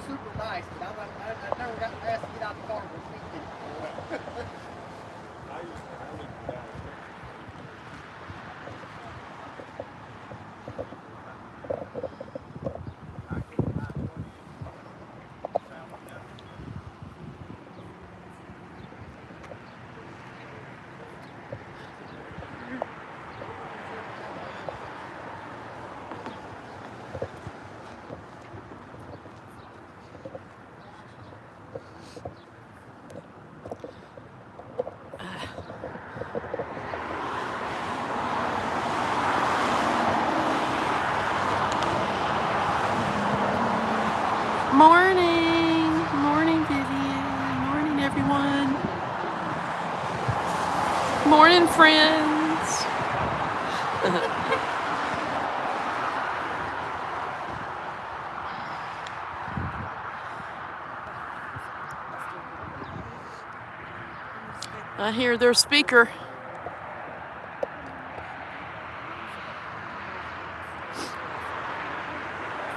super nice, but I never got asked to get out the car with me. I used to have it down. Morning! Morning, Vivian. Morning, everyone. Morning, friends. I hear their speaker.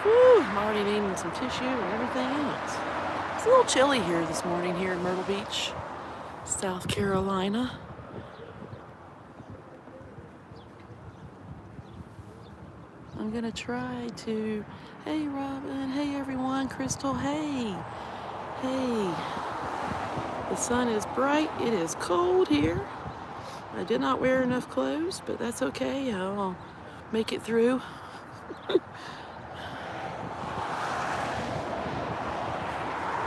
Whew, I'm already needing some tissue and everything else. It's a little chilly here this morning here in Myrtle Beach, South Carolina. I'm gonna try to, hey Robin, hey everyone, Crystal, hey, hey. The sun is bright, it is cold here. I did not wear enough clothes, but that's okay, I'll make it through.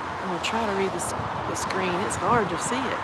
I'm gonna try to read the screen, it's hard to see it.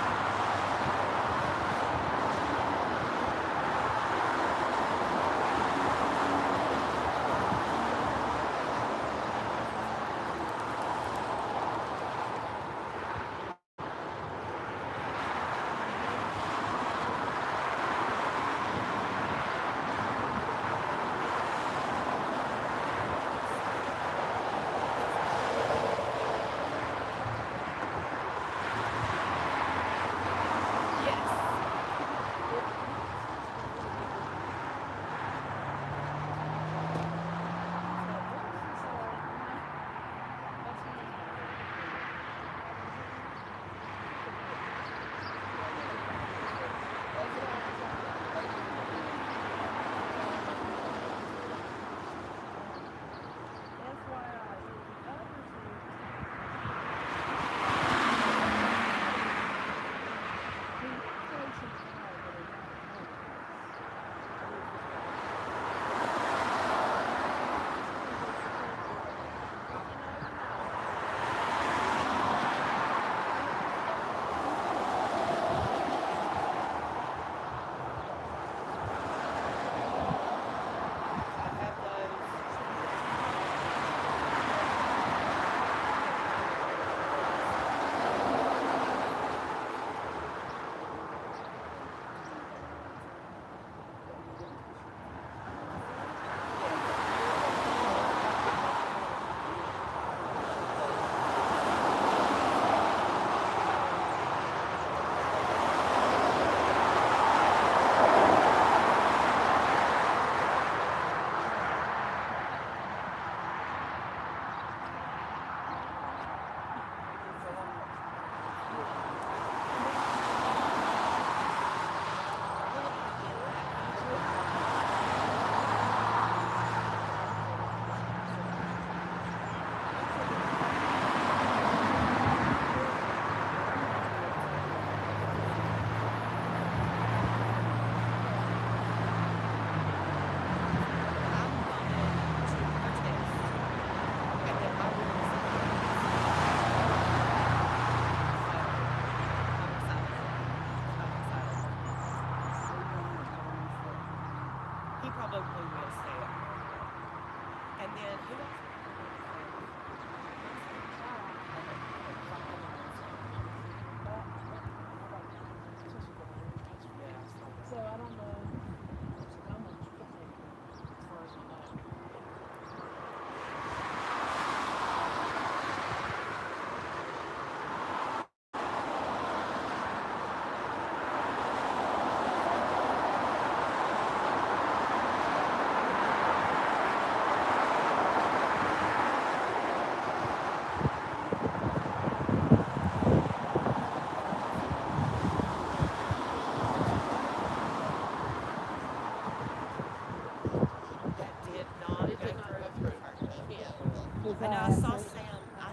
I know I saw Sam. I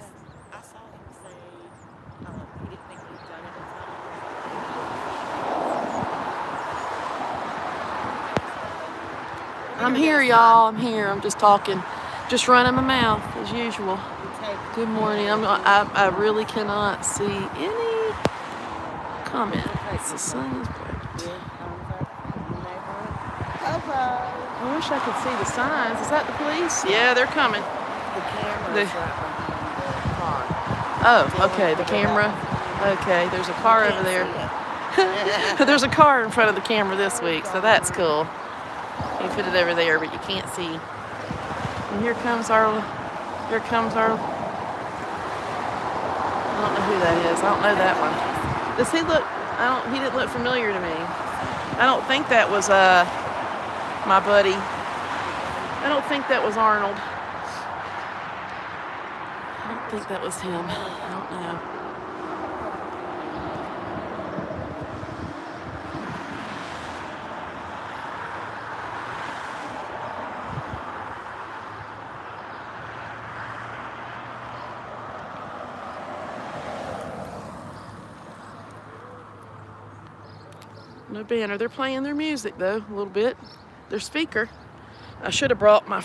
saw him say he didn't think he'd done it in time. I'm here, y'all. I'm here. I'm just talking, just running my mouth as usual. Good morning. I really cannot see any comments. The sun is bright. I wish I could see the signs. Is that the police? Yeah, they're coming. The camera's right behind the car. Oh, okay. The camera. Okay, there's a car over there. There's a car in front of the camera this week, so that's cool. You put it over there, but you can't see. And here comes our. I don't know who that is. I don't know that one. Does he look? He didn't look familiar to me. I don't think that was my buddy. I don't think that was Arnold. I don't think that was him. I don't know. No banner. They're playing their music though, a little bit. Their speaker. I should have brought my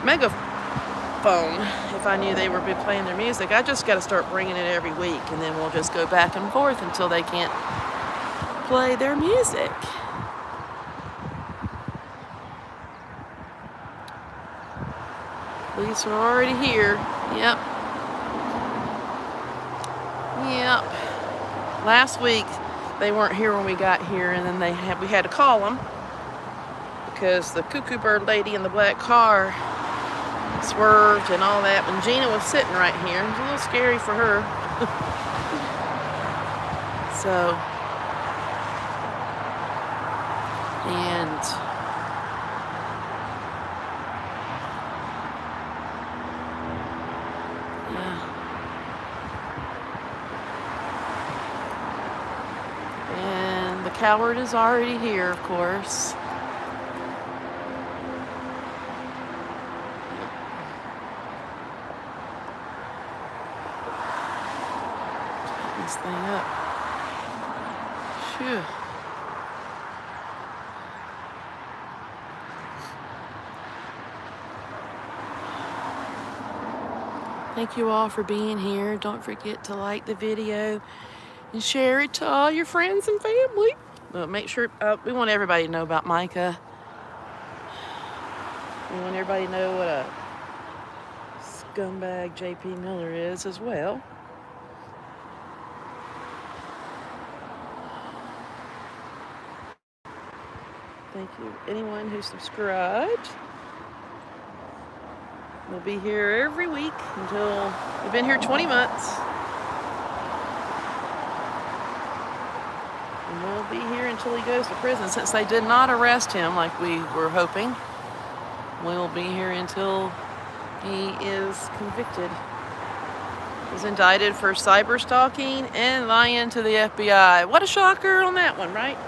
megaphone if I knew they were playing their music. I just got to start bringing it every week, and then we'll just go back and forth until they can't play their music. Police are already here. Yep. Last week they weren't here when we got here, and then we had to call them because the cuckoo bird lady in the black car swerved and all that. When Gina was sitting right here, it was a little scary for her. So, and yeah. And the coward is already here, of course. This thing up. Phew. Thank you all for being here. Don't forget to like the video and share it to all your friends and family. Make sure, we want everybody to know about Micah. We want everybody to know what a scumbag J.P. Miller is as well. Thank you, anyone who subscribed. We'll be here every week until we've been here 20 months. And we'll be here until he goes to prison. Since they did not arrest him like we were hoping, we'll be here until he is convicted. He was indicted for cyber stalking and lying to the FBI. What a shocker on that one, right?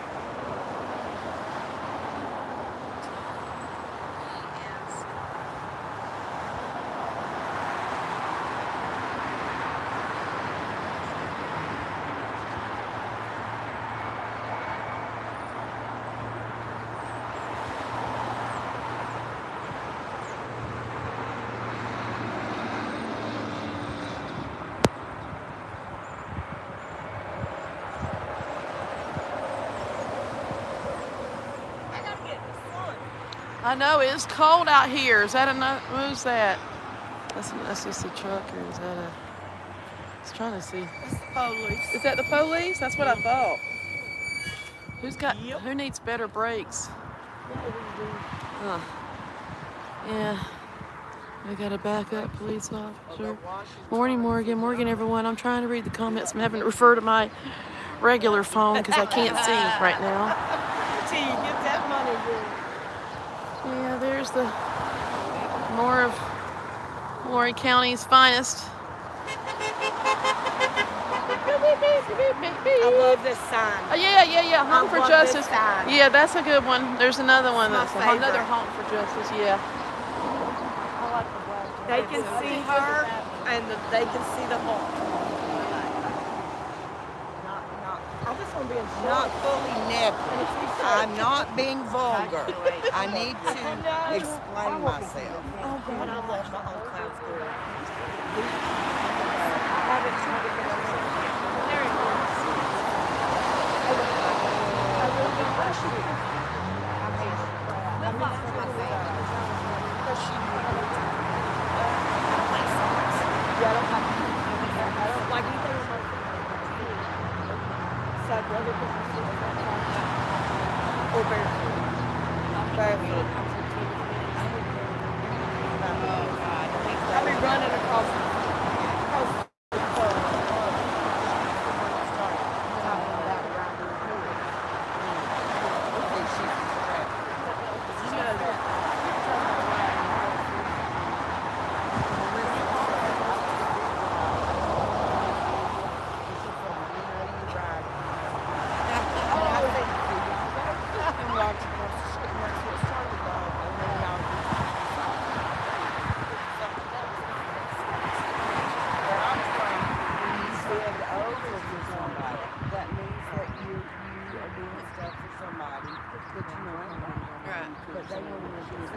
I know, it's cold out here. Is that another, who's that? That's just a truck, or is that a, I was trying to see. It's the police. Is that the police? That's what I thought. Who needs better brakes? Yeah. We got a backup police officer. Morning, Morgan. Morgan, everyone. I'm trying to read the comments. I'm having to refer to my regular phone because I can't see right now. Until you get that money, girl. Yeah, there's the more of Maury County's finest. I love this sign. Yeah. Honk for love justice. this sign. Yeah, that's a good one. There's another one my that's another favorite. honk for justice. Yeah. They can see her, and they can see the hole. I just want to be Not fully naked. I'm not being vulgar. I need to explain myself. Oh God, I love my old clown school. I'll be running across That means that you are doing stuff for somebody that you know ain't doing it. Right. But they want to do it.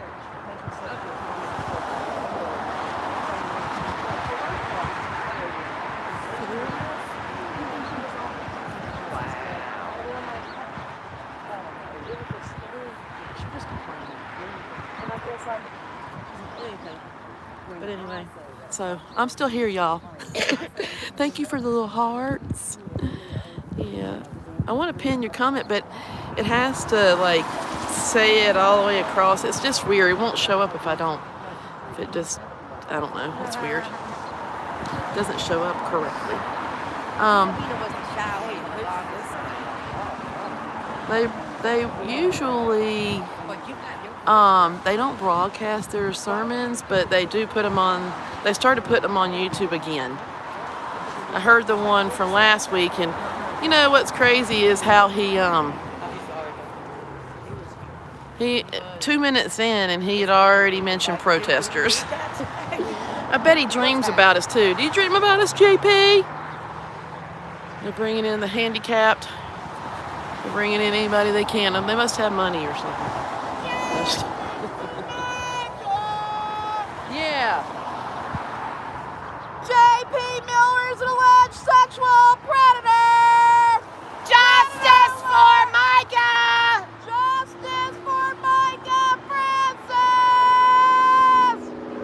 But anyway, so I'm still here, y'all. Thank you for the little hearts. Yeah, I want to pin your comment, but it has to like say it all the way across. It's just weird. It won't show up if I don't. If it just, I don't know. It's weird. It doesn't show up correctly. They usually they don't broadcast their sermons, but they do put them on. They started putting them on YouTube again. I heard the one from last week, and you know what's crazy is how he 2 minutes in and he had already mentioned protesters. I bet he dreams about us too. Do you dream about us, JP? They're bringing in the handicapped. They're bringing in anybody they can. They must have money or something. Yeah. JP Miller is an alleged sexual predator. Justice for Micah. Justice for Micah Francis.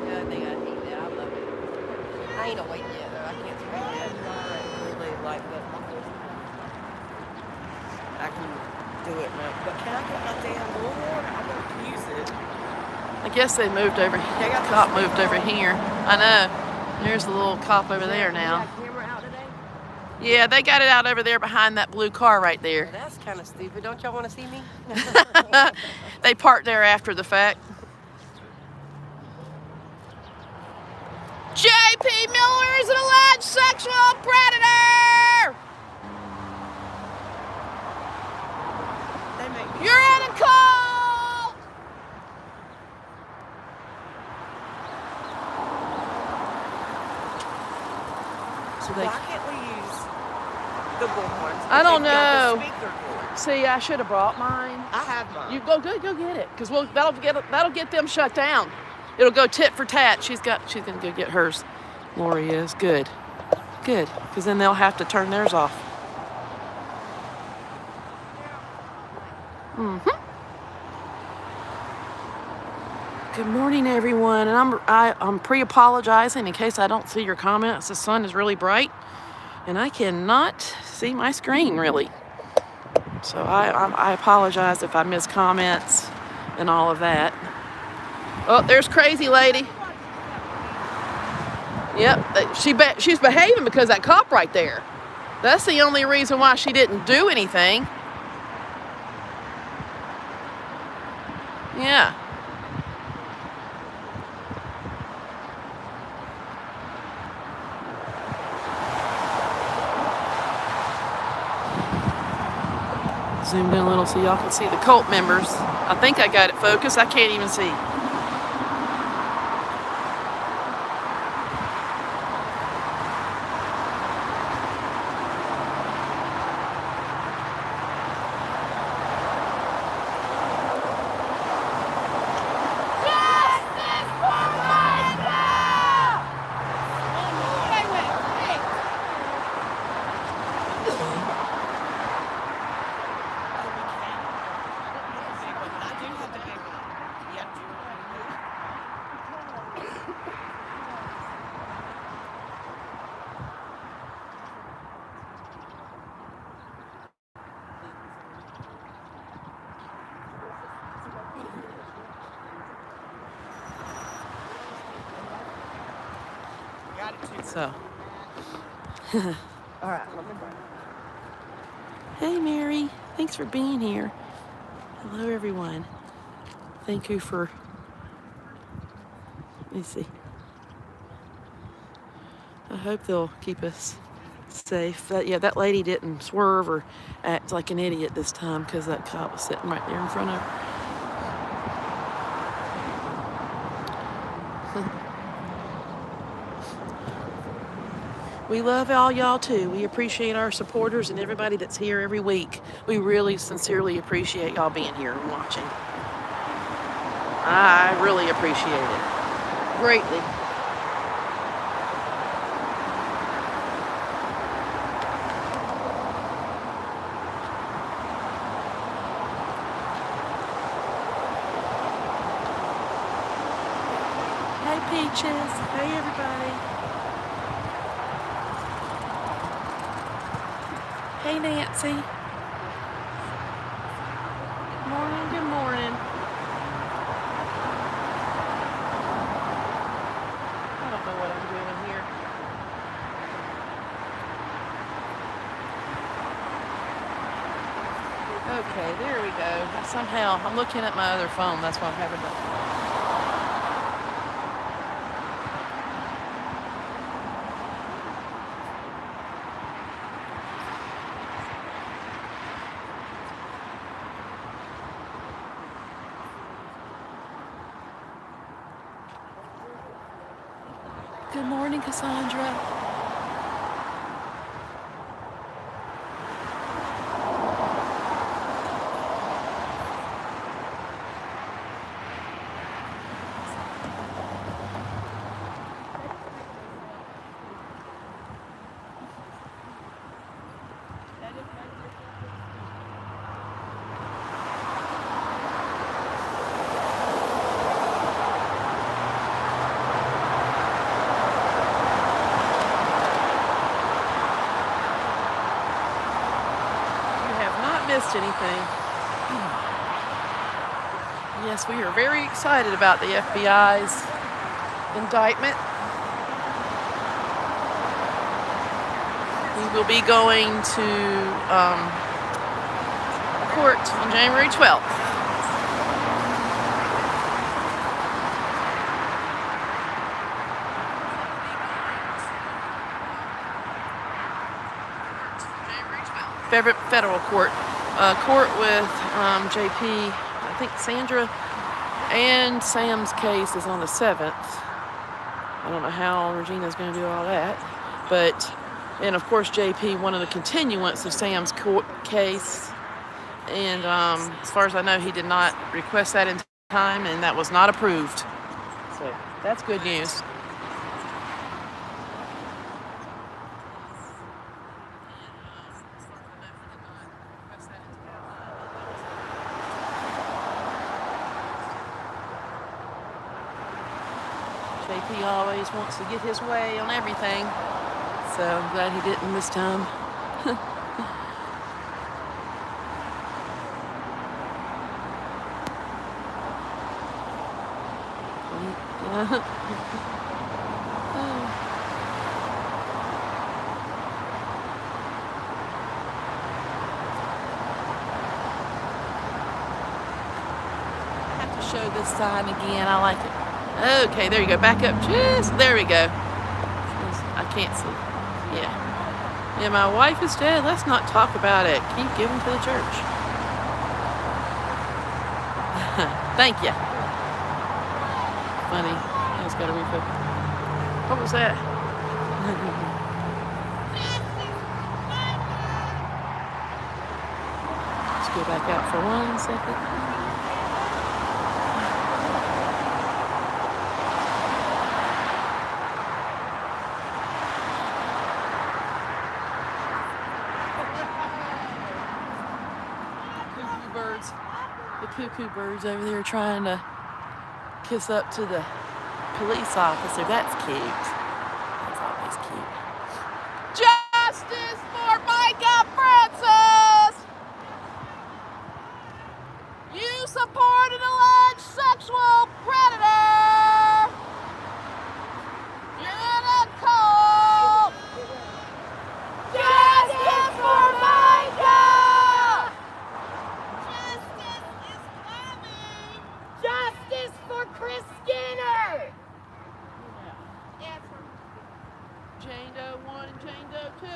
Yeah, I think I hate that. I love it. I ain't awake yet, though. I can't sleep yet. I really like that. I can do it now. But can I get my damn bullhorn? I don't use it. I guess they moved over. The cop moved over here. I know. There's a little cop over there now. Is that camera out today? Yeah, they got it out over there behind that blue car right there. Well, that's kind of stupid. Don't y'all want to see me? They parked there after the fact. JP Miller is an alleged sexual predator. They make me You're in a call. So they, Why can't we use the bullhorns? I don't They've got know. the speaker cord. see, I should have brought mine. I have mine. You go get it, cause that'll get them shut down. It'll go tit for tat. She's gonna go get hers. Lori is good, cause then they'll have to turn theirs off. Good morning, everyone, and I'm pre-apologizing in case I don't see your comments. The sun is really bright, and I cannot see my screen really. So I apologize if I miss comments and all of that. Oh, there's Crazy Lady. Yep, she's behaving because that cop right there. That's the only reason why she didn't do anything. Yeah. zoomed in a little so y'all can see the cult members. I think I got it focused. I can't even see. So, All right. hey Mary, thanks for being here. Hello everyone. Thank you for, let me see. I hope they'll keep us safe. Yeah, that lady didn't swerve or act like an idiot this time because that cop was sitting right there in front of her. We love all y'all too. We appreciate our supporters and everybody that's here every week. We really sincerely appreciate y'all being here and watching. I really appreciate it. Greatly. Hey Peaches. Hey everybody. Hey Nancy. Good morning, good morning. I don't know what I'm doing here. Okay, there we go. Somehow, I'm looking at my other phone. That's why I'm having to... Good morning, Cassandra. Missed anything. Yes, we are very excited about the FBI's indictment. We will be going to court on January 12th. Federal court. Court with JP, I think Sandra and Sam's case is on the 7th. I don't know how Regina's going to do all that. But, and of course JP, one of the continuance of Sam's court case. And as far as I know, he did not request that in time, and that was not approved. So that's good news. JP always wants to get his way on everything, so I'm glad he didn't this time. I have to show this sign again. I like it. Okay, there you go. Back up just, there we go. I can't see. Yeah. Yeah, my wife is dead. Let's not talk about it. Keep giving to the church. Thank you. Funny. I just got a refill. What was that? Let's go back out for 1 second. The cuckoo birds over there trying to kiss up to the police officer. That's cute. That's always cute. Justice for Micah Francis! You support an alleged sexual predator! You're in a cult! Justice for Micah! Justice for Chris Skinner! Yeah. Jane Doe 1 and Jane Doe 2.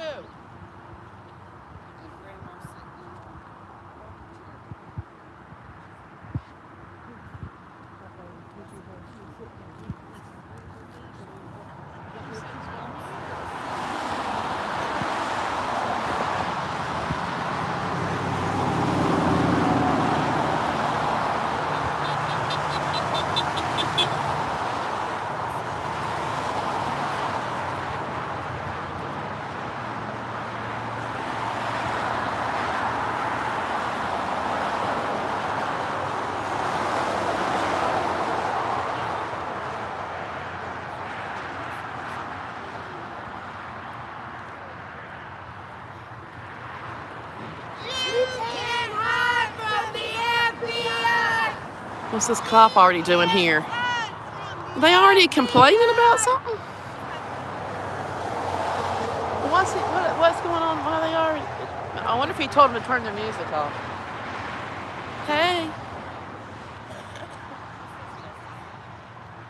What's this cop already doing here? Are they already complaining about something? What's going on? Why are they already? I wonder if he told them to turn their music off. Hey.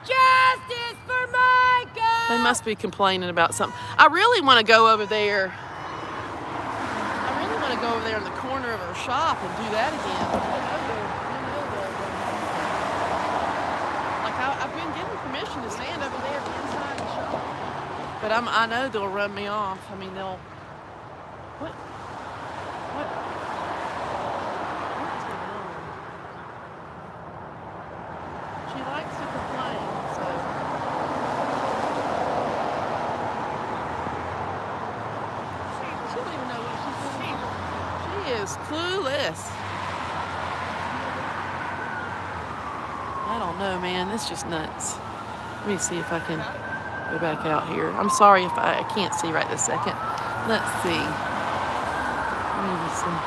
Justice for Micah! They must be complaining about something. I really want to go over there. I really want to go over there in the corner of our shop and do that again. I've been given permission to stand over there inside the shop. But I know they'll run me off. I mean, they'll... What? What's going on? She likes to complain, so... She don't even know what she's doing. She is clueless. I don't know, man. That's just nuts. Let me see if I can go back out here. I'm sorry if I can't see right this second. Let's see. Maybe some.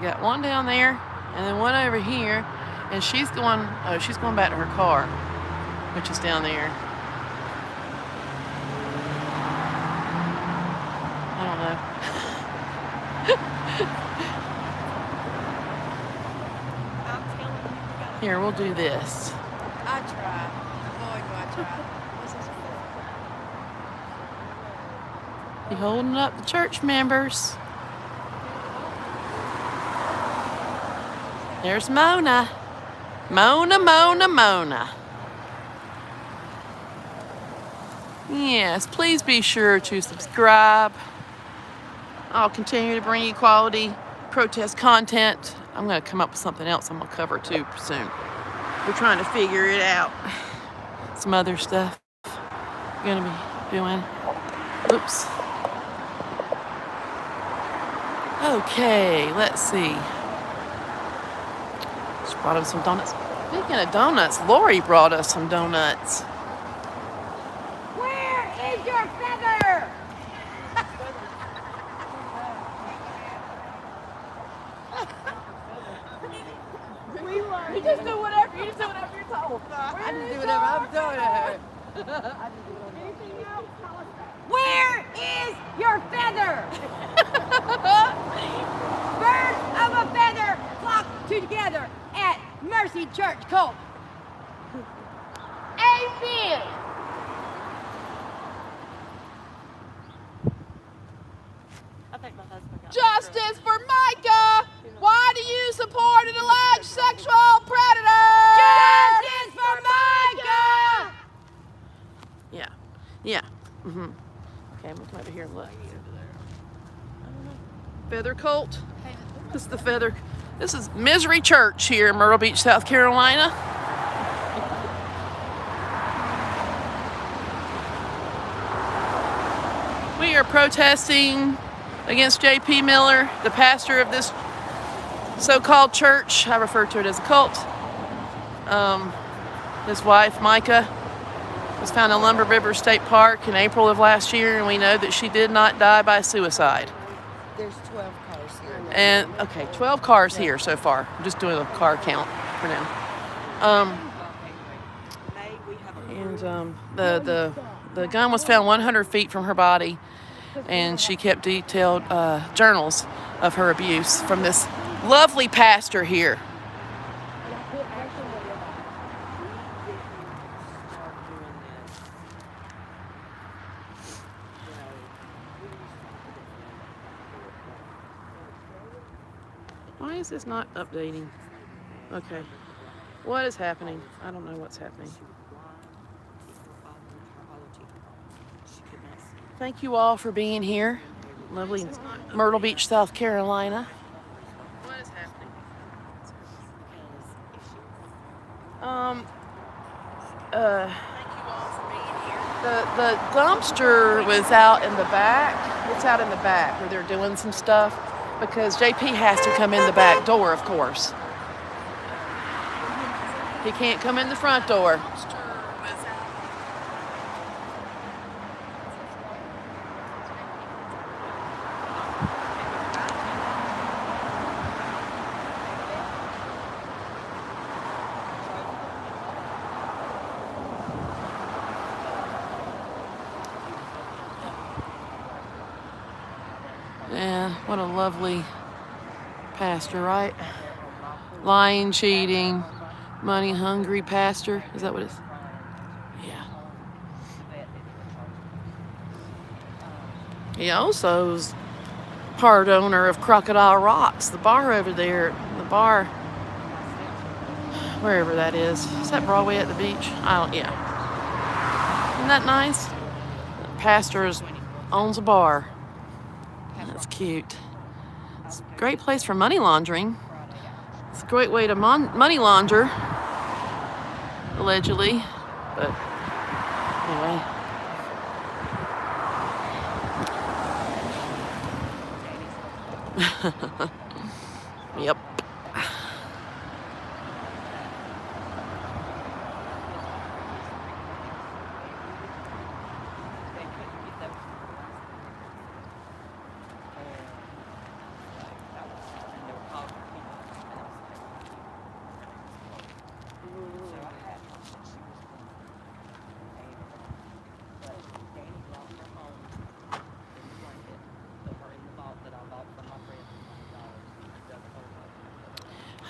Got one down there, and then one over here, and she's going. Oh, she's going back to her car, which is down there. I don't know. Here, we'll do this. I try. Boy, do I try. You holding up the church members. There's Mona. Mona, Mona, Mona. Yes, please be sure to subscribe. I'll continue to bring you quality protest content. I'm going to come up with something else I'm going to cover too soon. We're trying to figure it out. Some other stuff we're going to be doing. Oops. Okay, let's see. Just brought him some donuts. Speaking of donuts, Lori brought us some donuts. Where is your feather? You just do whatever you're told. I just do whatever I'm doing. Anything else? Tell us that. Where is your feather? Birds of a feather flock together at Mercy Church Cult. Amen. I think my husband got Justice for Micah! Why do you support an alleged sexual predator? Justice for Micah! Yeah. Yeah. Mm-hmm. Okay, I'm gonna come over here and look. Feather cult. This is the feather. This is Misery Church here in Myrtle Beach, South Carolina. We are protesting against J.P. Miller, the pastor of this so-called church. I refer to it as a cult. His wife, Mica, was found in Lumber River State Park in April of last year, and we know that she did not die by suicide. There's 12 cars here. And, okay, 12 cars here so far. I'm just doing a car count for now. The gun was found 100 feet from her body, and she kept detailed journals of her abuse from this lovely pastor here. Why is this not updating? Okay. What is happening? I don't know what's happening. Thank you all for being here. Lovely Myrtle Beach, South Carolina. What is happening? The dumpster was out in the back. It's out in the back where they're doing some stuff because JP has to come in the back door, of course. He can't come in the front door. Yeah, what a lovely pastor, right? Lying, cheating, money-hungry pastor. Is that what it is? Yeah. He also is part owner of Crocodile Rocks, the bar over there. The bar, wherever that is. Is that Broadway at the beach? Yeah. Isn't that nice? The pastor owns a bar. That's cute. It's a great place for money laundering. It's a great way to money launder, allegedly. But anyway. Yep.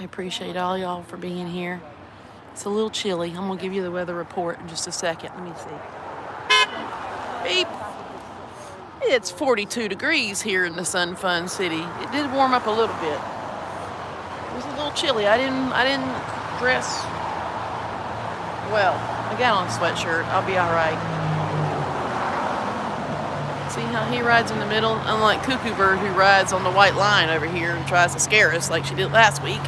I appreciate all y'all for being here. It's a little chilly. I'm gonna give you the weather report in just a second. Let me see. Beep. It's 42 degrees here in the Sun Fun City. It did warm up a little bit. It was a little chilly. I didn't dress well. I got on a sweatshirt. I'll be all right. See how he rides in the middle? Unlike Cuckoo Bird, who rides on the white line over here and tries to scare us like she did last week.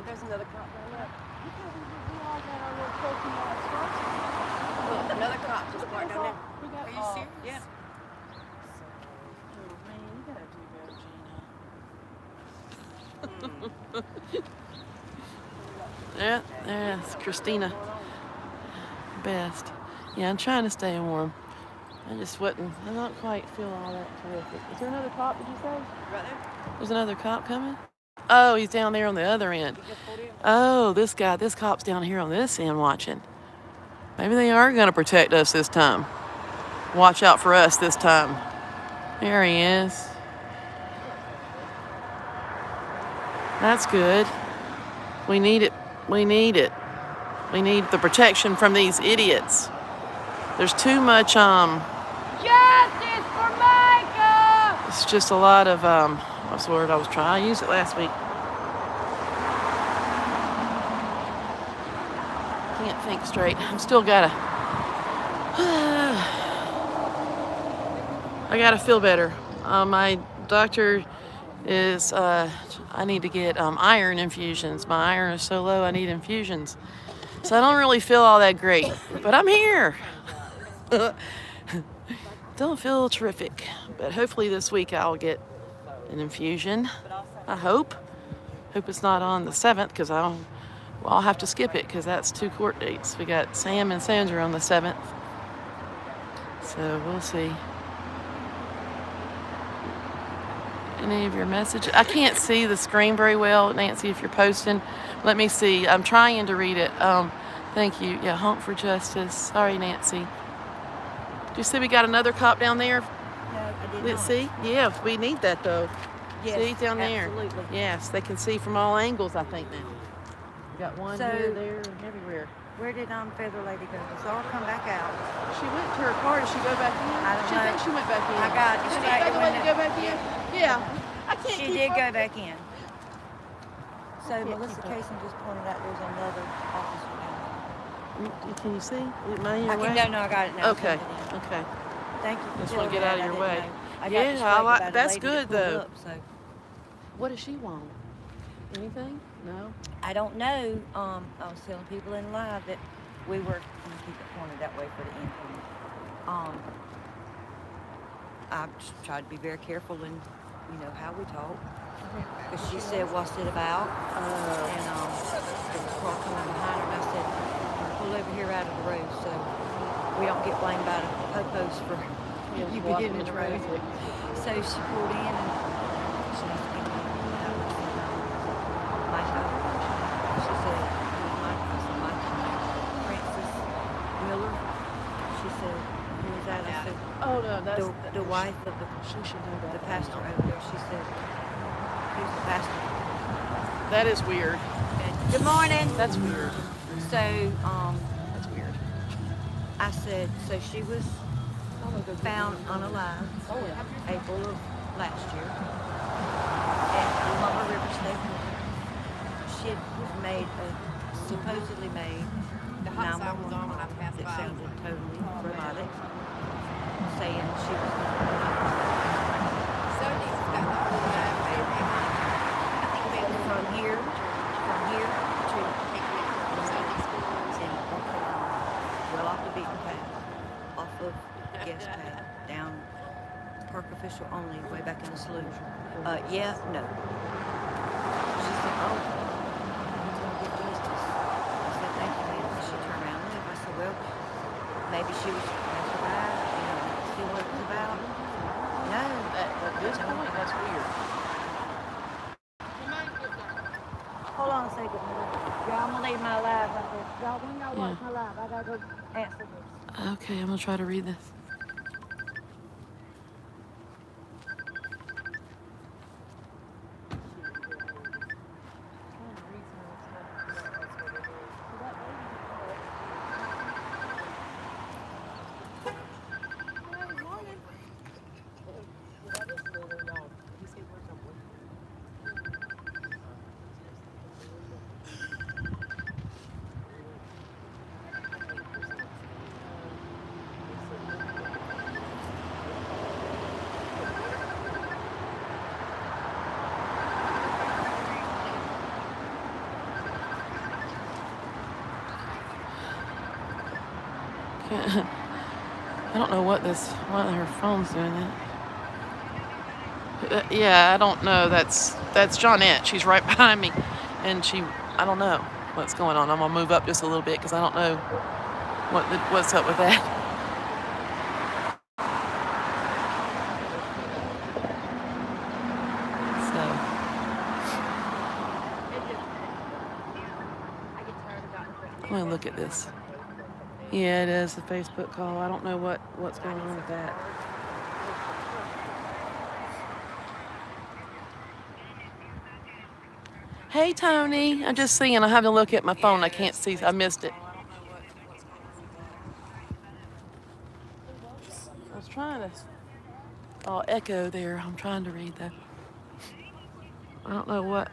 There's another cop down there. Look, another cop just parked down there. Are you serious? Yeah. There's Christina. Best. Yeah, I'm trying to stay warm. I'm not quite feeling all that terrific. Is there another cop, did you say? Right there. There's another cop coming? Oh, he's down there on the other end. Oh, this cop's down here on this end watching. Maybe they are going to protect us this time. Watch out for us this time. There he is. That's good. We need it. We need it. We need the protection from these idiots. There's too much, Justice for Micah! it's just a lot of, what's the word I was trying? I used it last week. Can't think straight. I'm still gotta, I gotta feel better. My doctor is, I need to get iron infusions. My iron is so low, I need infusions. So I don't really feel all that great, but I'm here. Don't feel terrific, but hopefully this week I'll get an infusion. I hope. Hope it's not on the 7th because I'll have to skip it because that's 2 court dates. We got Sam and Sandra on the 7th. So we'll see. Any of your messages? I can't see the screen very well, Nancy, if you're posting. Let me see. I'm trying to read it. Thank you. Yeah, Hump for Justice. Sorry, Nancy. Do you see we got another cop down there? No, I did Let's not. see. Yeah, we need that though. Yes, see down there. absolutely. Yes, they can see from all angles, I think now. We got one So- here, there, and everywhere. Where did Feather Lady go? Does all come back out? She went to her car. Did she go back in? I don't She know. thinks she went back in. I got Did distracted Feather when Lady the- go back in? Yeah. I can't She keep did up. go back in. So can't Melissa keep up. Casey just pointed out there's another officer down Can you see? Am I in there. your way? No, I got it now. Okay. Thank you. Okay. Thank you for Just wanna telling get me out of that. your I way. didn't know. I got Yeah, I distracted like- by the that's lady good, that pulled though. up, so. What does she want? Anything? No. I don't know. I was telling people in live that we were going to keep it pointed that way for the end. I just tried to be very careful in, how we talk. Because she said, "What's it about?" And there was a car coming behind her, and I said, "Pull over here out of the road so we don't get blamed by the popos for you being in the road." So she pulled in and she was getting Micah. She said, Micah. I said, Micah. Francis Miller. She said, "Who is that?" I said, Oh no, that's the wife of She should know the that. pastor over there. She said, "Who's the pastor?" That is weird. And, "Good morning." That's weird. So, That's weird. I said, so she was found unalive April of last year at Lumber River State Park. She had supposedly made The hot sign was on when I 911 passed that by. sounded totally robotic, saying she was Sony's got the whole I think we had from here to in North Carolina, well off the beaten path, off of Guest Path, down park official only, way back in the slough. Yeah, no. She said, "Oh, he's gonna get justice." I said, "Thank you, ma'am." She turned around and left. I said, "Well, maybe she was passing by, see what it was about." No. At this point, that's weird. Hold on a second, y'all. I'm gonna leave my live right there. Y'all, when y'all watch my live, I gotta go answer this. Okay, I'm gonna try to read this. I don't know what her phone's doing that. Yeah, I don't know. That's Johnette. She's right behind me, and I don't know what's going on. I'm gonna move up just a little bit because I don't know what's up with that. So, I'm gonna look at this. Yeah, it is a Facebook call. I don't know what's going on with that. Hey, Tony. I'm just seeing. I have to look at my phone. I can't see. I missed it. I was trying to. Oh, echo there. I'm trying to read that. I don't know what.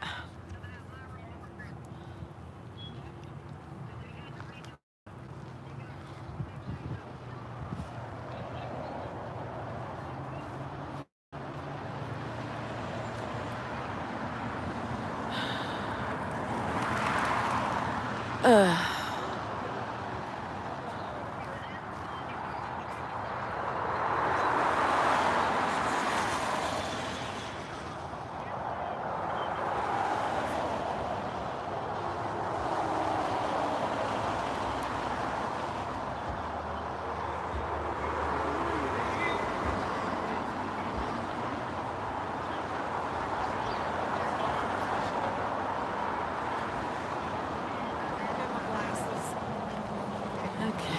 Okay.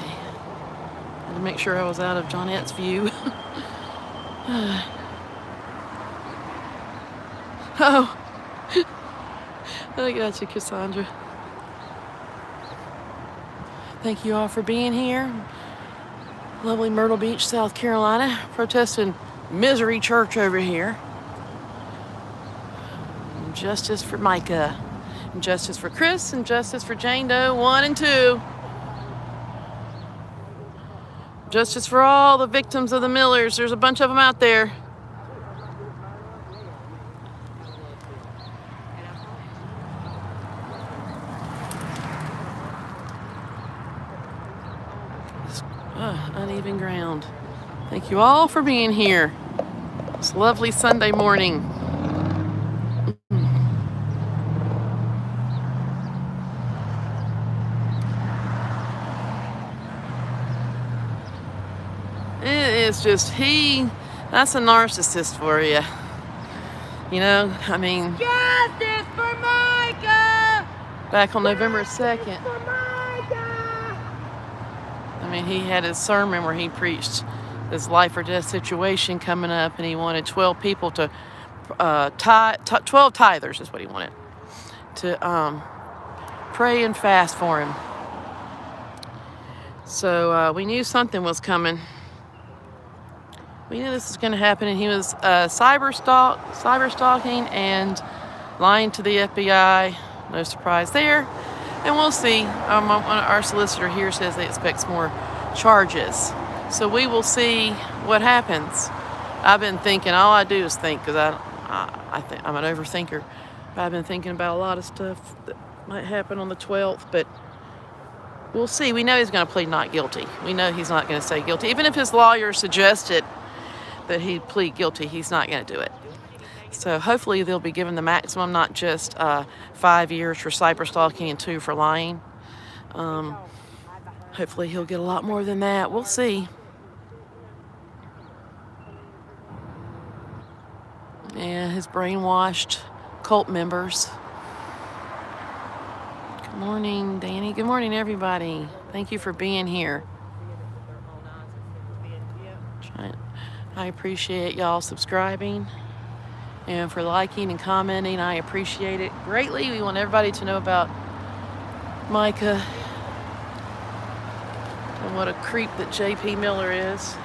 Had to make sure I was out of Johnette's view. Oh. I got you, Cassandra. Thank you all for being here. Lovely Myrtle Beach, South Carolina. Protesting Misery Church over here. And justice for Micah. And justice for Chris. And justice for Jane Doe 1 and 2. Justice for all the victims of the Millers. There's a bunch of them out there. Uneven ground. Thank you all for being here. It's a lovely Sunday morning. It is just that's a narcissist for you. You know, I mean, Justice for Micah! back on November 2nd, For Micah! I mean, he had his sermon where he preached this life or death situation coming up, and he wanted 12 people to 12 tithers is what he wanted to pray and fast for him. So we knew something was coming. We knew this was going to happen, and he was cyber stalking and lying to the FBI. No surprise there. And we'll see. Our solicitor here says they expect more charges. So we will see what happens. I've been thinking, all I do is think, because I think I'm an overthinker. I've been thinking about a lot of stuff that might happen on the 12th, but we'll see. We know he's going to plead not guilty. We know he's not going to say guilty. Even if his lawyer suggested that he'd plead guilty, he's not going to do it. So hopefully they'll be given the maximum, not just 5 years for cyber stalking and 2 for lying. Hopefully he'll get a lot more than that. We'll see. Yeah, his brainwashed cult members. Good morning, Danny. Good morning, everybody. Thank you for being here. I appreciate y'all subscribing and for liking and commenting. I appreciate it greatly. We want everybody to know about Micah and what a creep that J.P. Miller is.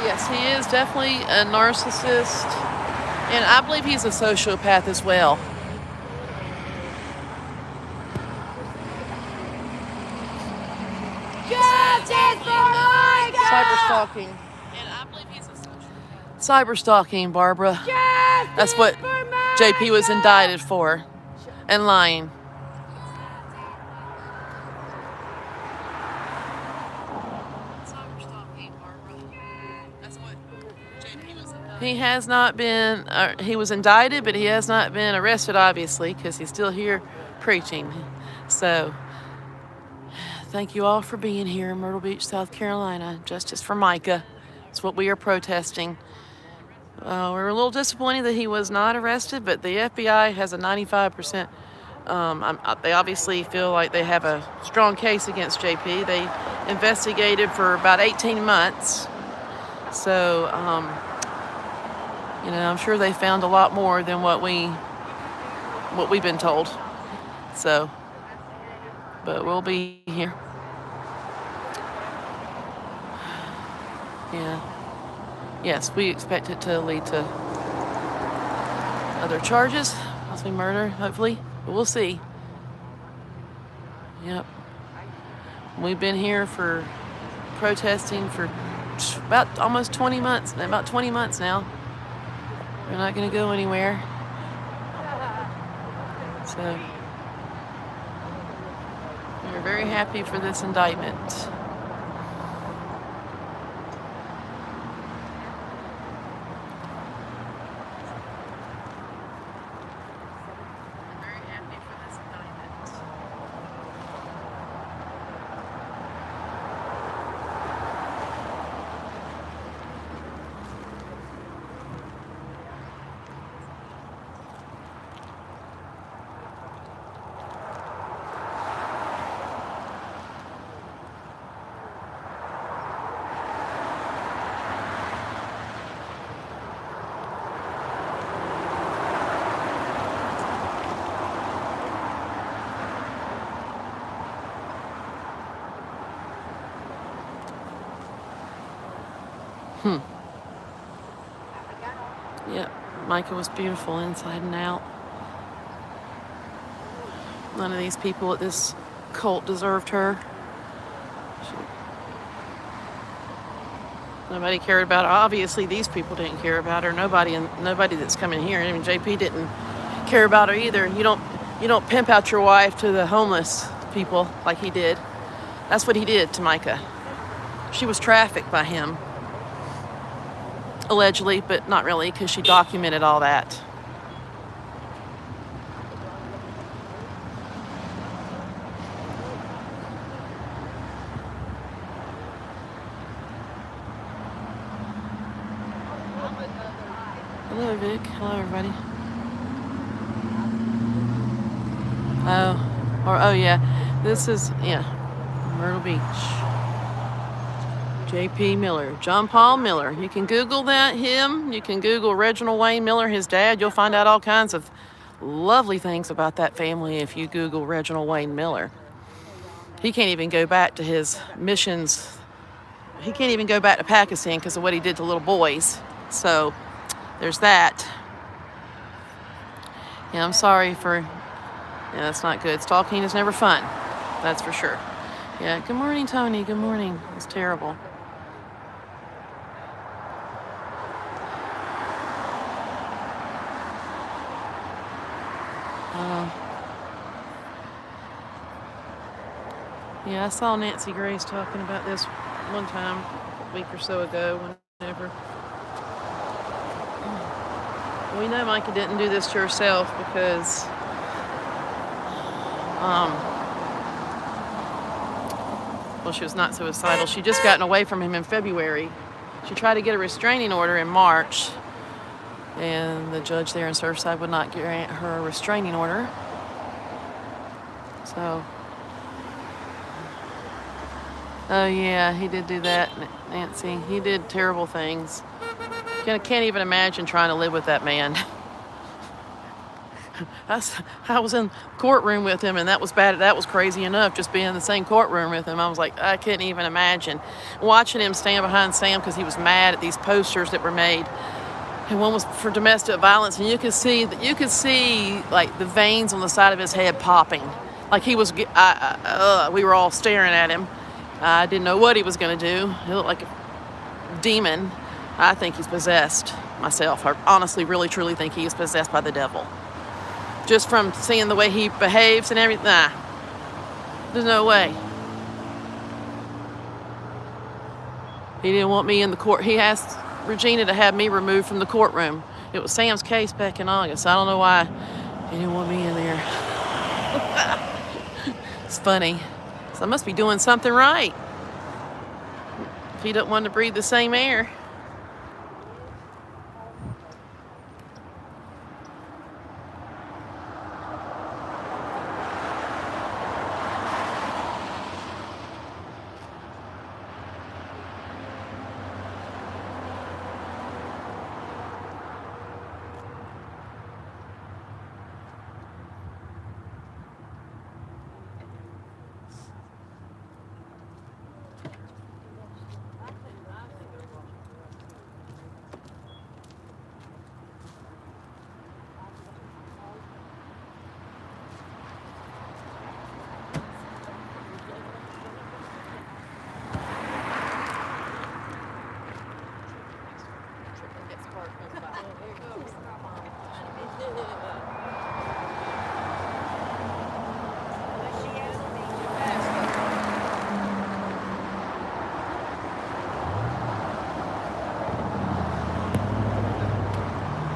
Yes, he is definitely a narcissist, and I believe he's a sociopath as well. Justice for Micah! Cyber stalking. And I believe he's a sociopath. Cyber stalking, Barbara. Justice That's what for Micah! JP was indicted for, and lying. Cyber stalking, Barbara. That's what JP was indicted He has not been, he was indicted, but he has not been arrested, obviously, because he's still here preaching. So, thank you all for being here in Myrtle Beach, South Carolina. Justice for Micah. It's what we are protesting. We're a little disappointed that he was not arrested, but the FBI has a 95%. They obviously feel like they have a strong case against JP. They investigated for about 18 months. So, you know, I'm sure they found a lot more than what we've been told. So, but we'll be here. Yeah. Yes, we expect it to lead to other charges, possibly murder, hopefully, but we'll see. Yep. We've been here for protesting for about almost 20 months, about 20 months now. We're not going to go anywhere. So, we're very happy for this indictment. Yep, Micah was beautiful inside and out. None of these people at this cult deserved her. Nobody cared about her. Obviously, these people didn't care about her. Nobody that's coming here. Even JP didn't care about her either. You don't pimp out your wife to the homeless people like he did. That's what he did to Micah. She was trafficked by him. Allegedly, but not really, because she documented all that. Hello, Vic. Hello, everybody. Oh yeah. This is, Myrtle Beach. J.P. Miller, John Paul Miller. You can Google him. You can Google Reginald Wayne Miller, his dad. You'll find out all kinds of lovely things about that family if you Google Reginald Wayne Miller. He can't even go back to his missions. He can't even go back to Pakistan because of what he did to little boys. So there's that. Yeah, I'm sorry for... Yeah, that's not good. Stalking is never fun. That's for sure. Yeah, good morning, Tony. Good morning. It's terrible. Yeah, I saw Nancy Grace talking about this one time, a week or so ago, whenever. We know Micah didn't do this to herself because, well, she was not suicidal. She just gotten away from him in February. She tried to get a restraining order in March, and the judge there in Surfside would not grant her a restraining order. So, oh yeah, he did do that, Nancy. He did terrible things. Can't even imagine trying to live with that man. I was in the courtroom with him, and that was bad. That was crazy enough, just being in the same courtroom with him. I was like, I couldn't even imagine. Watching him stand behind Sam because he was mad at these posters that were made. And one was for domestic violence, and you could see like the veins on the side of his head popping. Like he was, we were all staring at him. I didn't know what he was going to do. He looked like a demon. I think he's possessed myself. I honestly, really, truly think he is possessed by the devil. Just from seeing the way he behaves and everything. Nah, there's no way. He didn't want me in the court. He asked Regina to have me removed from the courtroom. It was Sam's case back in August. I don't know why he didn't want me in there. It's funny. So I must be doing something right if he doesn't want to breathe the same air.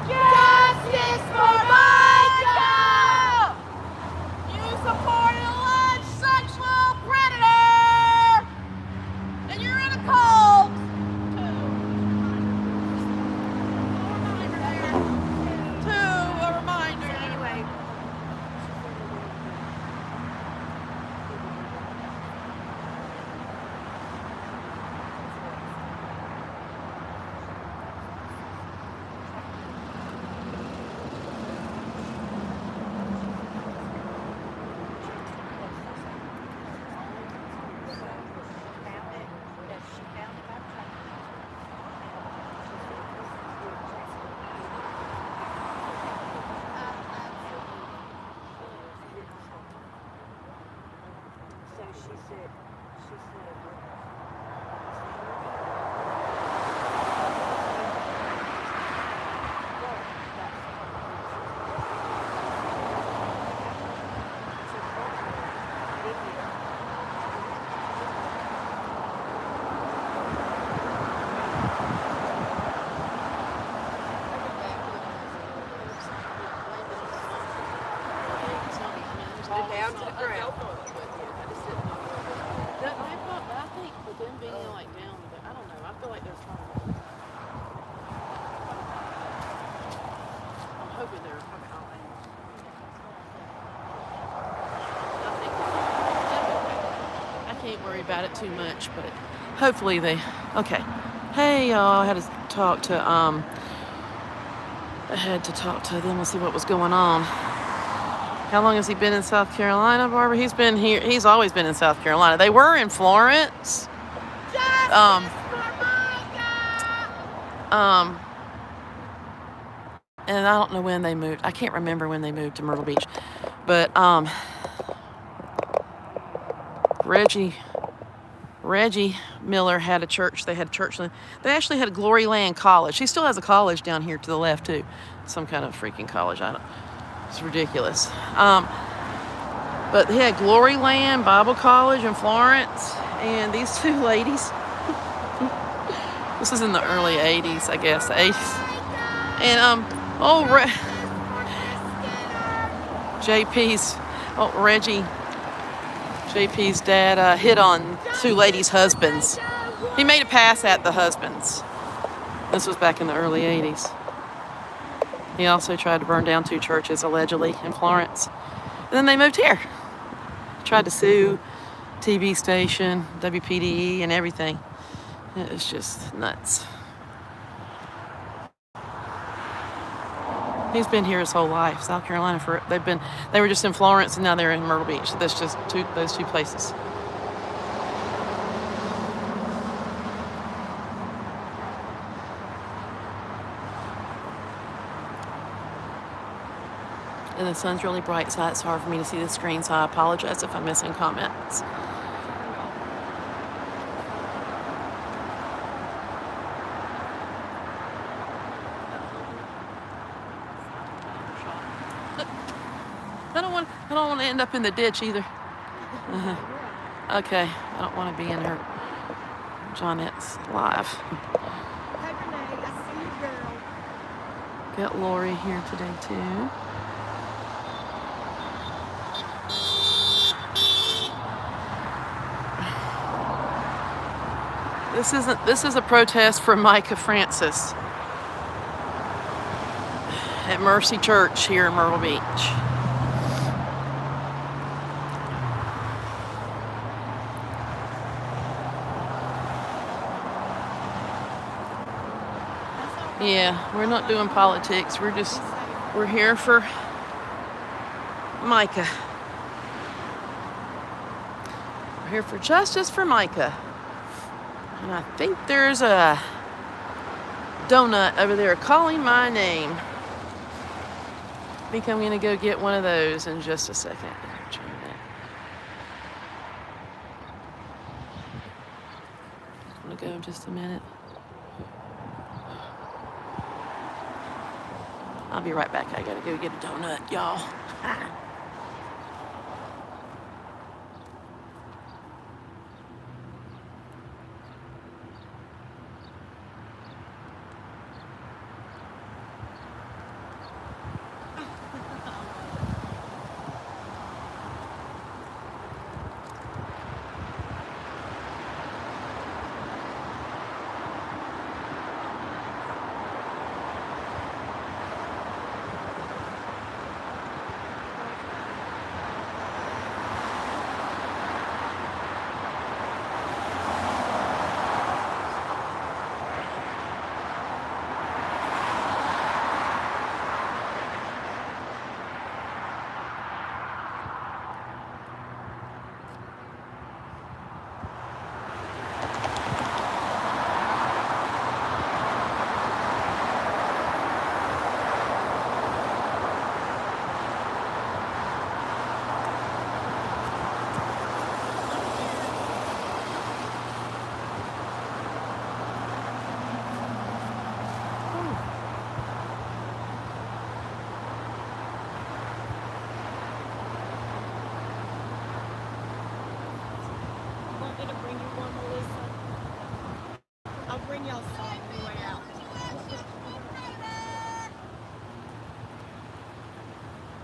Justice for Mica! You support an alleged sexual predator! And you're in a cult! A reminder. Anyway. Down to the ground. I think with them being like down, I don't know. I feel like there's probably. I'm hoping they're coming out. I can't worry about it too much, but hopefully they. Okay. Hey y'all, I had to talk to them and see what was going on. How long has he been in South Carolina, Barbara? He's been here. He's always been in South Carolina. They were in Florence. And I don't know when they moved. I can't remember when they moved to Myrtle Beach. But Reggie Miller had a church. They had church. They actually had Glory Land College. She still has a college down here to the left too. Some kind of freaking college. It's ridiculous. But they had Glory Land Bible College in Florence, and these two ladies. This is in the early 80s, I guess, the 80s. And JP's dad hit on two ladies' husbands. He made a pass at the husbands. This was back in the early 80s. He also tried to burn down two churches, allegedly, in Florence. And then they moved here. Tried to sue TV station, WPDE, and everything. It was just nuts. He's been here his whole life, South Carolina. They were just in Florence, and now they're in Myrtle Beach. That's just those two places. And the sun's really bright, so it's hard for me to see the screen, so I apologize if I'm missing comments. I don't want to end up in the ditch either. Okay, I don't want to be in her Johnette's live. Hey, Renee, Got Lori here today too. This is a protest for Micah Francis at Mercy Church here in Myrtle Beach. Yeah, we're not doing politics. We're here for Micah. We're here for justice for Micah. And I think there's a donut over there calling my name. I think I'm gonna go get one of those in just a second. Try that. I'm gonna go in just a minute. I'll be right back. I gotta go get a donut, y'all.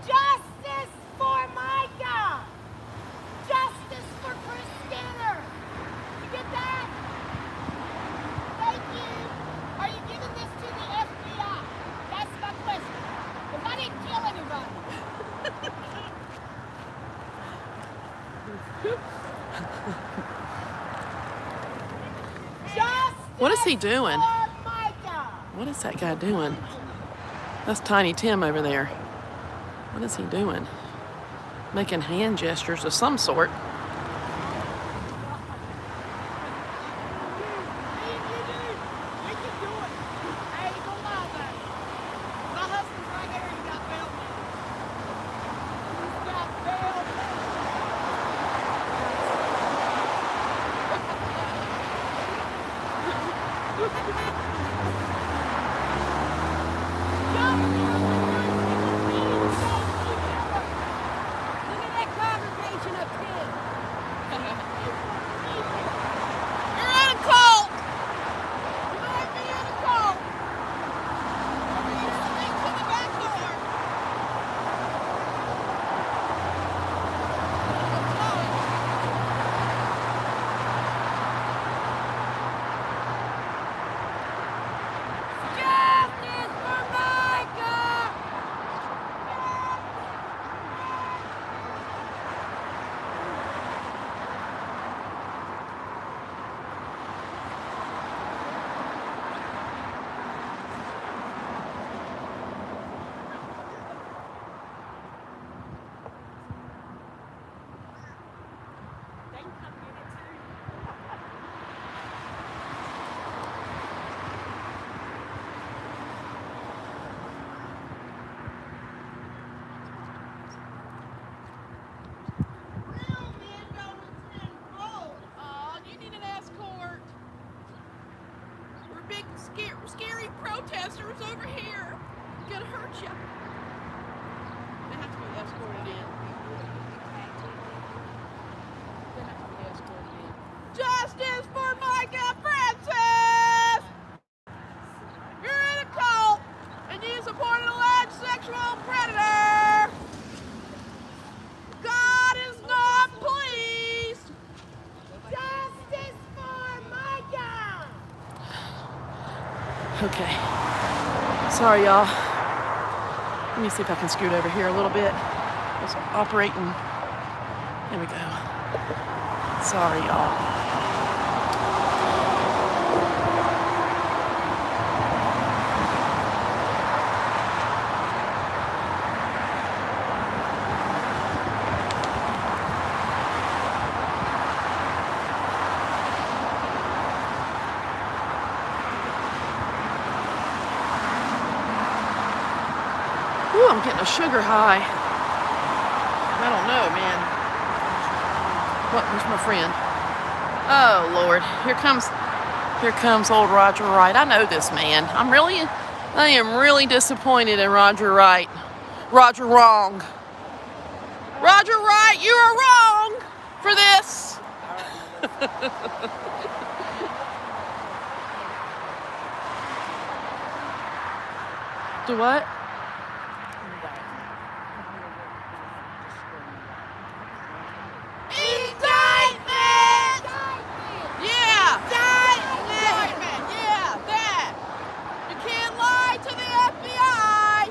Justice for Micah! Justice for Chris Skinner! You get that? Thank you. Are you giving this to the FBI? That's my question. Because I didn't kill anybody. Justice What is he doing? for Micah! What is that guy doing? That's Tiny Tim over there. What is he doing? Making hand gestures of some sort. Scary protesters over here. Gonna hurt you. They have to be escorted in. They have to be escorted in. Justice for Micah Francis! You're in a cult, and you're support an alleged sexual predator. God is not pleased. Justice for Micah! Okay. Sorry, y'all. Let me see if I can scoot over here a little bit. Just operating. There we go. Sorry, y'all. Ooh, I'm getting a sugar high. I don't know, man. What? Where's my friend? Oh, Lord. Here comes old Roger Wright. I know this man. I am really disappointed in Roger Wright. Roger wrong. Roger Wright, you are wrong for this. Do what? Indictment! Yeah! Indictment! Yeah, that! You can't lie to the FBI!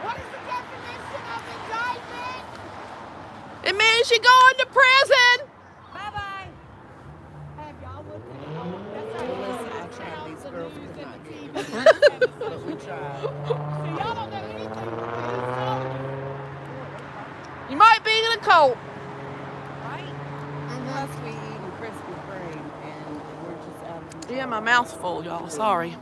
What is the definition of indictment? It means you go into prison! Bye-bye. Have y'all looked at it? That's how These girls news could and not the get TV. it. But we tried. So y'all don't know anything about You might be in a cult. Plus we eating Krispy Kreme and we're just out of control. Yeah, my mouth's full, y'all. Sorry.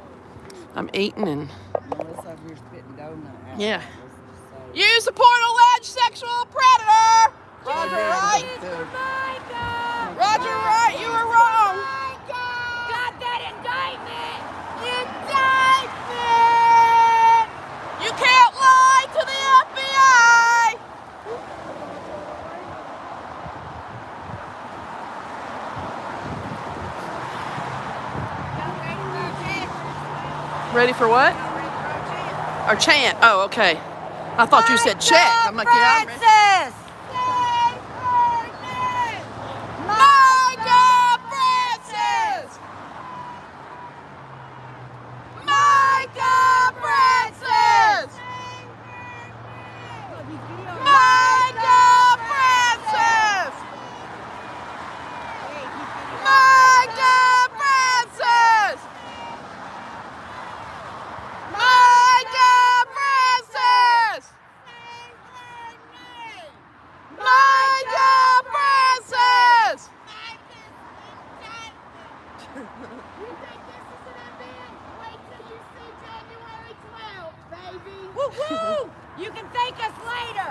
I'm eating and Melissa, we're spitting donut out. Yeah. Let's just say. you support alleged sexual predator! Roger Wright! Micah! Roger Wright, you were wrong! Micah! Got that indictment! Indictment! You can't lie to the FBI! Ready for what? Or chant. Oh, okay. I thought you said check. I'm like, yeah, I'm ready. Francis! Micah Francis! Micah Francis! Micah Francis! Micah Francis! Micah Francis! Micah Francis! You think this is an event? Wait till you see January 12th, baby. Woo-woo! You can thank us later!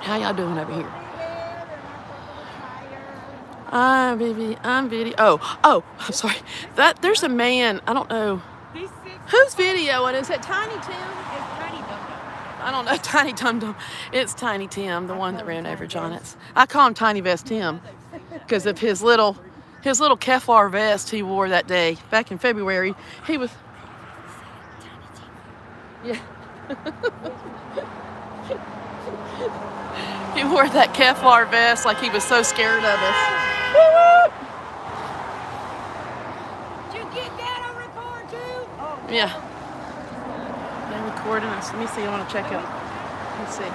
How y'all doing over here? I'm video. Oh, I'm sorry. There's a man. I don't know who's videoing. Is it Tiny Tim? I don't know. Tiny Tum Tum. It's Tiny Tim, the one that ran over Jonathan. I call him Tiny Vest Tim because of his little Kevlar vest he wore that day back in February. He was. Yeah. He wore that Kevlar vest like he was so scared of us. Did you get that on record too? Yeah. They're recording us. Let me see. I want to check out. Let's see.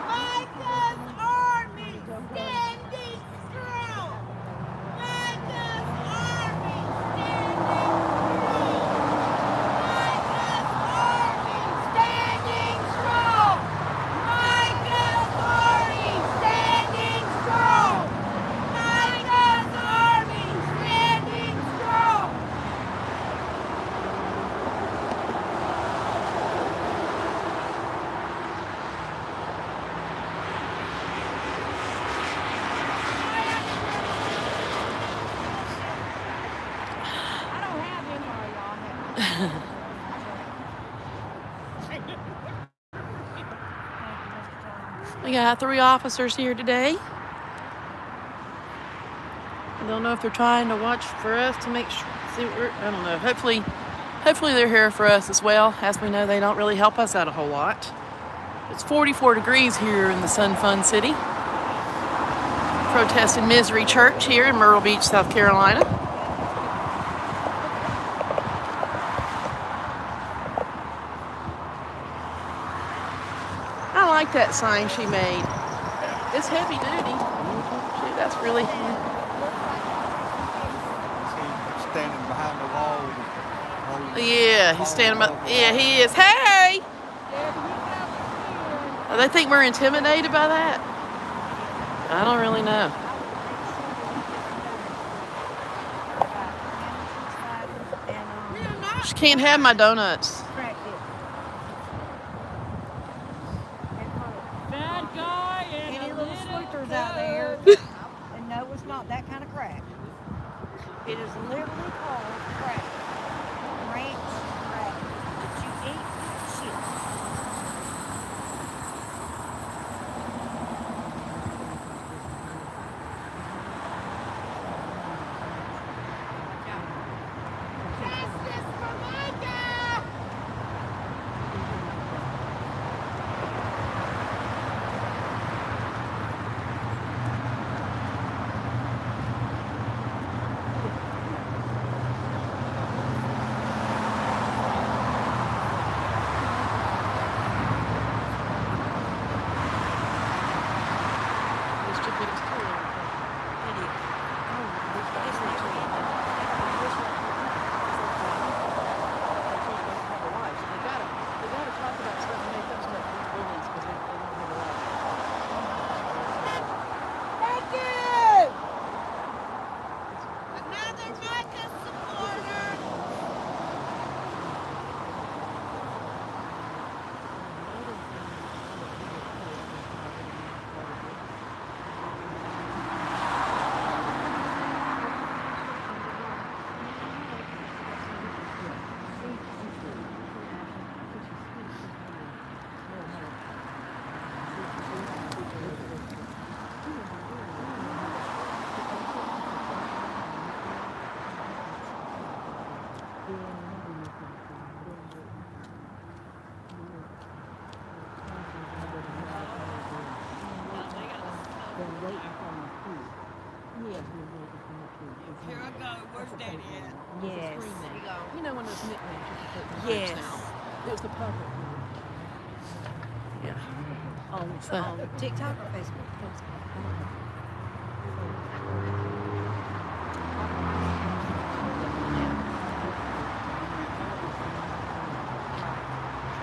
Micah's army standing strong. Micah's army standing strong. Micah's army standing strong. Micah's army standing strong. Micah's army standing strong. We got 3 officers here today. I don't know if they're trying to watch for us to make sure. See, I don't know. Hopefully they're here for us as well. As we know, they don't really help us out a whole lot. It's 44 degrees here in the Sun Fun City. Protesting Misery Church here in Myrtle Beach, South Carolina. I like that sign she made. It's heavy duty. Shoot, that's really. Standing behind the wall. Yeah, he's standing up. Yeah, he is. Hey! They think we're intimidated by that? I don't really know. She can't have my donuts. Bad guy and any little sleuthers out there. And no, it's not that kind of crack. It is literally called crack. Ranch crack. That you eat shit. Justice for Micah! Thank you! Another Micah supporter! Here I go. Where's Daddy at? Yes. You know one of those nicknames you can put in the Yes. groups now. It was the public one. Yeah. On TikTok or Facebook?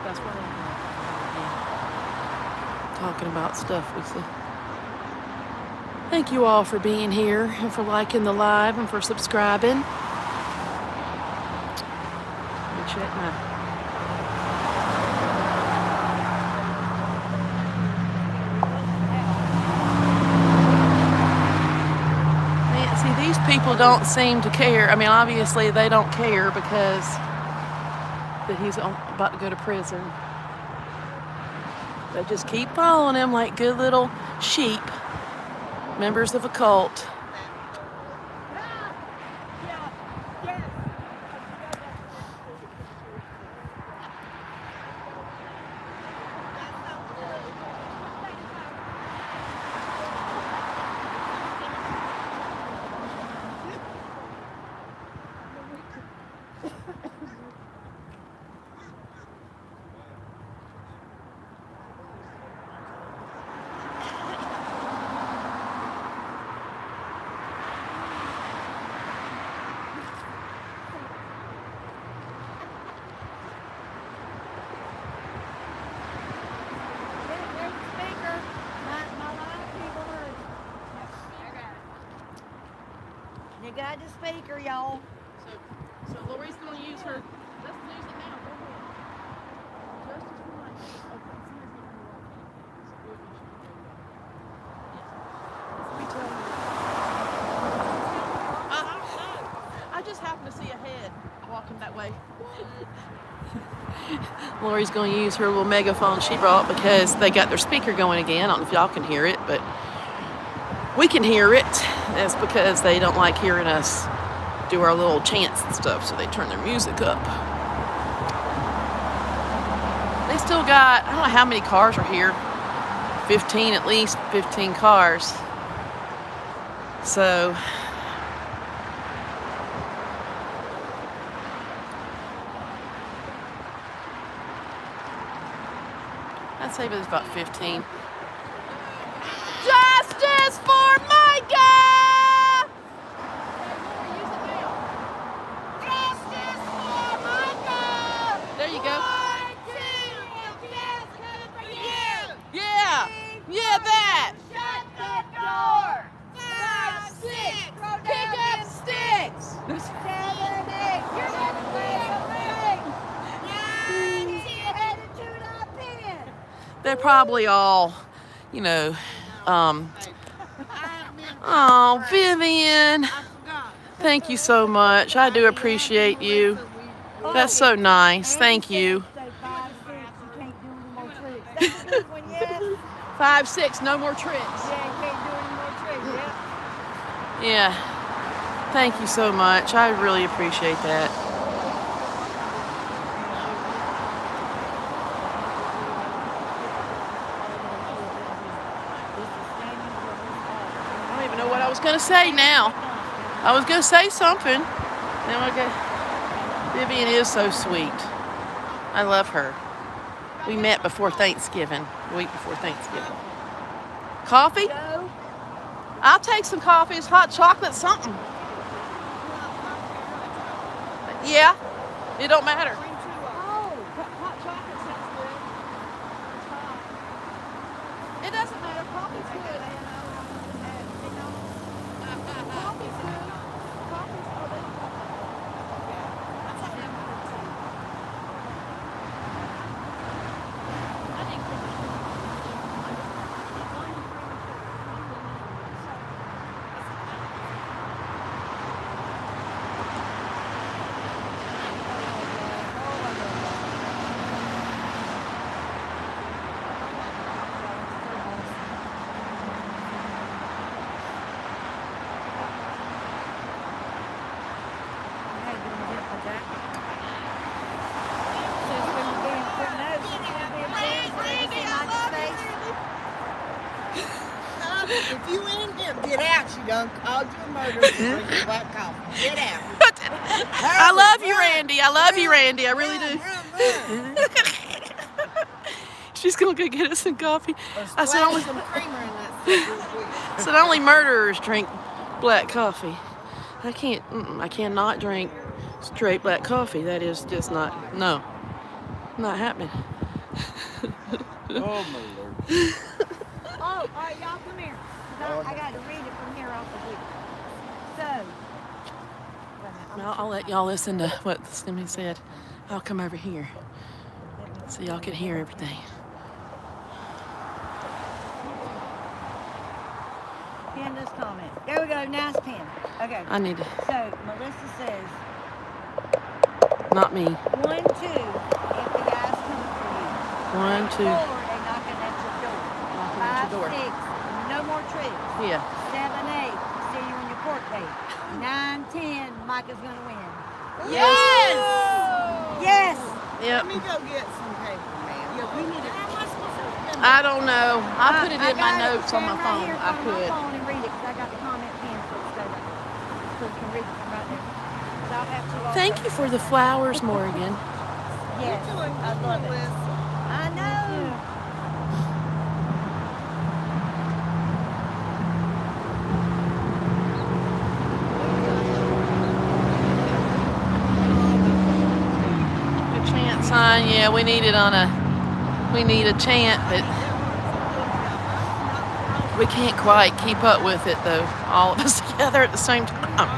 That's what I'm talking about stuff we see. Thank you all for being here and for liking the live and for subscribing. Let me check my. Man, see, these people don't seem to care. I mean, obviously they don't care because that he's about to go to prison. They just keep following him like good little sheep, members of a cult. You got the speaker, y'all. So Lori's going to use her. Let's use it now. Go ahead. Justice for Micah. Okay, let me tell you. I just happened to see a head walking that way. Lori's going to use her little megaphone she brought because they got their speaker going again. I don't know if y'all can hear it, but we can hear it. That's because they don't like hearing us do our little chants and stuff, so they turn their music up. They still got, I don't know how many cars are here. 15 at least, 15 cars. So I'd say it was about 15. Justice for Micah! Justice for Mica! There you go. 1, 2, yes, coming for you! Yeah, yeah, that. Shut the door! 5, 6, Pick up sticks. 7, 8, you're gonna win! 9, 10, attitude up in! They're probably all, you know, oh, Vivian. Thank you so much. I do appreciate you. That's so nice. Thank you. Say 5, 6, you can't do any more tricks. That's a good one, yes. 5, 6, no more tricks. Yeah, you can't do any more tricks, yep. Yeah. Thank you so much. I really appreciate that. I don't even know what I was going to say now. I was going to say something. Now I got... Vivian is so sweet. I love her. We met before Thanksgiving, the week before Thanksgiving. Coffee? I'll take some coffee. It's hot chocolate, something. Yeah, it don't matter. Hot chocolate sounds good. It doesn't matter. Coffee's good. Coffee's good. If you in here, get out. She done called you a murderer and drink your black coffee. Get out. I love you, Randy. I love you, Randy. I really do. She's gonna go get us some coffee. I said only some creamer in that soup real quick. said only murderers drink black coffee. I can't. I cannot drink straight black coffee. That is just not happening. Oh, my Lord. Oh, all right, y'all come here. 'Cause I got to read it from here off the book. So, I'll let y'all listen to what somebody said. I'll come over here so y'all can hear everything. pin this comment. There we go, nice pin. Okay. I need to. So, Melissa says, Not me. 1, 2, FBI's coming for you. 1, 2. 4, they knocking at your door. Knocking at 5, your door. 6, no more tricks. Yeah. 7, 8, see you on your court date. 9, 10, Micah's gonna win. Yes. Yes! Yep. Let me go get some paper, man. Yeah, we need to. I don't know. I put it in my got it. notes on my Stand phone. Right here I on could. my phone and read it because I got the comment pin so it's there. So you can read it from right there. 'Cause I'll have to Thank you for the flowers, Morgan. Yes, You're doing I love good, it. Liz. I know. The chant sign, yeah, we need a chant, but we can't quite keep up with it though, all of us together at the same time.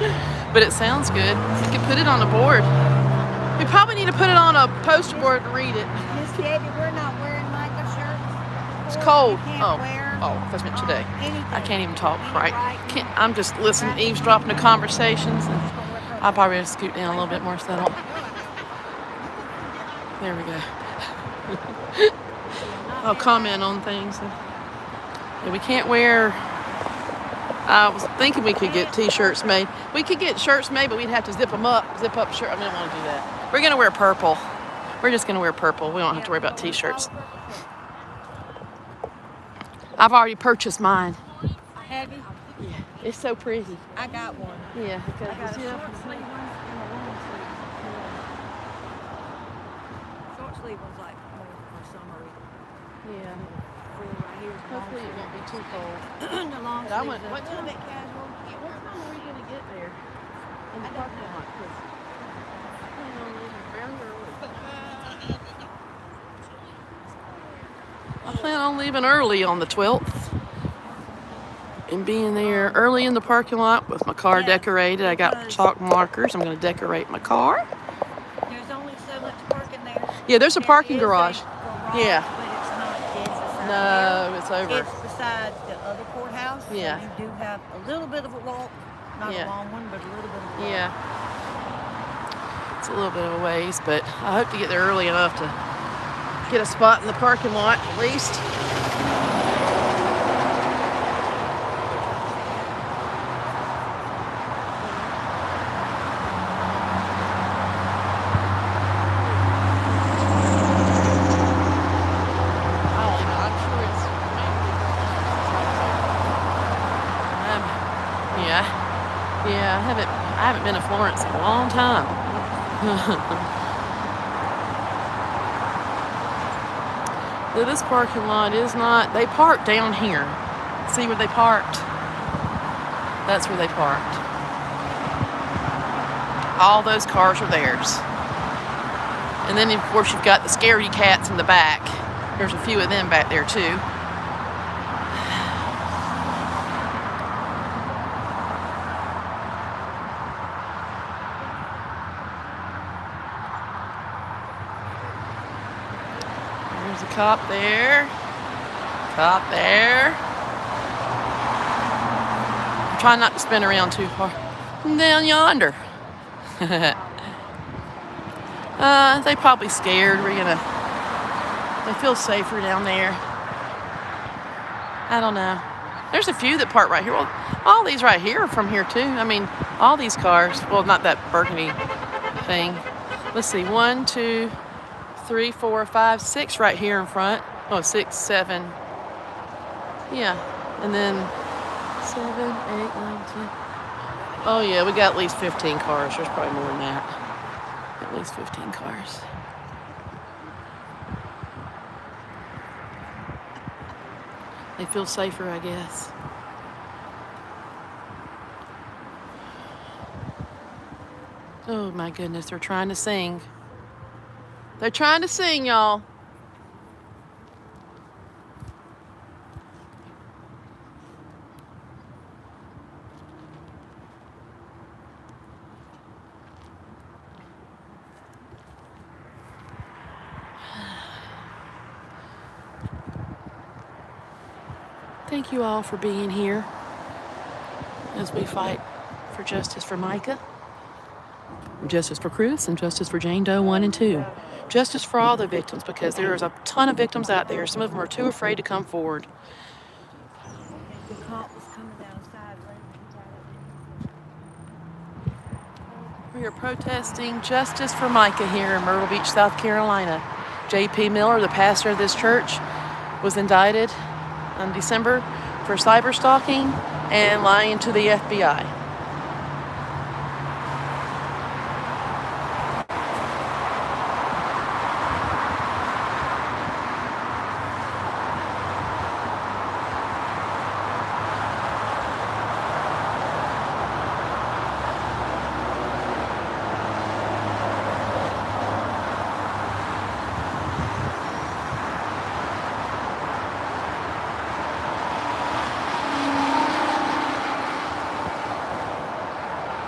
But it sounds good. We could put it on a board. We probably need to put it on a poster board to read it. Miss Debbie, we're not wearing Micah shirts. It's Or cold. You can't Oh, wear, oh, that's meant today. anything. I can't even talk right. Right. I'm just listening, eavesdropping to conversations, and I'll probably have to scoot down a little bit more so I don't. There we go. I'll comment on things. Yeah, we can't wear. I was thinking we could get t-shirts made. We could get shirts made, but we'd have to zip them up, zip up shirt. I don't want to do that. We're gonna wear purple. We're just gonna wear purple. We don't have to worry about t-shirts. I've already purchased mine. Have you? Yeah, it's so pretty. I got one. Yeah, I got a short sleeve one and a long sleeve. Short sleeve one's like more for summery. yeah. Right here is long Hopefully it won't be too cold. sleeve. The long But I sleeve went- is a what little time- bit casual. What time are we gonna get there? In the parking lot? 'Cause I plan on leaving very early. I plan on leaving early on the 12th and being there early in the parking lot with my car Yeah, decorated. I got because- chalk markers. I'm going to decorate my car. There's only so much parking there. Yeah, there's a There parking is a garage. Yeah. But it's not dead beside No, it's here. over. It's beside the other courthouse. so Yeah. you do have a little bit of a walk. Not Yeah. a long one, but a little bit of a walk. Yeah. It's a little bit of a ways, but I hope to get there early enough to get a spot in the parking lot at least. Yeah, I haven't been to Florence in a long time. This parking lot is not, they parked down here. See where they parked? That's where they parked. All those cars are theirs. And then of course you've got the scaredy cats in the back. There's a few of them back there too. There's a cop there. Cop there. I'm trying not to spin around too far. Down yonder. They probably scared. They feel safer down there. I don't know. There's a few that park right here. Well, all these right here are from here too. I mean, all these cars. Well, not that burgundy thing. Let's see. 1, 2, 3, 4, 5, 6 right here in front. Oh, 6, 7. Yeah. And then 7, 8, 9, 10. Oh yeah, we got at least 15 cars. There's probably more than that. At least 15 cars. They feel safer, I guess. Oh my goodness, they're trying to sing. They're trying to sing, y'all. Thank you all for being here as we fight for justice for Micah, justice for Chris, and justice for Jane Doe 1 and 2. Justice for all the victims, because there is a ton of victims out there. Some of them are too afraid to come forward. The cop was coming down the side lane. We are protesting justice for Micah here in Myrtle Beach, South Carolina. J.P. Miller, the pastor of this church, was indicted in December for cyber stalking and lying to the FBI.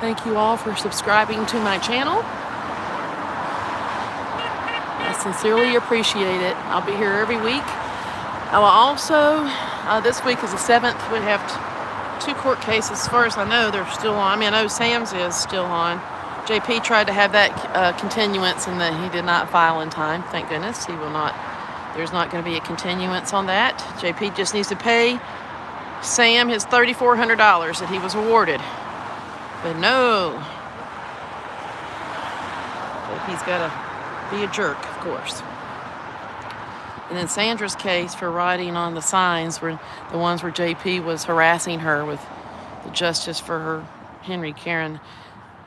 Thank you all for subscribing to my channel. I sincerely appreciate it. I'll be here every week. I will also, this week is the 7th, we have 2 court cases. As far as I know, they're still on. I mean, I know Sam's is still on. JP tried to have that continuance, and that he did not file in time. Thank goodness. He will not. There's not going to be a continuance on that. JP just needs to pay Sam his $3,400 that he was awarded. But no. JP's got to be a jerk, of course. And then Sandra's case for writing on the signs were the ones where JP was harassing her with the justice for her Henry Karen,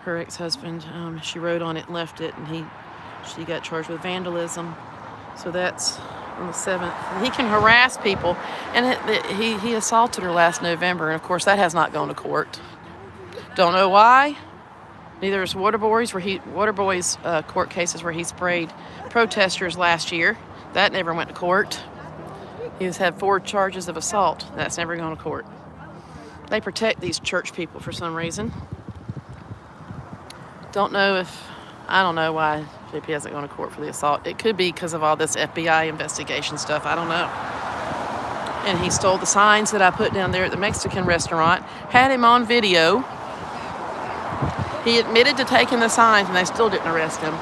her ex-husband. She wrote on it and left it, and she got charged with vandalism. So that's on the 7th. He can harass people, and he assaulted her last November, and of course that has not gone to court. Don't know why. Neither is Waterboy's court cases where he sprayed protesters last year. That never went to court. He's had 4 charges of assault. That's never gone to court. They protect these church people for some reason. I don't know why JP hasn't gone to court for the assault. It could be because of all this FBI investigation stuff. I don't know. And he stole the signs that I put down there at the Mexican restaurant. Had him on video. He admitted to taking the signs, and they still didn't arrest him.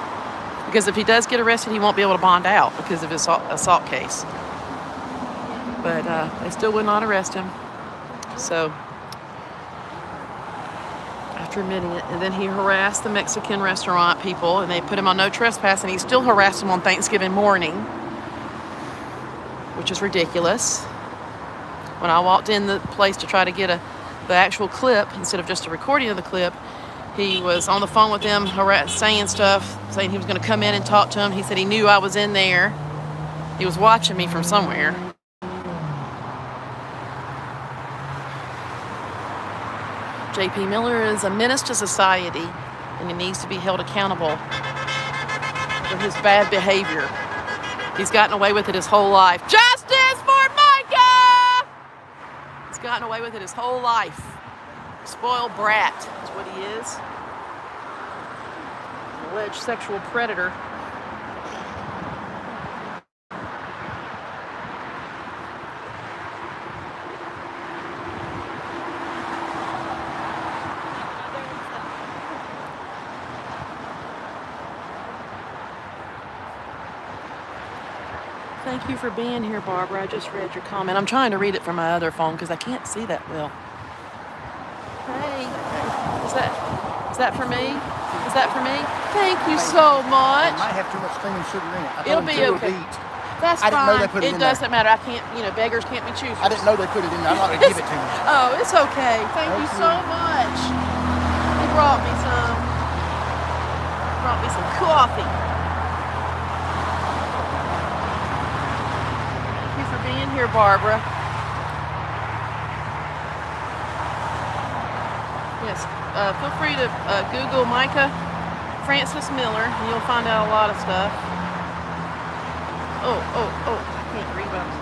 Because if he does get arrested, he won't be able to bond out because of his assault case. But they still would not arrest him. So, after admitting it, and then he harassed the Mexican restaurant people, and they put him on no trespass, and he still harassed them on Thanksgiving morning, which is ridiculous. When I walked in the place to try to get the actual clip, instead of just a recording of the clip, he was on the phone with them, saying stuff, saying he was going to come in and talk to him. He said he knew I was in there. He was watching me from somewhere. JP Miller is a menace to society, and he needs to be held accountable for his bad behavior. He's gotten away with it his whole life. Justice for Micah! He's gotten away with it his whole life. Spoiled brat is what he is. An alleged sexual predator. Thank you for being here, Barbara. I just read your comment. I'm trying to read it from my other phone because I can't see that well. Hey, is that for me? Is that for me? Thank you so much. It might have too much cream and sugar in it. It'll be okay. That's fine. I didn't know they put it in there. It doesn't matter. I can't, beggars can't be choosers. I didn't know they put it in there. I'm not going to give it to you. Oh, it's okay. Thank you so much. He brought me some. Coffee. Thank you for being here, Barbara. Yes, feel free to Google Micah Francis Miller, and you'll find out a lot of stuff. Oh, I can't read about it.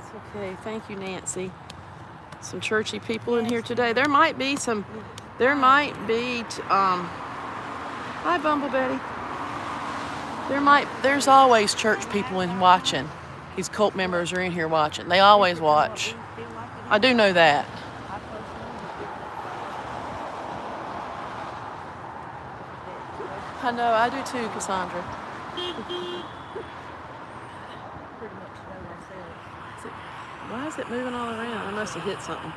It's okay, thank you, Nancy. Some churchy people in here today. There might be, hi, Bumble Betty. There's always church people in watching. These cult members are in here watching. They always watch. I do know that. I know, I do too, Cassandra. Why is it moving all around? I must have hit something.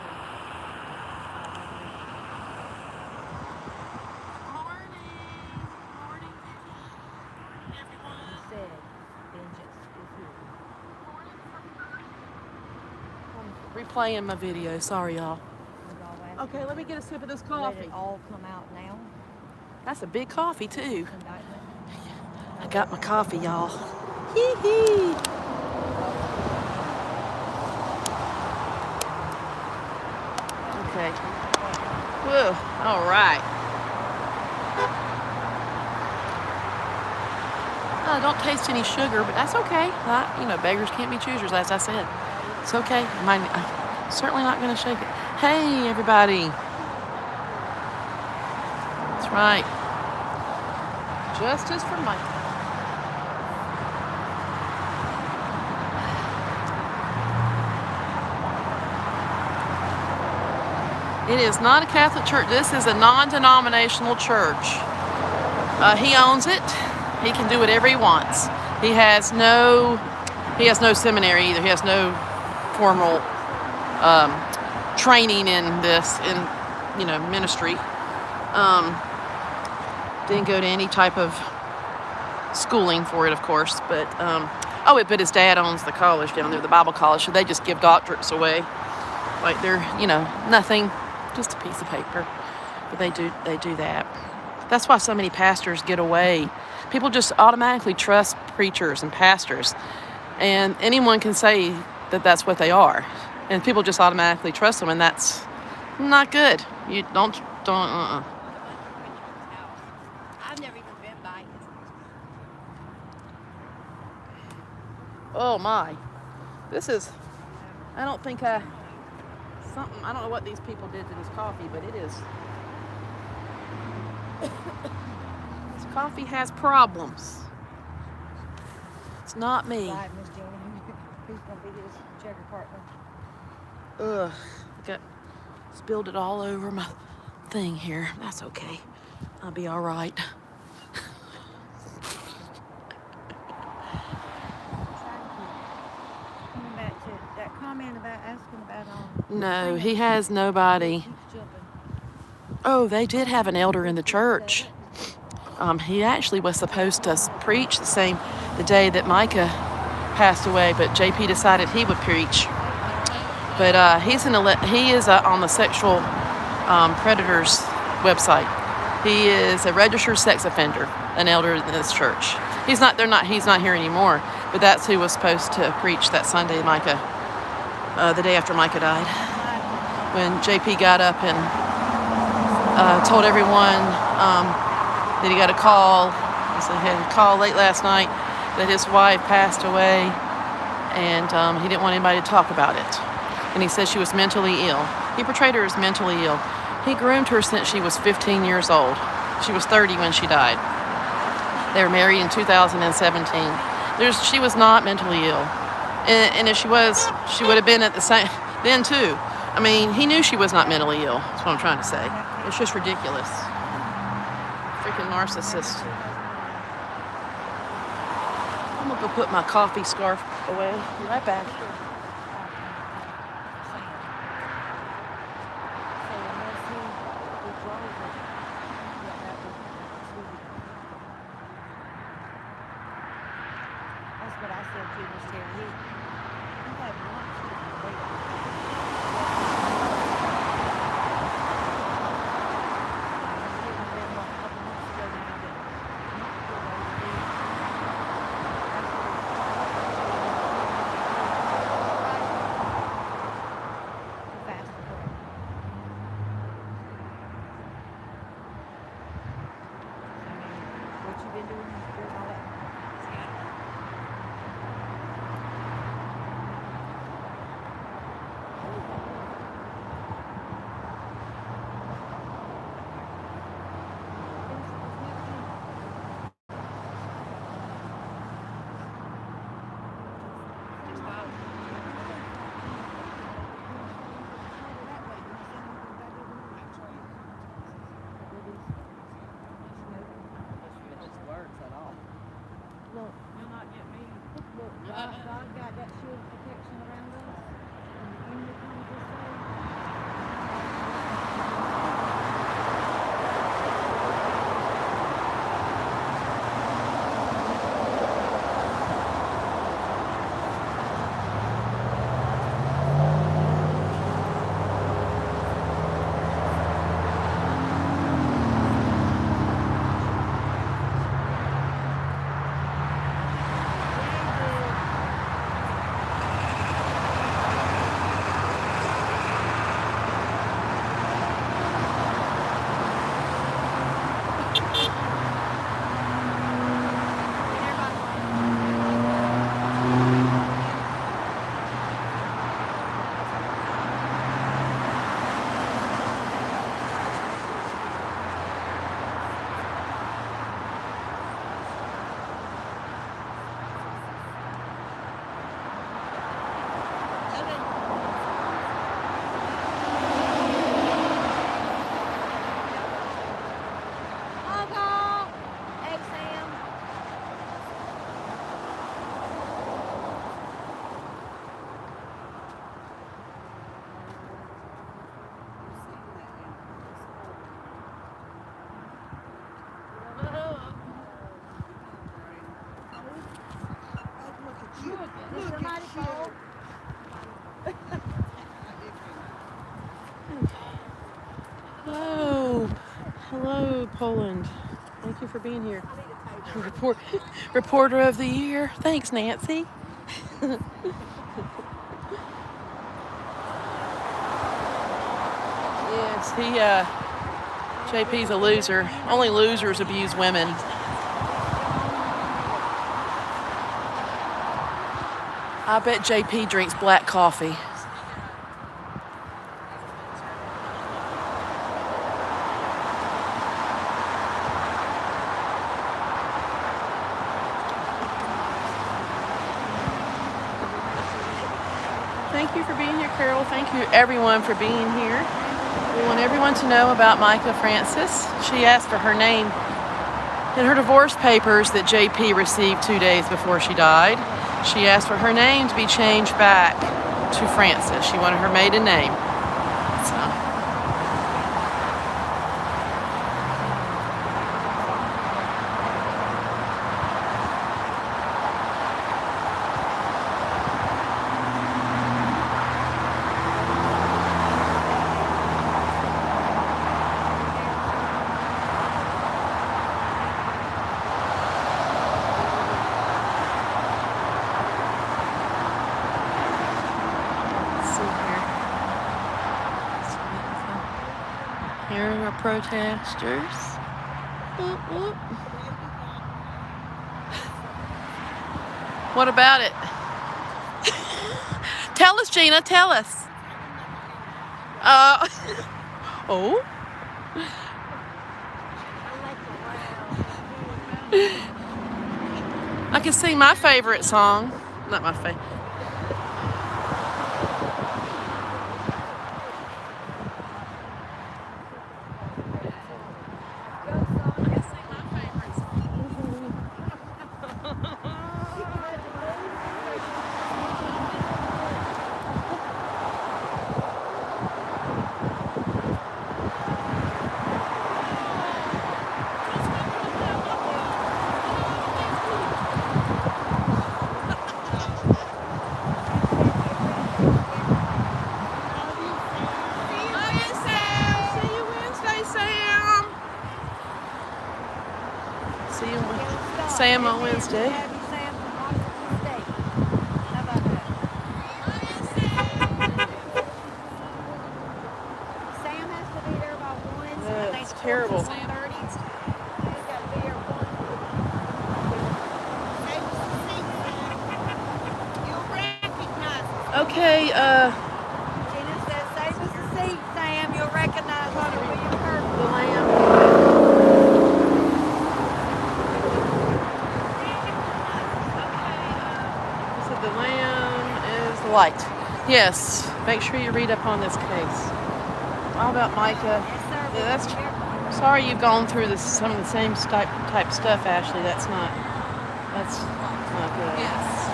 Replaying my video. Sorry, y'all. Okay, let me get a sip of this coffee. Let it all come out now. That's a big coffee, too. Indictment. I got my coffee, y'all. Hee-hee. Okay. Whoa. All right. I don't taste any sugar, but that's okay. Beggars can't be choosers, as I said. It's okay. I'm certainly not going to shake it. Hey, everybody. That's right. Justice for Micah. It is not a Catholic church. This is a non-denominational church. He owns it. He can do whatever he wants. He has no seminary either. He has no formal training in this, ministry. Didn't go to any type of schooling for it, of course. But but his dad owns the college down there, the Bible college. So they just give doctorates away, like they're nothing, just a piece of paper. But they do that. That's why so many pastors get away. People just automatically trust preachers and pastors, and anyone can say that that's what they are, and people just automatically trust them, and that's not good. You don't. I've never even been by his. Oh my, this is. I don't think something. I don't know what these people did to this coffee, but it is. This coffee has problems. It's not me. Right, Miss Jody. Who's gonna be his checker partner? Ugh, spilled it all over my thing here. That's okay. I'll be all right. Coming back to that comment about asking about No, he has nobody. keeps jumping. Oh, they did have an elder in the church. He actually was supposed to preach the day that Micah passed away, but JP decided he would preach. But he is on the sexual predators website. He is a registered sex offender, an elder in this church. He's not here anymore, but that's who was supposed to preach that Sunday, Micah, the day after Micah died. When JP got up and told everyone that he got a call. He said he had a call late last night that his wife passed away, and he didn't want anybody to talk about it. And he said she was mentally ill. He portrayed her as mentally ill. He groomed her since she was 15 years old. She was 30 when she died. They were married in 2017. She was not mentally ill. And if she was, she would have been at the same, then too. I mean, he knew she was not mentally ill. That's what I'm trying to say. It's just ridiculous. Freaking narcissist. I'm gonna go put my coffee scarf away. Be right back. That's what I said to Miss Terry. He had lunch with the lady. What you been doing during all that? It just works at all. Did somebody call? Hello. Hello, Poland. Thank you for being here. Reporter of the year. Thanks, Nancy. Yes, JP's a loser. Only losers abuse women. I bet JP drinks black coffee. Thank you for being here, Carol. Thank you, everyone, for being here. We want everyone to know about Micah Francis. She asked for her name in her divorce papers that JP received 2 days before she died. She asked for her name to be changed back to Francis. She wanted her maiden name. So. Here are our protesters. What about it? Tell us, Gina, tell us. Oh? I can sing my favorite song. Not my favorite. See you Sam on Wednesday. It's terrible. Okay, Gina says, save us a seat, Sam. You'll recognize her when you heard the lamb. So the lamb is the light. Yes, make sure you read up on this case. How about Micah? Yes, sir. Yeah, sorry you've gone through some of the same type stuff, Ashley. That's not good. Yes.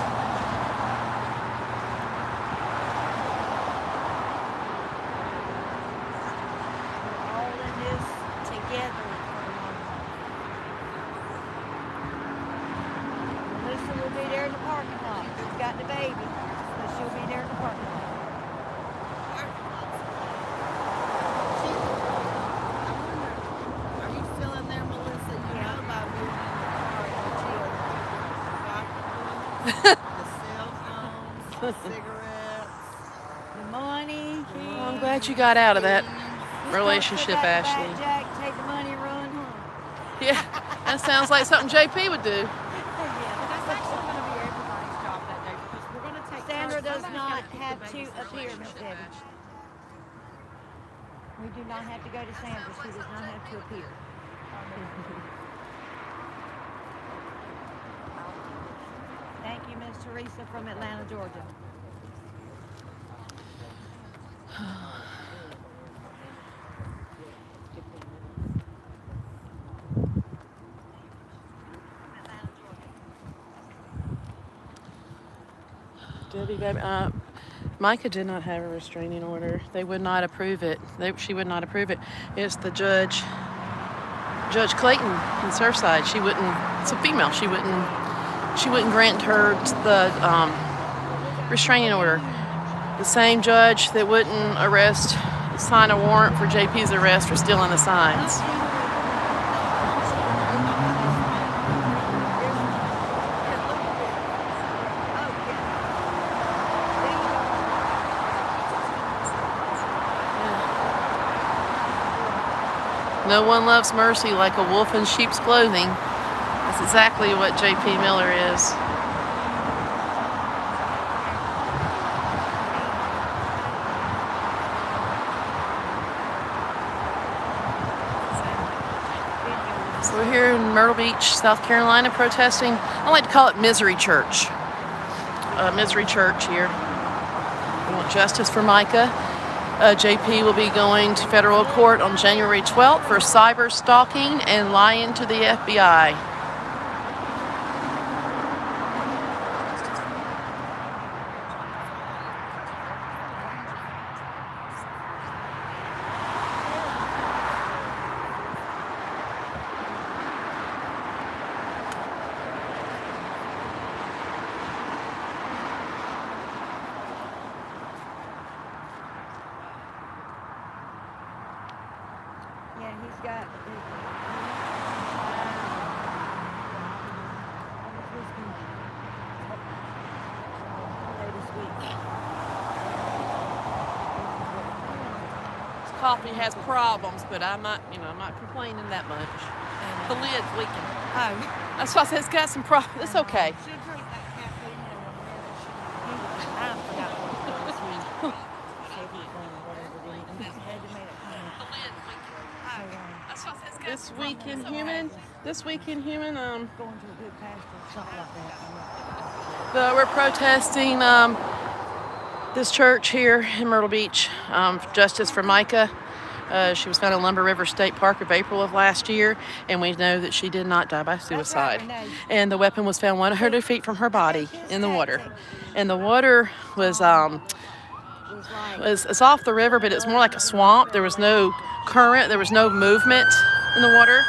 All in this together. Melissa will be there in the parking lot. She's got the baby, but she'll be there in the parking lot. Are you still in there, Melissa? You know about moving the cell phones, the cigarettes, The money. Well, I'm glad you got out of that relationship, Ashley. Jack, take the money and run home. Yeah, that sounds like something JP would do. That's actually going to be everybody's job that day because we're going to take Sandra turns. does Somebody's not gotta keep have the to baby's appear, Miss relationship Debbie. matched. We do not have to go to Sandra. She does not have to appear. Thank you, Miss Teresa from Atlanta, Georgia. Debbie, baby, Micah did not have a restraining order. They would not approve it. She would not approve it. It's the judge Judge Clayton in Surfside, she wouldn't. It's a female. She wouldn't grant her the restraining order. The same judge that wouldn't sign a warrant for JP's arrest for stealing the signs. No one loves mercy like a wolf in sheep's clothing. That's exactly what JP Miller is. So we're here in Myrtle Beach, South Carolina, protesting. I like to call it Misery Church. Misery Church here. We want justice for Micah. JP will be going to federal court on January 12th for cyber stalking and lying to the FBI. Yeah, he's got. This coffee has problems, but I'm not complaining that much. The lid's leaking. Oh. That's why I said it's got some problems. It's okay. She'll drink that caffeine and I forgot what it was. This week in human, Going to a good pastor or something like that. we're protesting this church here in Myrtle Beach, justice for Micah. She was found in Lumber River State Park of April of last year, and we know that she did not die by suicide. And the weapon was found 100 feet from her body in the water. And the water was it's off the river, but it's more like a swamp. There was no current, there was no movement in the water.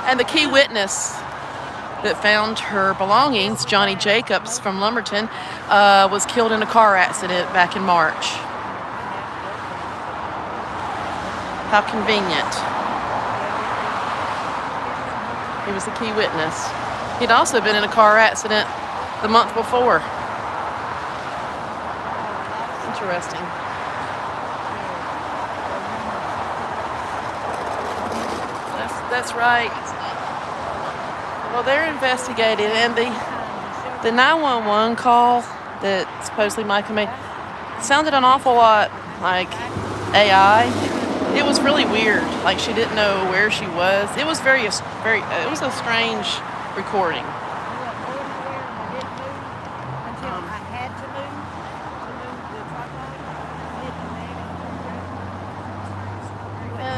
And the key witness that found her belongings, Johnny Jacobs from Lumberton, was killed in a car accident back in March. How convenient. He was the key witness. He'd also been in a car accident the month before. Interesting. That's right. Well, they're investigating, and the 911 call that supposedly Micah made sounded an awful lot like AI. It was really weird. Like she didn't know where she was. It was it was a strange recording.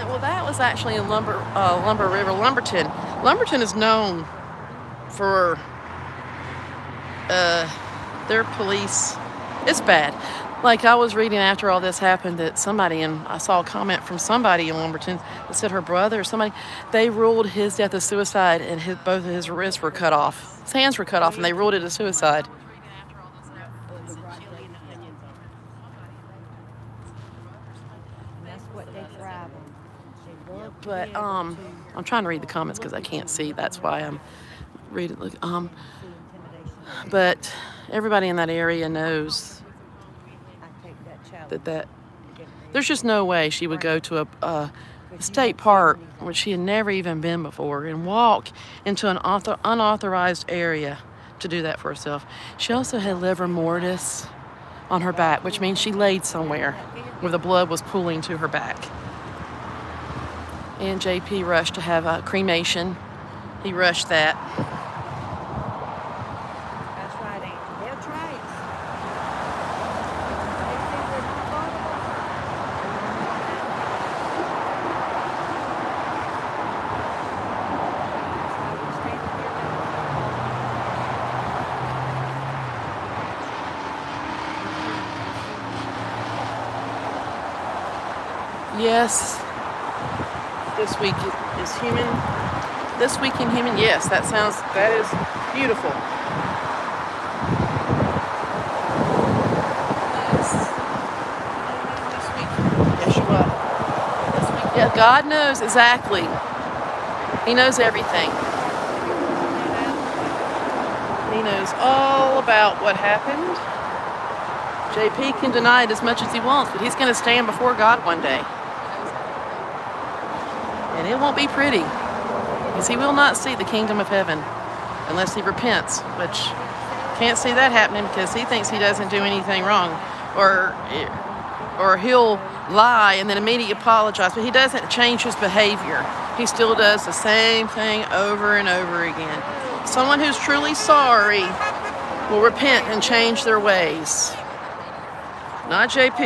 Well, that was actually in Lumber River, Lumberton. Lumberton is known for their police. It's bad. Like I was reading after all this happened that I saw a comment from somebody in Lumberton that said her brother or somebody, they ruled his death a suicide, and both of his wrists were cut off. His hands were cut off, and they ruled it a suicide. But I'm trying to read the comments because I can't see. That's why I'm reading. But everybody in that area knows that there's just no way she would go to a state park which she had never even been before and walk into an unauthorized area to do that for herself. She also had livor mortis on her back, which means she laid somewhere where the blood was pooling to her back. And JP rushed to have a cremation. He rushed that. That's right, Angel. They'll try it. Yes. This week is human. This week in human. Yes, that is beautiful. This week, Yeshua. This week, yeah, God knows exactly. He knows everything. He knows all about what happened. JP can deny it as much as he wants, but he's going to stand before God one day. And it won't be pretty, because he will not see the kingdom of heaven unless he repents, which can't see that happening because he thinks he doesn't do anything wrong. Or he'll lie and then immediately apologize, but he doesn't change his behavior. He still does the same thing over and over again. Someone who's truly sorry will repent and change their ways. Not JP.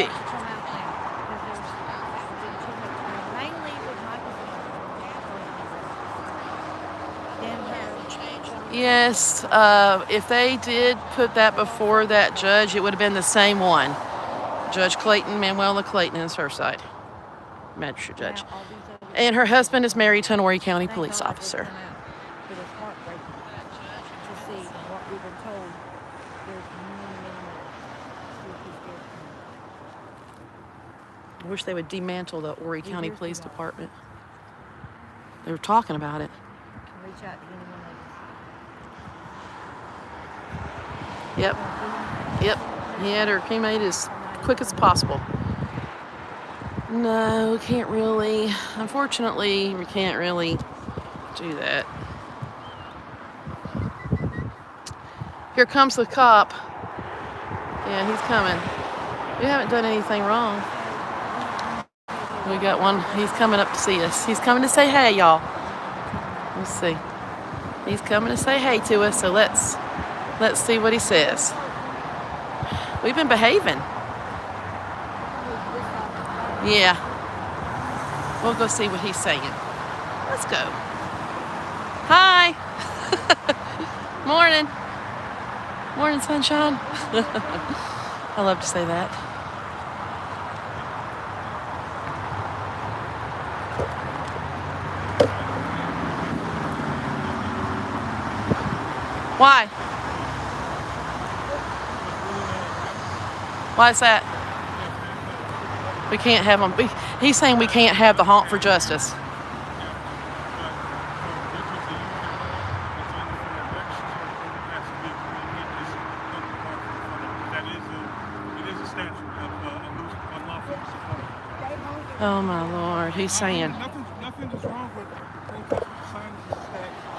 Mainly with Micah. Yes, if they did put that before that judge, it would have been the same one. Judge Clayton, Manuela Clayton is her side, magistrate judge. And her husband is married to an Horry County police officer. It was heartbreaking to see what we've been told. There's I wish they would dismantle the Horry County Police Department. They were talking about it. reach out to anyone Yep. Yep. He had her cremated as quick as possible. No, can't really. Unfortunately, we can't really do that. Here comes the cop. Yeah, he's coming. We haven't done anything wrong. We got one. He's coming up to see us. He's coming to say hey, y'all. Let's see. He's coming to say hey to us, so let's see what he says. We've been behaving. Yeah. We'll go see what he's saying. Let's go. Hi. Morning. Morning, sunshine. I love to say that. Why? Why is that? We can't have them. He's saying we can't have the honk for justice. Oh my Lord, he's saying.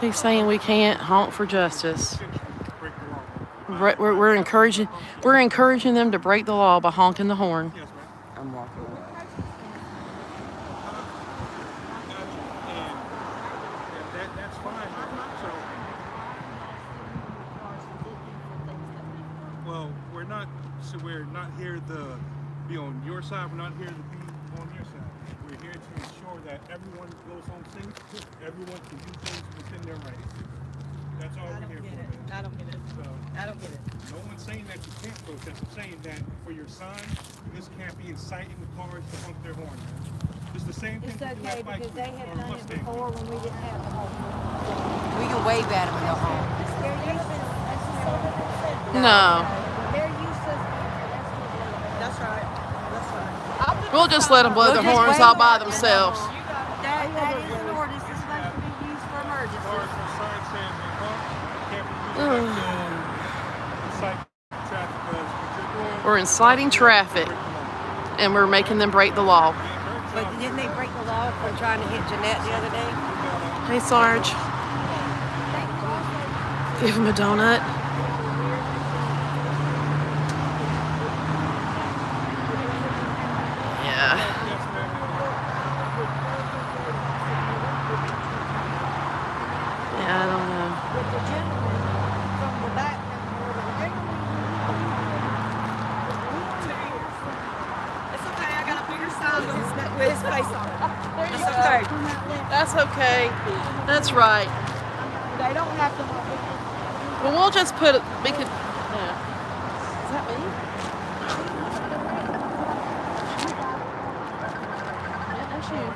He's saying we can't honk for justice. We're encouraging them to break the law by honking the horn. I'm walking away. That's fine. Well, we're not here to be on your side. We're not here to be on your side. We're here to ensure that everyone goes home safe. Everyone can do things within their rights. That's all we're here for. I don't get it. So, I don't get it. no one's saying that you can't protest. I'm saying that for your sign, you just can't be inciting the cars to honk their horn. It's the same thing. It's okay because they have done it before when we didn't have the whole. We can wave at them and go home. No. They're useless. That's right. That's right. We'll just let them blow their horns all by themselves. That is an ordinance. It's supposed to be used for emergencies. Sign saying they honk, can't be used to incite traffic because what you're doing. We're inciting traffic, and we're making them break the law. But didn't they break the law for trying to hit Jeanette the other day? Hey, Sarge. Give him a donut. Yeah. Yeah, I don't know. With the gentleman from the back. It's okay. I got a bigger sign with his face on it. It's okay. That's okay. That's right. They don't have to. Well, we'll just put it. We could. Yeah. Is that me? at you.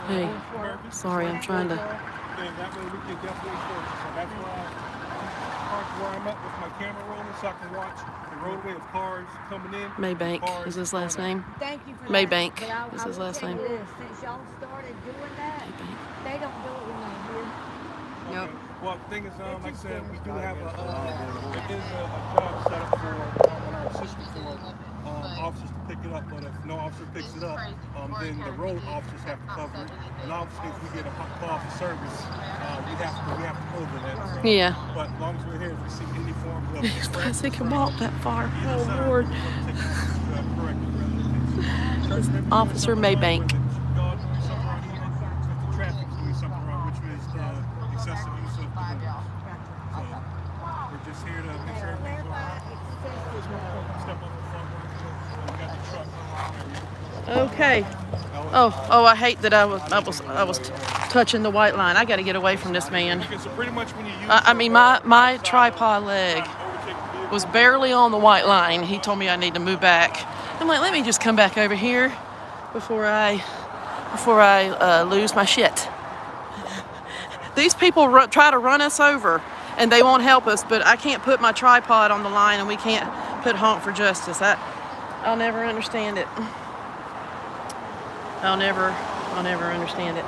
Hey, sorry, I'm trying to. And that way we can definitely enforce it. So that's why I parked where I'm at with my camera rolling so I can watch the roadway of cars coming in. Maybank cars is his going last out. name. Thank you for Maybank that. is his last name. This, since y'all started doing that, they don't do it when they're here. Nope. Well, the thing is, like I said, we do have a job set up for our system for officers to pick it up. But if no officer picks it up, then the road officers have to cover it. And obviously, if we get a call for service, we have to over that. So. Yeah. But as long as we're here, if we see any forms of He's fast, he can walk that far. Oh, Lord. Officer Maybank. Excessive use of the roads. So we're just here to make sure everything's all right. Step up the front line. We got the truck. Okay. Oh, I hate that I was touching the white line. I got to get away from this man. Okay, so pretty much when you use I mean, my tripod leg was barely on the white line. He told me I need to move back. I'm like, let me just come back over here before I lose my shit. These people try to run us over, and they won't help us. But I can't put my tripod on the line, and we can't put honk for justice. I'll never understand it. I'll never understand it.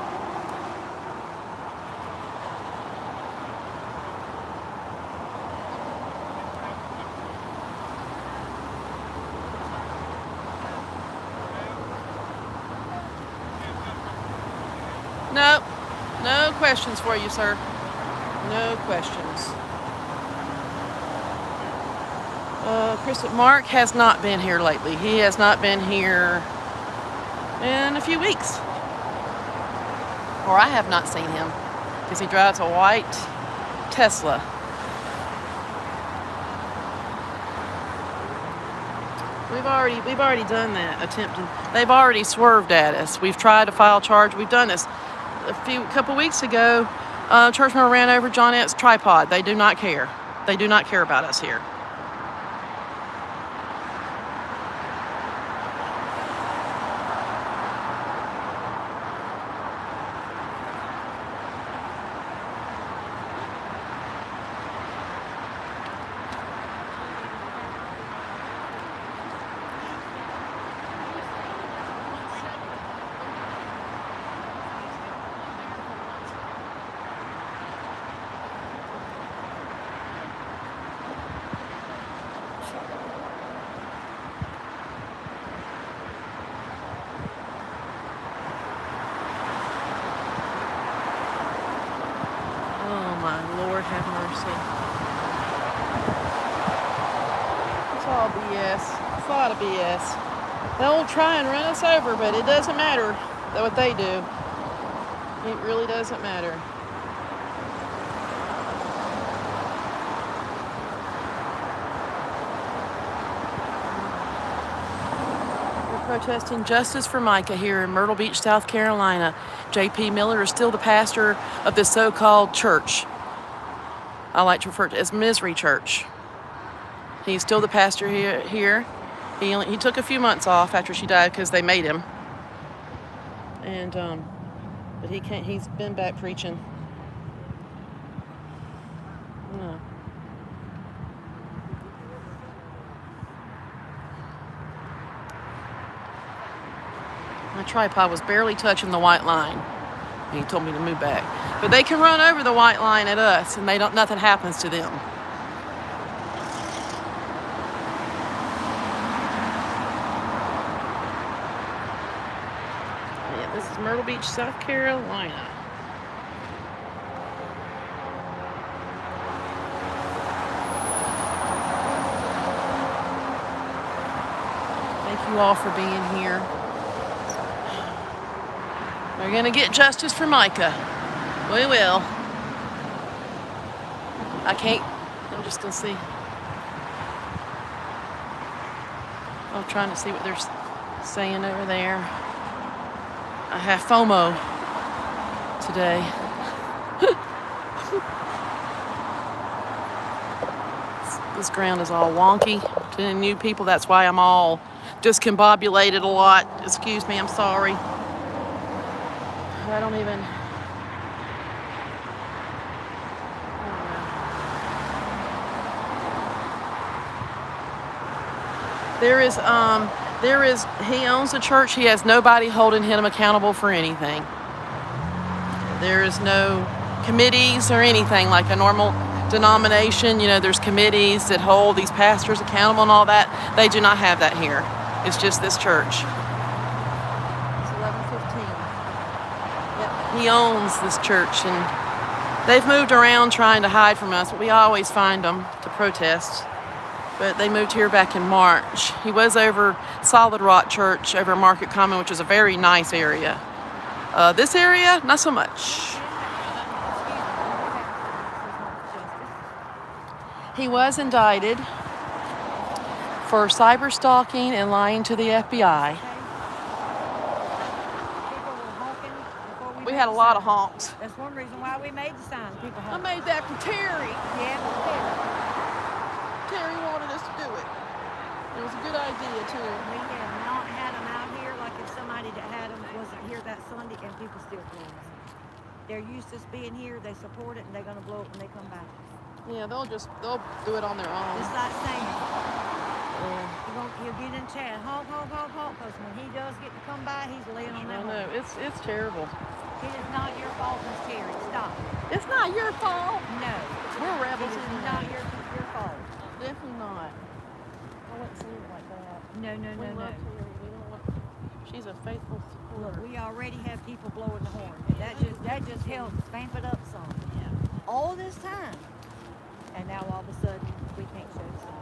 Nope. No questions for you, sir. No questions. Mark has not been here lately. He has not been here in a few weeks. Or I have not seen him because he drives a white Tesla. We've already done that, attempted. They've already swerved at us. We've tried to file charge. We've done this. A couple weeks ago, church member ran over Johnette's tripod. They do not care. They do not care about us here. Lord have mercy. It's all BS. It's a lot of BS. They'll try and run us over, but it doesn't matter what they do. It really doesn't matter. We're protesting justice for Micah here in Myrtle Beach, South Carolina. J.P. Miller is still the pastor of this so-called church. I like to refer to it as Misery Church. He's still the pastor here. He took a few months off after she died because they made him. And but he can't. He's been back preaching. No. My tripod was barely touching the white line. He told me to move back. But they can run over the white line at us, and nothing happens to them. Yeah, this is Myrtle Beach, South Carolina. Thank you all for being here. We're going to get justice for Micah. We will. I'm just going to see. I'm trying to see what they're saying over there. I have FOMO today. This ground is all wonky. to any new people. That's why I'm all discombobulated a lot. Excuse me, I'm sorry. I don't even... He owns the church. He has nobody holding him accountable for anything. There is no committees or anything like a normal denomination. You know, there's committees that hold these pastors accountable and all that. They do not have that here. It's just this church. It's 11:15. Yep. He owns this church, and they've moved around trying to hide from us, but we always find them to protest. But they moved here back in March. He was over Solid Rock Church over Market Common, which is a very nice area. This area, not so much. He was indicted for cyber stalking and lying to the FBI. We had a lot of honks. That's one reason why we made the signs. People I honk. made that for Terry. Yeah, Terry wanted us to do it. It was a good idea, too. we have not had them out here like if somebody that had them wasn't here that Sunday and people still blow them. They're used to us being here, they support it, and they're going to blow it when they come back. Yeah, they'll do it on their own. Just like Sam. Yeah. He'll get in chat, honk, honk, honk, honk, because when he does get to come by, he's laying on I that know, horse. it's terrible. It is not your fault, Miss Terry. Stop. It's not your fault. No. We're rebels. It is anyway. not your fault. Definitely not. I wouldn't say it like that. No, no, We no, no. love Terry. We don't want... She's a faithful Look, supporter. we already have people blowing the horn. And that just helps vamp it up some. Yeah. All this time. And now all of a sudden we can't show the sign.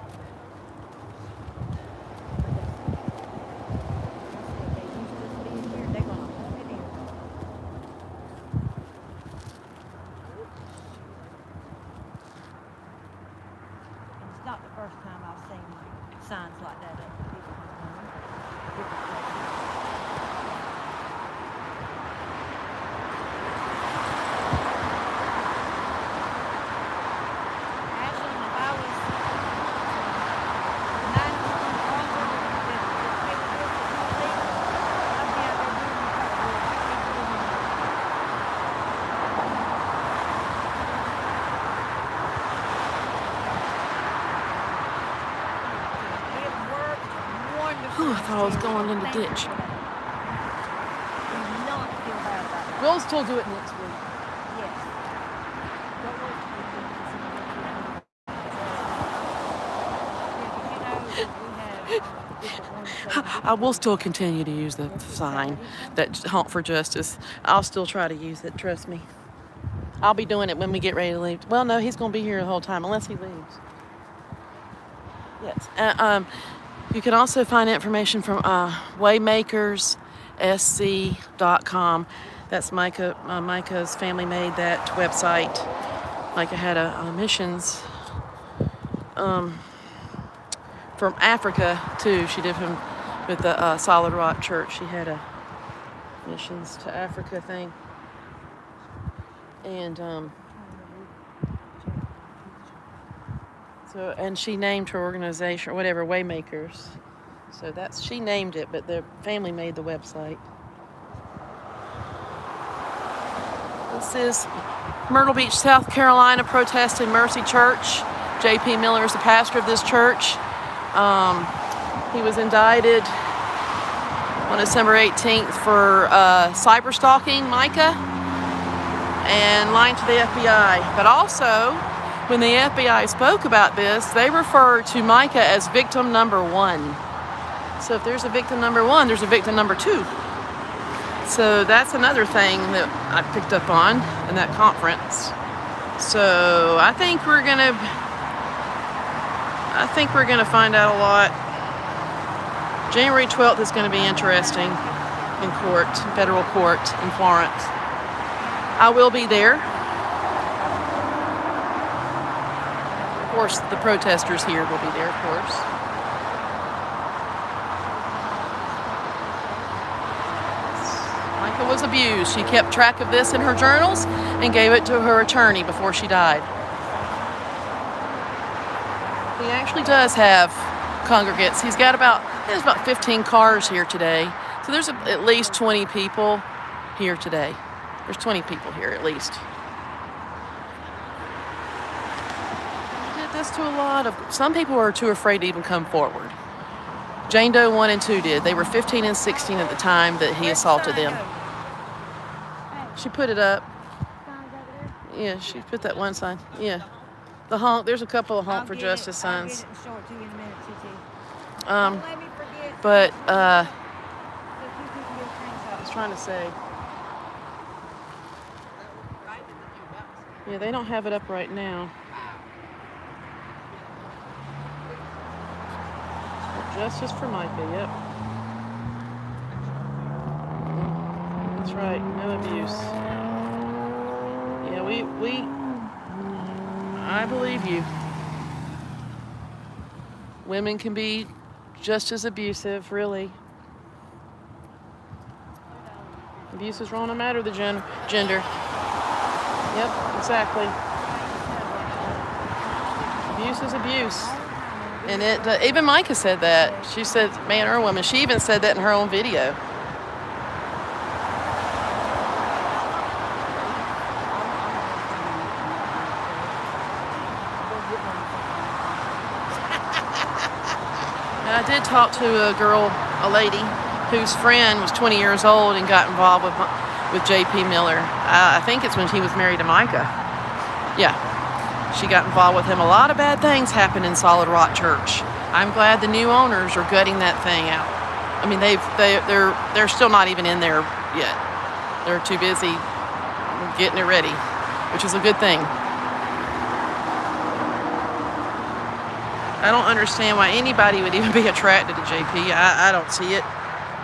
They used to us being here, they're gonna honk it in. And it's not the first time I've seen signs like that up in people's homes. Different places. Ashland, if I was 9 onward, if paperwork was not legal, I'd be out there doing my paperwork. It worked wonderful. Whew, I thought I was going in the Thank you ditch. for that. Do not feel bad about that. We'll still do it next week. Yes. Don't wait till we do I will still continue to use the sign, that honk for justice. I'll still try to use it, trust me. I'll be doing it when we get ready to leave. Well, no, he's going to be here the whole time, unless he leaves. Yes. You can also find information from waymakerssc.com. That's Micah. Micah's family made that website. Micah had a missions from Africa too. She did him with the Solid Rock Church. She had a missions to Africa thing, and and she named her organization or whatever, Waymakers. So she named it, but the family made the website. This is Myrtle Beach, South Carolina, Protestor Mercy Church. J.P. Miller is the pastor of this church. He was indicted on December 18th for cyber stalking Micah and lying to the FBI. But also, when the FBI spoke about this, they referred to Micah as victim number 1. So if there's a victim number 1, there's a victim number 2. So that's another thing that I picked up on in that conference. So I think we're gonna find out a lot. January 12th is going to be interesting in court, federal court in Florence. I will be there. Of course, the protesters here will be there, of course. Micah was abused. She kept track of this in her journals and gave it to her attorney before she died. He actually does have congregants. There's about 15 cars here today. So there's at least 20 people here today. There's 20 people here at least. He did this to a lot of, some people are too afraid to even come forward. Jane Doe 1 and 2 did. They were 15 and 16 at the time that he assaulted them. She put it up. Yeah, she put that one sign. Yeah. The honk, there's a couple of honk for justice signs. But I was trying to say, yeah, they don't have it up right now. Justice for Micah, yep. That's right, no abuse. Yeah, I believe you. Women can be just as abusive, really. Abuse is wrong no matter the gender. Yep, exactly. Abuse is abuse. And even Micah said that. She said, man or woman. She even said that in her own video. And I did talk to a lady whose friend was 20 years old and got involved with J.P. Miller. I think it's when he was married to Micah. Yeah. She got involved with him. A lot of bad things happened in Solid Rock Church. I'm glad the new owners are gutting that thing out. I mean, they're still not even in there yet. They're too busy getting it ready, which is a good thing. I don't understand why anybody would even be attracted to JP. I don't see it.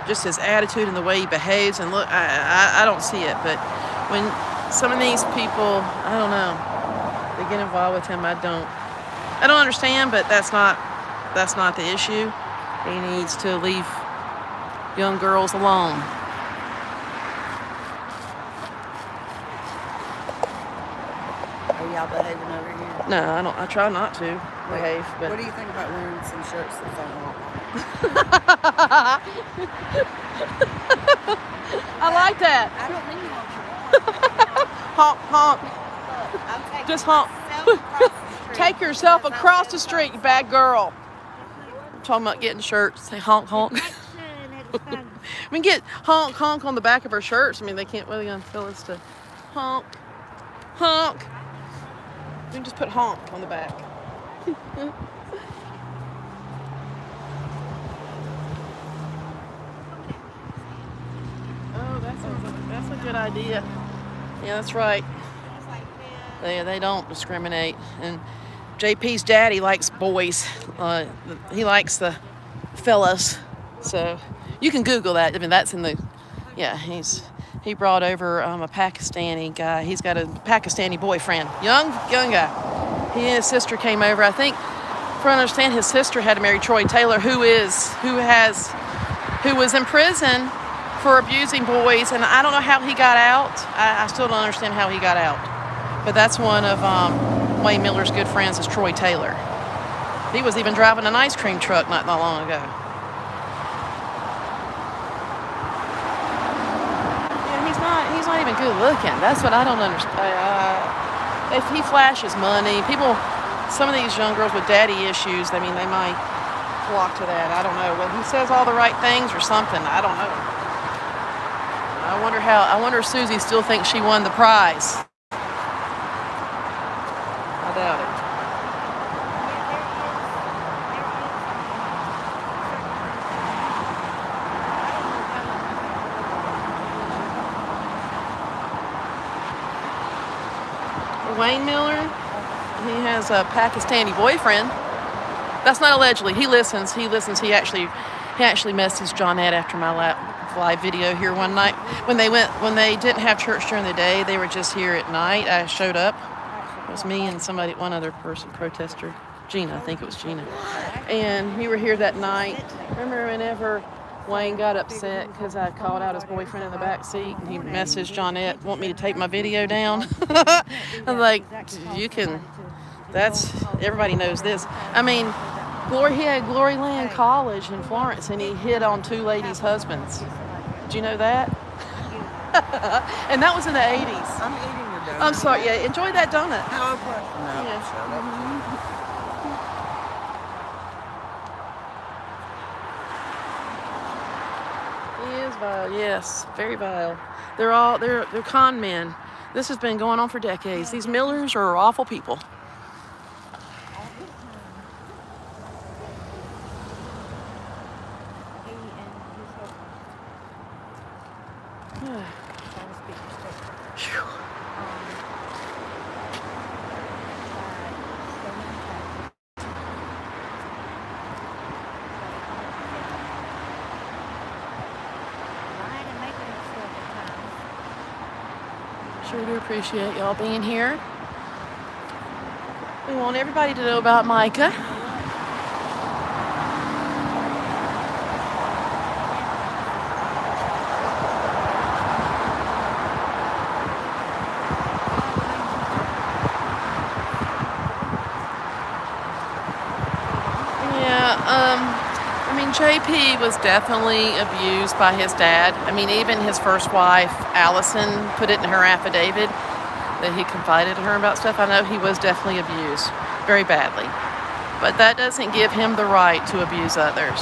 Just his attitude and the way he behaves and look, I don't see it. But when some of these people, I don't know, they get involved with him, I don't understand, but that's not the issue. He needs to leave young girls alone. Are y'all behaving over here? No, I try not to behave, but What do you think about wearing some shirts that say honk? I like that. I don't mean Honk, honk. I'm taking Just honk. myself across the street. Take yourself across the street, you bad girl. I'm talking about getting shirts. Say honk, honk. We can get honk, honk on the back of our shirts. I mean, they can't really tell us to honk, honk. We can just put honk on the back. Oh, that's a good idea. Yeah, that's right. They don't discriminate. And JP's daddy likes boys. He likes the fellas. So you can Google that. I mean, that's in the, yeah, he brought over a Pakistani guy. He's got a Pakistani boyfriend, young guy. He and his sister came over. I think, from what I understand, his sister had to marry Troy Taylor, who was in prison for abusing boys, and I don't know how he got out. I still don't understand how he got out. But that's one of Wayne Miller's good friends is Troy Taylor. He was even driving an ice cream truck not that long ago. He's not even good looking. That's what I don't understand. If he flashes money, some of these young girls with daddy issues, I mean, they might flock to that. I don't know. Whether he says all the right things or something, I don't know. I wonder if Susie still thinks she won the prize. I doubt it. Wayne Miller, he has a Pakistani boyfriend. That's not allegedly. He listens. He actually messaged Johnette after my live video here one night. When they didn't have church during the day, they were just here at night. I showed up. It was me and one other person, Protestor, Gina, I think it was Gina. And we were here that night. Remember whenever Wayne got upset because I called out his boyfriend in the back seat and he messaged Johnette, want me to take my video down? I'm like, everybody knows this. I mean, He had Glory Land College in Florence, and he hit on 2 ladies' husbands. Did you know that? And that was in the 80s. I'm eating your donut. I'm sorry. Yeah, enjoy that donut. How much? No, Yeah. shut up. He is vile. Yes, very vile. They're con men. This has been going on for decades. These Millers are awful people. Phew. Sure do appreciate y'all being here. We want everybody to know about Micah. I mean, JP was definitely abused by his dad. I mean, even his first wife, Allison, put it in her affidavit that he confided in her about stuff. I know he was definitely abused very badly. But that doesn't give him the right to abuse others.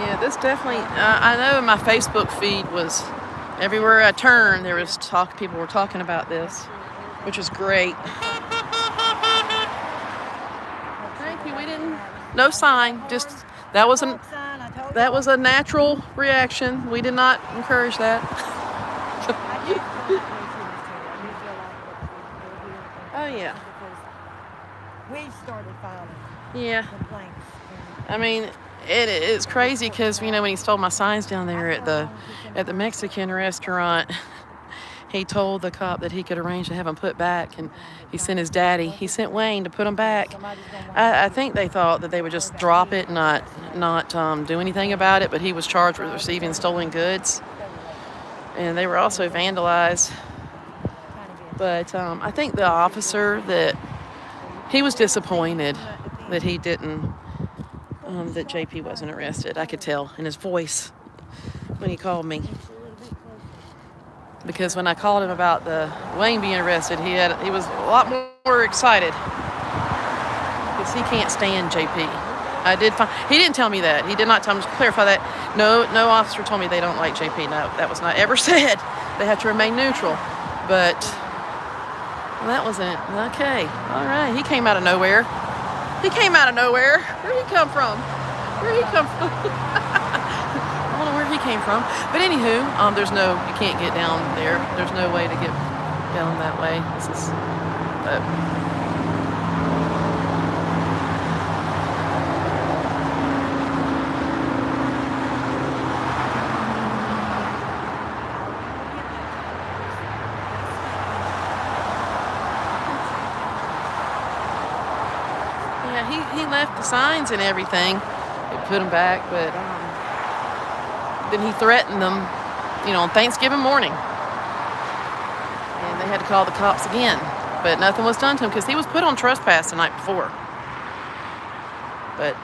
Yeah, this definitely, I know my Facebook feed was, everywhere I turned, there was people were talking about this, which is great. Thank you, we didn't, no sign, just, that was a natural reaction. We did not encourage that. Oh, yeah. We started filing Yeah. complaints. I mean, it's crazy because, you know, when he stole my signs down there at the Mexican restaurant, he told the cop that he could arrange to have them put back, and he sent his daddy. He sent Wayne to put them back. I think they thought that they would just drop it and not do anything about it, but he was charged with receiving stolen goods, and they were also vandalized. But I think the officer he was disappointed that he didn't. That JP wasn't arrested. I could tell in his voice when he called me. Because when I called him about the Wayne being arrested, he was a lot more excited. Because he can't stand JP. He didn't tell me that. He did not tell me, to clarify that. No officer told me they don't like JP. No, that was not ever said. They have to remain neutral. But that wasn't, okay. All right, he came out of nowhere. He came out of nowhere. Where'd he come from? I don't know where he came from. But anywho, you can't get down there. There's no way to get down that way. He left the signs and everything. He put them back, but then he threatened them, on Thanksgiving morning. And they had to call the cops again. But nothing was done to him because he was put on trespass the night before. But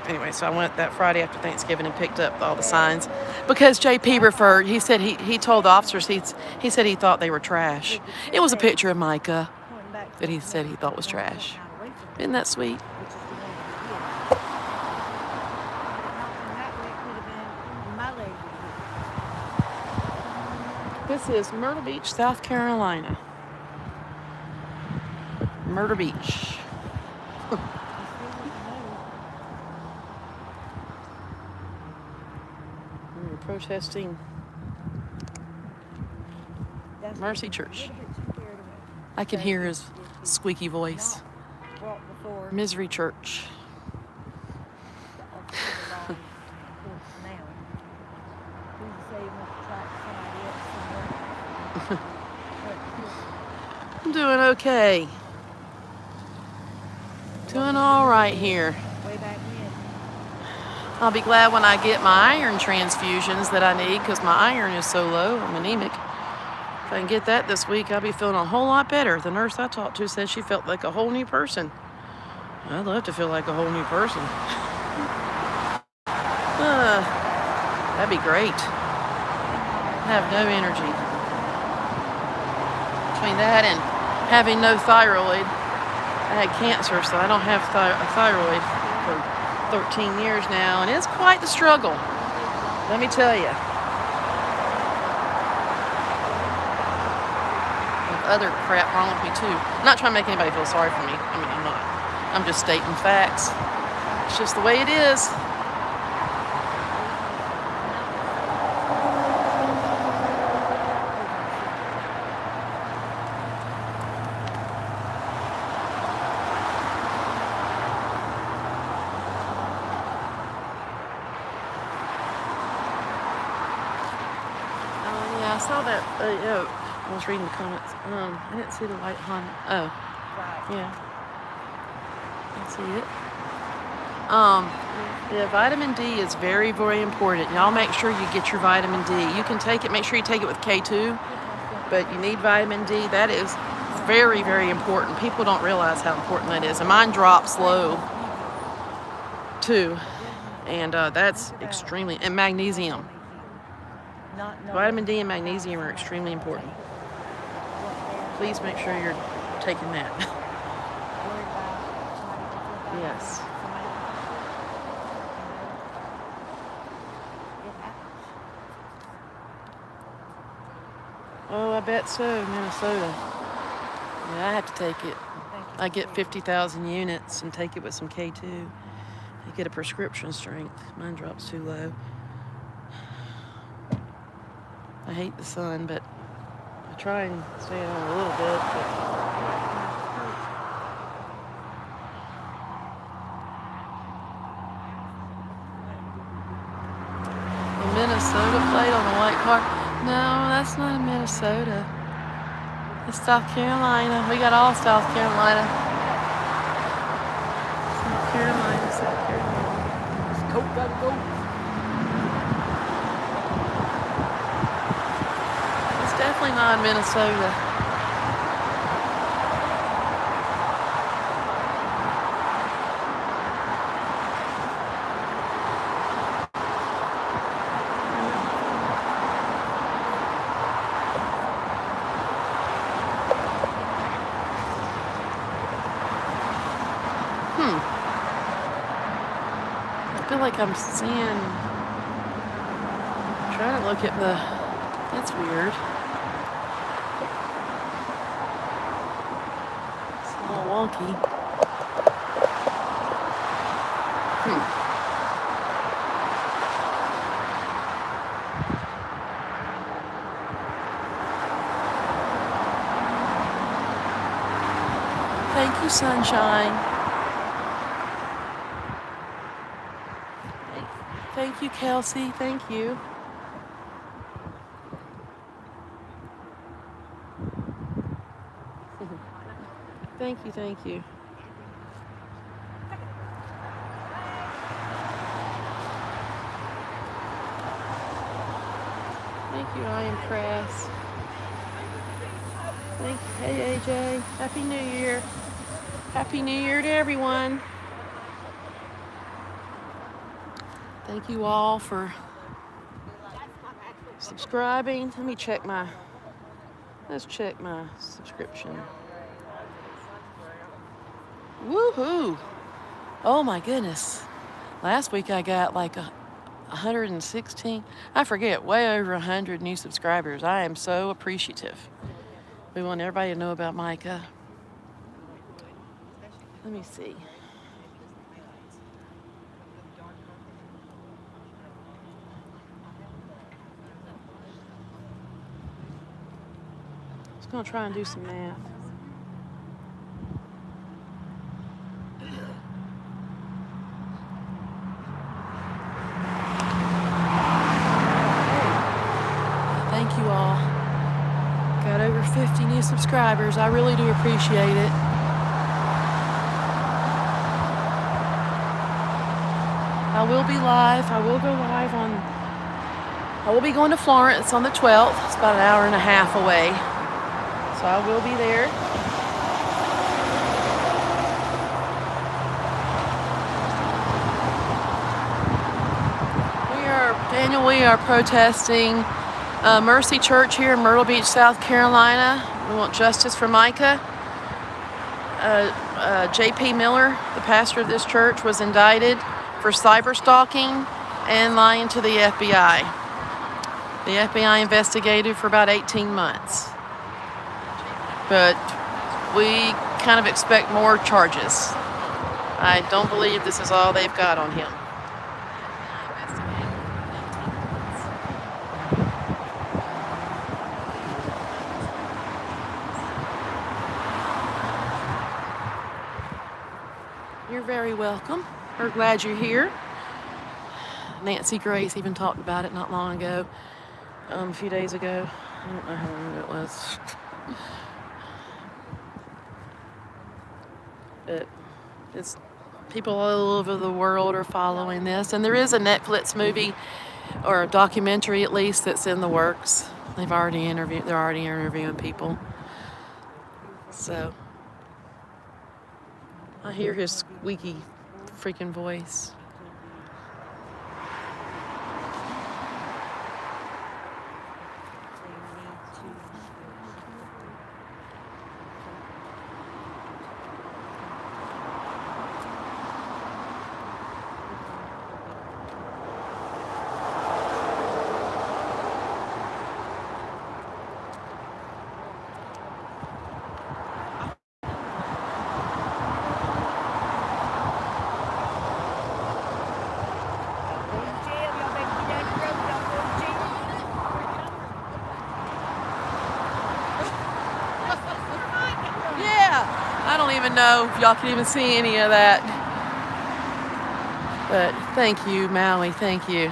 anyway, so I went that Friday after Thanksgiving and picked up all the signs. Because JP he said he told the officers, he said he thought they were trash. It was a picture of Micah that he said he thought was trash. Isn't that sweet? This is Myrtle Beach, South Carolina. Myrtle Beach. We were protesting Mercy Church. I can hear his squeaky voice. Misery Church. I'm doing okay. Doing all right here. I'll be glad when I get my iron transfusions that I need because my iron is so low. I'm anemic. If I can get that this week, I'll be feeling a whole lot better. The nurse I talked to said she felt like a whole new person. I'd love to feel like a whole new person. That'd be great. I have no energy. Between that and having no thyroid, I had cancer, so I don't have a thyroid for 13 years now, and it's quite the struggle, let me tell you. Other crap wrong with me too. I'm not trying to make anybody feel sorry for me. I mean, I'm not. I'm just stating facts. It's just the way it is. Yeah, I saw that. I was reading the comments. I didn't see the white Honda. Oh, yeah. I see it. Yeah, vitamin D is very, very important. Y'all make sure you get your vitamin D. You can take it. Make sure you take it with K2, but you need vitamin D. That is very, very important. People don't realize how important that is. And mine drops low too, and that's extremely. And magnesium. Vitamin D and magnesium are extremely important. Please make sure you're taking that. Yes. Oh, I bet so, Minnesota. Yeah, I have to take it. I get 50,000 units and take it with some K2. You get a prescription strength. Mine drops too low. I hate the sun, but I try and stay on a little bit. The Minnesota plate on the white car? No, that's not in Minnesota. It's South Carolina. We got all South Carolina. South Carolina, South Carolina. This coat gotta go. Definitely not in Minnesota. I feel like I'm seeing. I'm trying to look at the. That's weird. Wonky. Thank you, sunshine. Thank you, Kelsey. Thank you. Thank you, thank you. Thank you, I am crass. Thank you. Hey, AJ. Happy New Year. Happy New Year to everyone. Thank you all for subscribing. Let me check my, let's check my subscription. Woohoo! Oh my goodness. Last week I got like 116, I forget, way over 100 new subscribers. I am so appreciative. We want everybody to know about Micah. Let me see. Just gonna try and do some math. Thank you all. Got over 50 new subscribers. I really do appreciate it. I will be live. I will go live on. I will be going to Florence on the 12th. It's about an hour and a half away. So I will be there. Daniel, we are protesting Mercy Church here in Myrtle Beach, South Carolina. We want justice for Micah. J.P. Miller, the pastor of this church, was indicted for cyber stalking and lying to the FBI. The FBI investigated for about 18 months. But we kind of expect more charges. I don't believe this is all they've got on him. You're very welcome. We're glad you're here. Nancy Grace even talked about it not long ago, a few days ago. I don't know how long it was. But it's people all over the world are following this, and there is a Netflix movie or a documentary at least that's in the works. They're already interviewing people. So I hear his squeaky freaking voice. I don't even know if y'all can even see any of that. But thank you, Maui, thank you.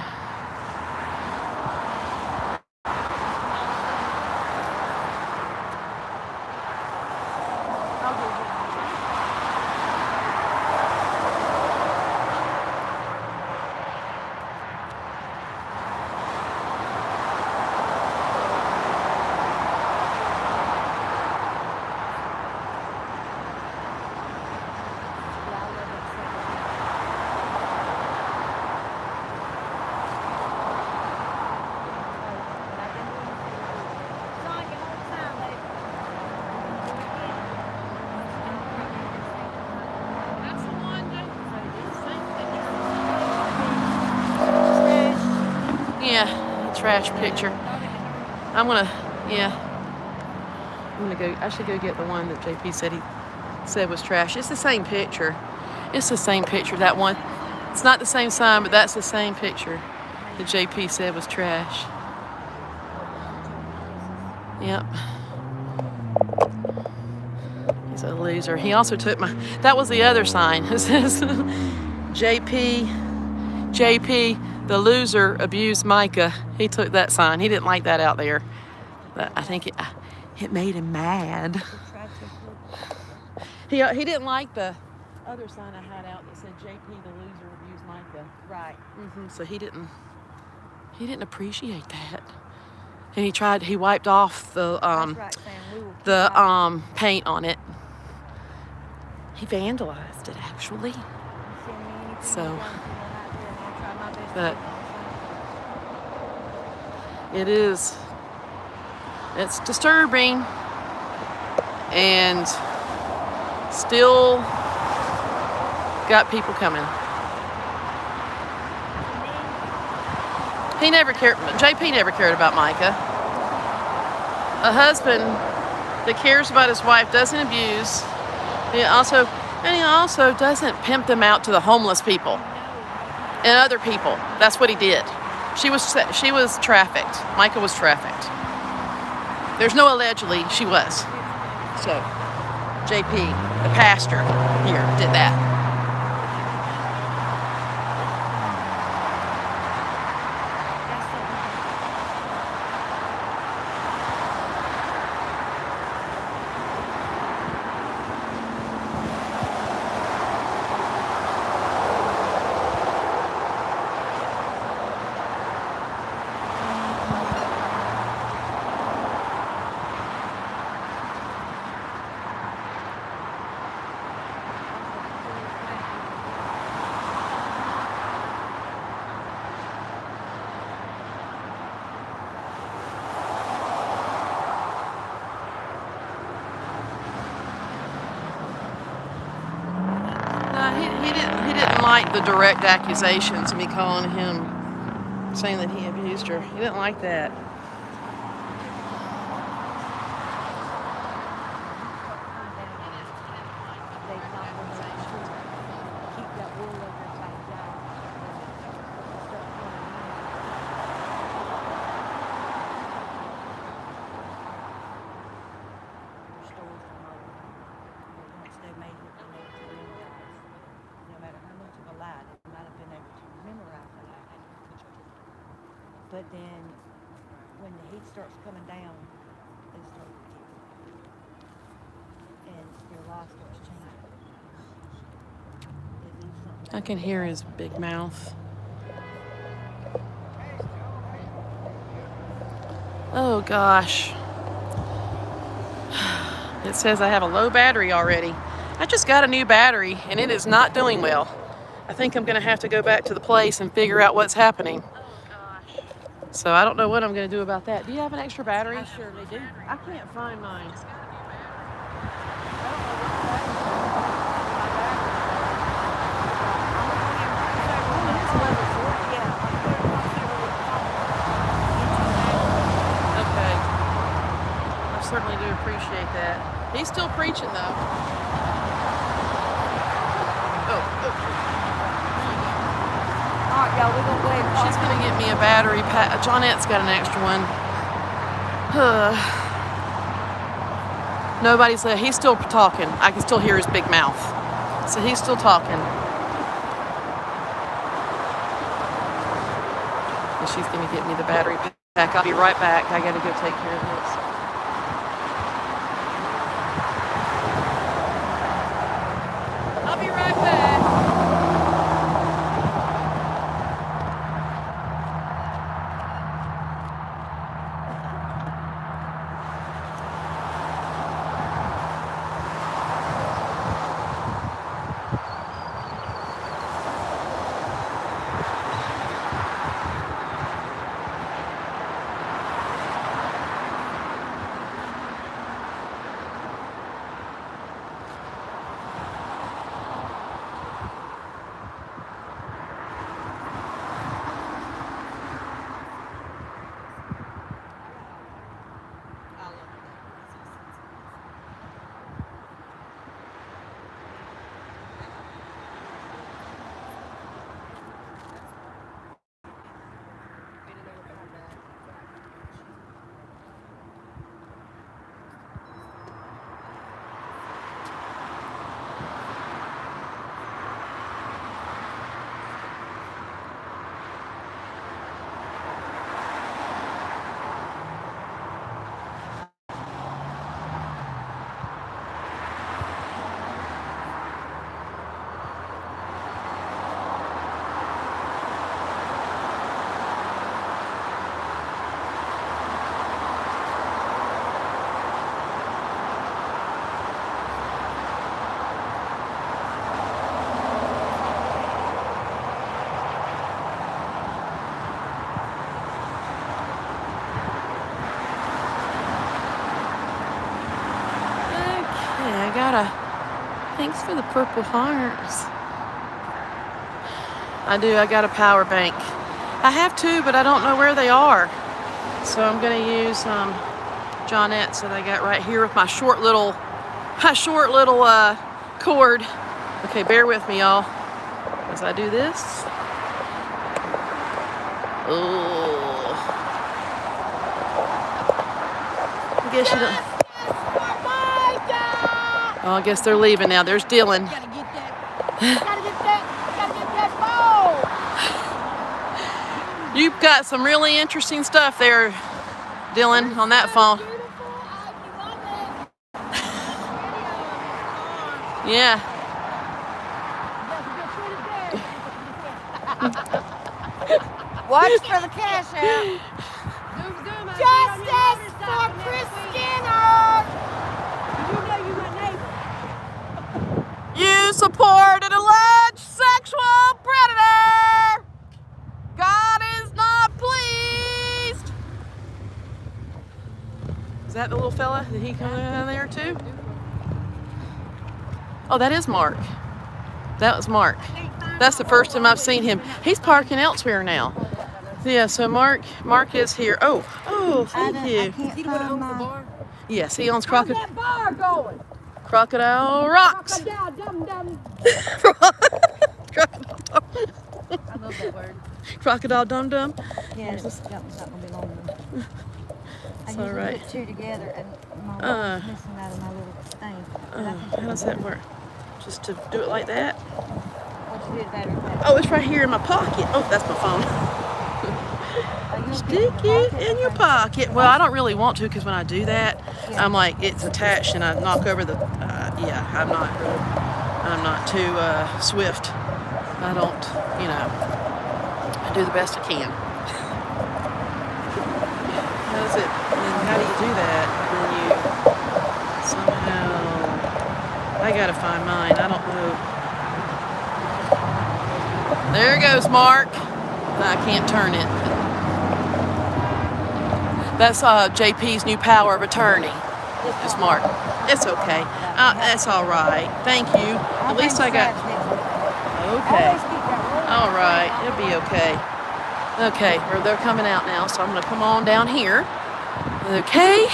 Yeah, trash picture. I should go get the one that JP said was trash. It's the same picture. It's the same picture, that one. It's not the same sign, but that's the same picture that JP said was trash. Yep. He's a loser. He also took that was the other sign. It says, JP, the loser abused Micah. He took that sign. He didn't like that out there. But I think it made him mad. He didn't like the other sign I had out that said JP, the loser abused Micah. Right. So he didn't appreciate that. And he wiped off the paint on it. He vandalized it actually. So, but it's disturbing and still got people coming. JP never cared about Micah. A husband that cares about his wife doesn't abuse. He also doesn't pimp them out to the homeless people and other people. That's what he did. She was trafficked. Micah was trafficked. There's no allegedly, she was. So JP, the pastor here, did that. he didn't like the direct accusations of me calling him, saying that he abused her. He didn't like that. But then, when the heat starts coming down, they start forgetting. And their life starts changing. They leave something I can hear his big mouth. Oh gosh. It says I have a low battery already. I just got a new battery and it is not doing well. I think I'm gonna have to go back to the place and figure out what's happening. So I don't know what I'm going to do about that. Do you have an extra battery? I surely do. I can't find mine. Okay. I certainly do appreciate that. He's still preaching though. Oh. All right, y'all, we're going to go ahead and She's going to get me a battery pack. Johnette's got an extra one. Nobody's there. He's still talking. I can still hear his big mouth. So he's still talking. And she's going to get me the battery pack. I'll be right back. I got to go take care of this. I'll be right back. Thanks for the purple hearts. I do, I got a power bank. I have two, but I don't know where they are. So I'm gonna use Johnette's that I got right here with my short little cord. Okay, bear with me, y'all, as I do this. Oh. I guess you don't. Oh, I guess they're leaving now. There's Dylan. Gotta get that phone. You've got some really interesting stuff there, Dylan, on that phone. Yeah. Watch for the cash out. Justice for Chris Skinner! You support an alleged sexual predator. God is not pleased. Is that the little fella? Did he come in there too? Oh, that is Mark. That was Mark. That's the first time I've seen him. He's parking elsewhere now. Yeah, so Mark is here. Oh, thank you. He the one that owns the bar? Yes, he owns How's that bar going? Crocodile Rocks. Crocodile dum-dum. Crocodile Dum. I love that word. Crocodile Dum Dum. Yeah, that one's not gonna be long enough. I It's all usually right. put two together, and my one's missing out of my little thing. But I can How does that work? Just to do it like that? What you do, battery pack? Oh, it's right here in my pocket. Oh, that's my phone. Stick it in your pocket. Well, I don't really want to because when I do that, I'm like, it's attached and I knock over the, yeah, I'm not too swift. I don't, you know, I do the best I can. How does it, and how do you do that? Then you somehow, I gotta find mine. I don't know. There goes Mark. I can't turn it. That's JP's new power of attorney. It's Mark. It's okay. That's all right. Thank you. At least I got. Okay. All right. It'll be okay. Okay. Or they're coming out now, so I'm gonna come on down here. Okay.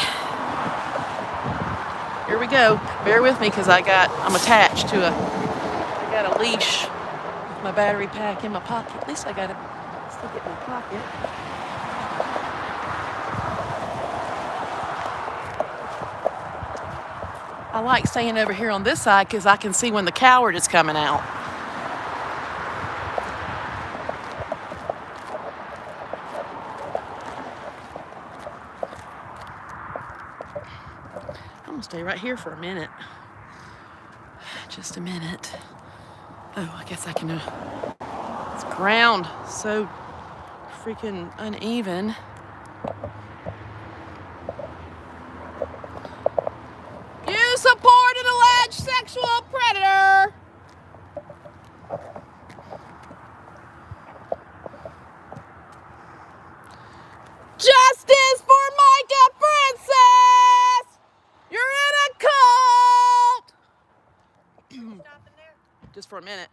Here we go. Bear with me, because I'm attached to I got a leash with my battery pack in my pocket. At least I got to stick it in my pocket. I like staying over here on this side because I can see when the coward is coming out. I'm gonna stay right here for a minute. Just a minute. Oh, I guess I can. It's ground so freaking uneven. You support an alleged sexual predator. Justice for Micah Princess! You're in a cult! Stopping there? Just for a minute.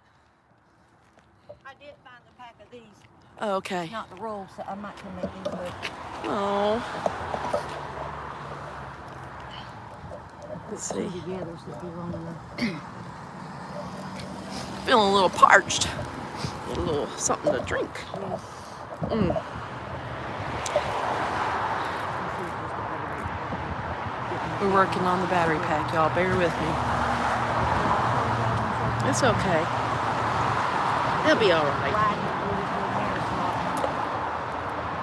I did find a pack of these. Oh, okay. Not the rolls, so I might come make these with. Oh. Let's see. Together, so it'll be long enough. Feeling a little parched. Need a little something to drink. We're working on the battery pack, y'all. Bear with me. It's okay. It'll be all right.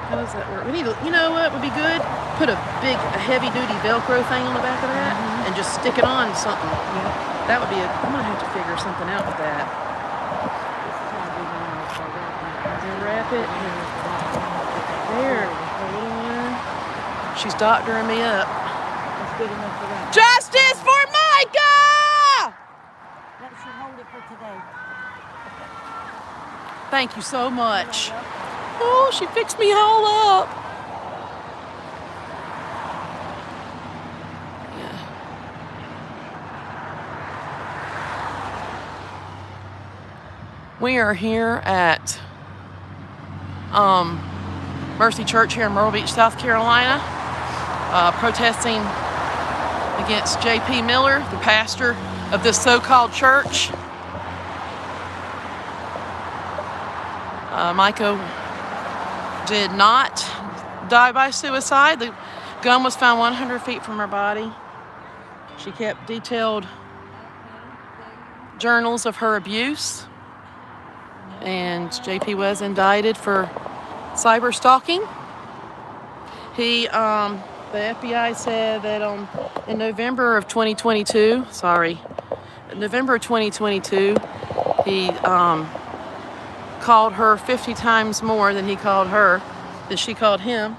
How does that work? We need to, you know what would be good? Put a heavy-duty Velcro thing on the back of that and just stick it on something. That would be I might have to figure something out with that. And wrap it. There. A little one. She's doctoring me up. That's good enough for that. Justice for Micah! That should hold it for today. Thank you so much. Oh, she fixed me all up. Yeah. We are here at Mercy Church here in Myrtle Beach, South Carolina, protesting against J.P. Miller, the pastor of this so-called church. Micah did not die by suicide. The gun was found 100 feet from her body. She kept detailed journals of her abuse. And JP was indicted for cyber stalking. The FBI said that in November of 2022, he called her 50 times more than she called him,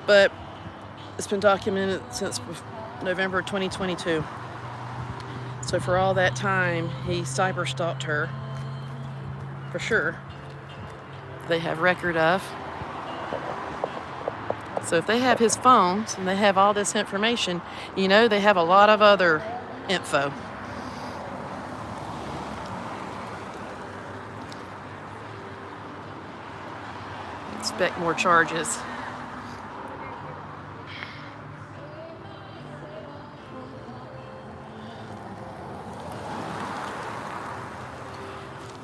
but it's been documented since November 2022. So for all that time, he cyber stalked her, for sure. They have record of. So if they have his phones and they have all this information, you know they have a lot of other info. expect more charges.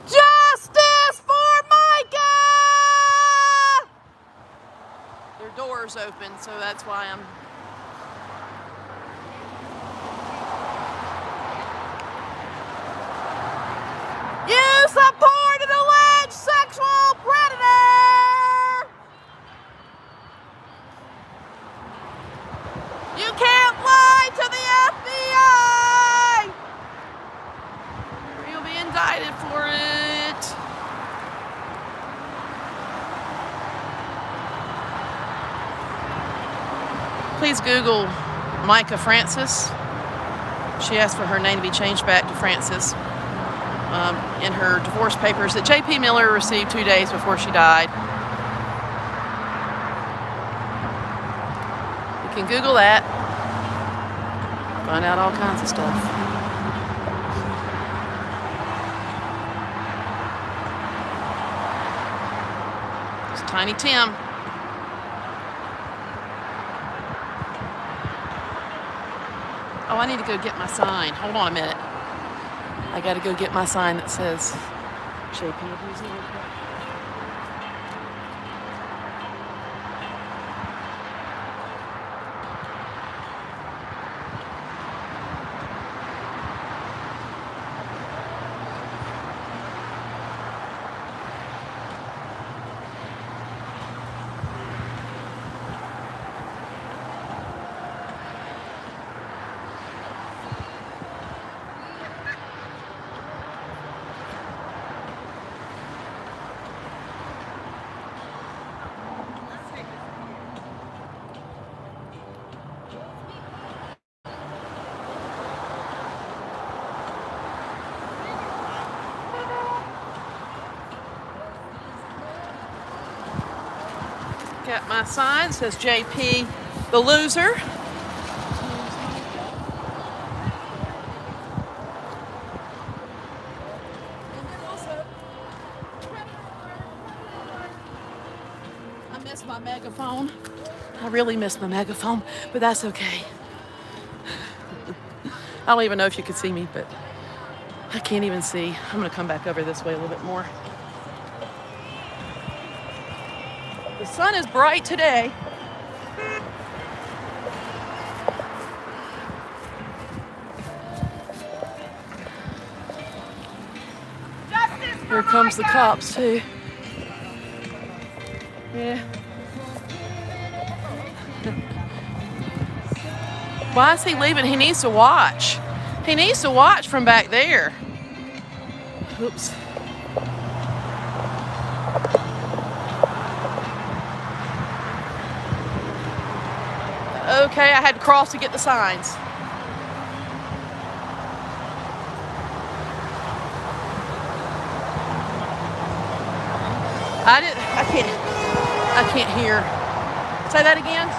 Justice for Micah! Their door's open, so that's why I'm... You support an alleged sexual predator! You can't lie to the FBI! Or you'll be indicted for it. Please Google Micah Francis. She asked for her name to be changed back to Francis in her divorce papers that J.P. Miller received 2 days before she died. You can Google that. Find out all kinds of stuff. It's Tiny Tim. Oh, I need to go get my sign. Hold on a minute. I gotta go get my sign that says JP abusing your pet. Got my sign, it says JP the loser. I miss my megaphone. I really miss my megaphone, but that's okay. I don't even know if you could see me, but I can't even see. I'm gonna come back over this way a little bit more. The sun is bright today. Here comes the cops too. Yeah. Why is he leaving? He needs to watch. He needs to watch from back there. Oops. Okay, I had to cross to get the signs. I can't hear. Say that again?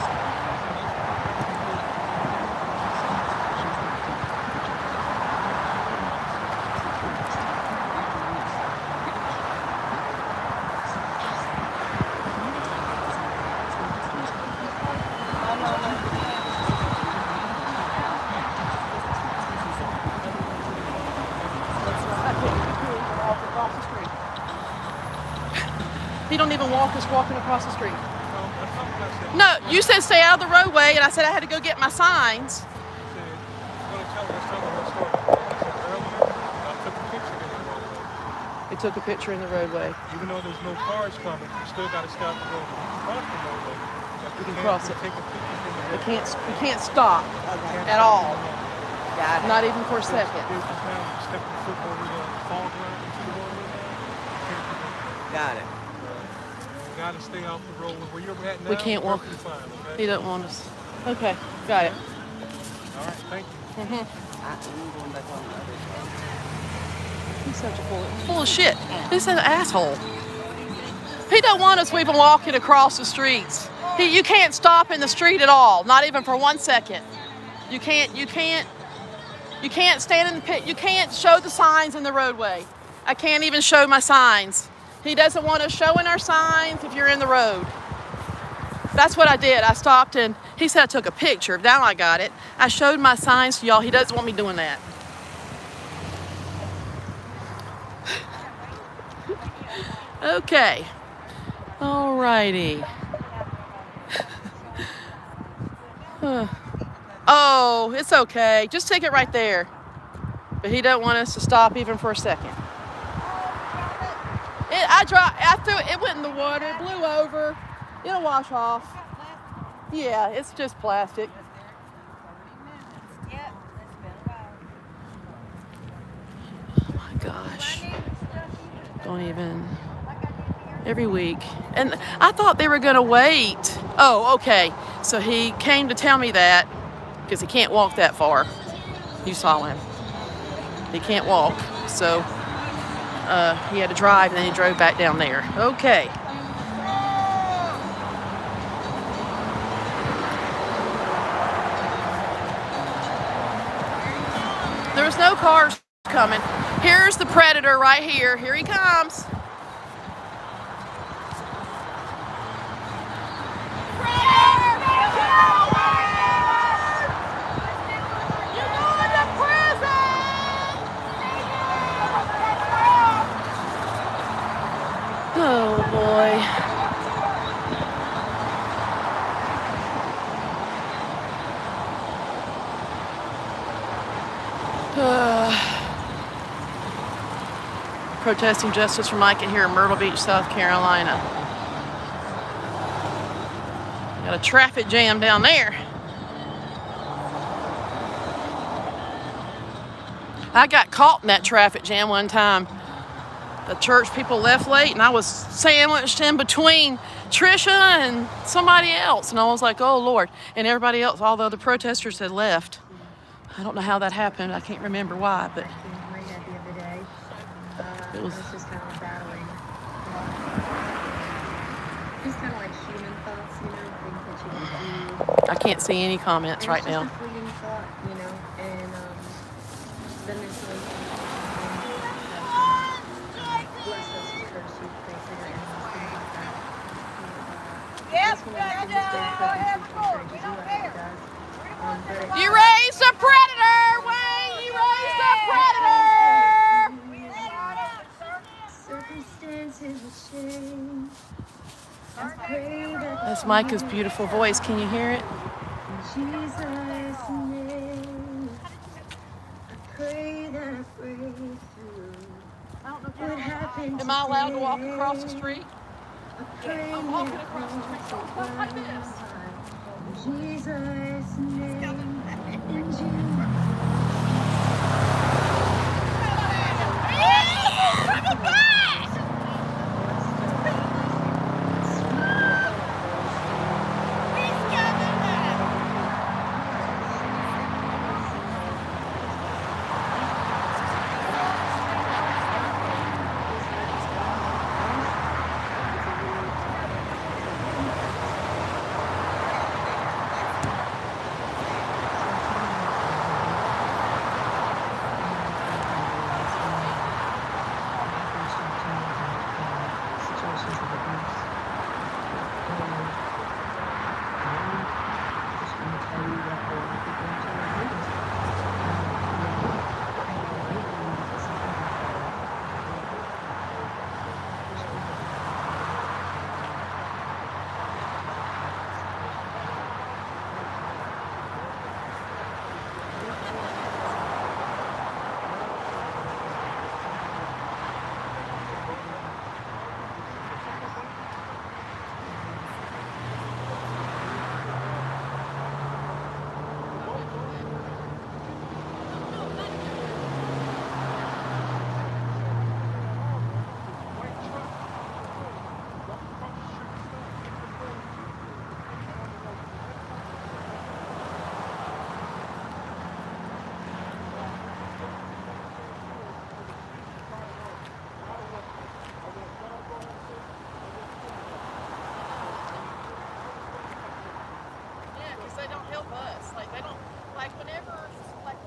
He don't even walk us walking across the street. No, you said stay out of the roadway, and I said I had to go get my signs. He took a picture in the roadway. Even though there's no cars coming, you still got to stop and go across the roadway. You can cross it. Take a picture You can't stop at all. Got it. Not even for a second. Step the foot over the fall ground into the roadway. Got it. You got to stay off the road. Where you're at now, We can't walk. perfectly fine, okay? He doesn't want us. Okay, got it. All right, thank you. Mm-hmm. He's such a full of shit. He's an asshole. He don't want us even walking across the streets. You can't stop in the street at all, not even for 1 second. You can't stand in the pit. You can't show the signs in the roadway. I can't even show my signs. He doesn't want us showing our signs if you're in the road. That's what I did. I stopped and he said I took a picture. Now I got it. I showed my signs to y'all. He doesn't want me doing that. Okay. Alrighty. Oh, it's okay. Just take it right there. But he don't want us to stop even for a second. I threw it. It went in the water. It blew over. It'll wash off. Yeah, it's just plastic. Oh my gosh. Don't even. Every week. And I thought they were going to wait. Oh, okay. So he came to tell me that because he can't walk that far. You saw him. He can't walk. So he had to drive and then he drove back down there. Okay. There's no cars coming. Here's the predator right here. Here he comes. Oh boy. Protesting justice for Micah here in Myrtle Beach, South Carolina. Got a traffic jam down there. I got caught in that traffic jam one time. The church people left late and I was sandwiched in between Trisha and somebody else. And I was like, oh Lord. And everybody else, although the protesters had left. I don't know how that happened. I can't remember why, but it was just kind of battling. Just kind of like human thoughts, you know, things that you can do. I can't see any comments right now. It's just a fleeting thought, you know, and then there's like, bless us, church, you pray for your enemies, things like that. That's one of the things that we do, I think it does. You raised a predator, Wayne! You raised a predator! Circumstances will change. That's Micah's beautiful voice. Can you hear it? In Jesus' name, I pray that I break through. What happened Am I allowed to walk across the street? I'm walking across the street. Don't walk like this. In Jesus' name, in Jesus'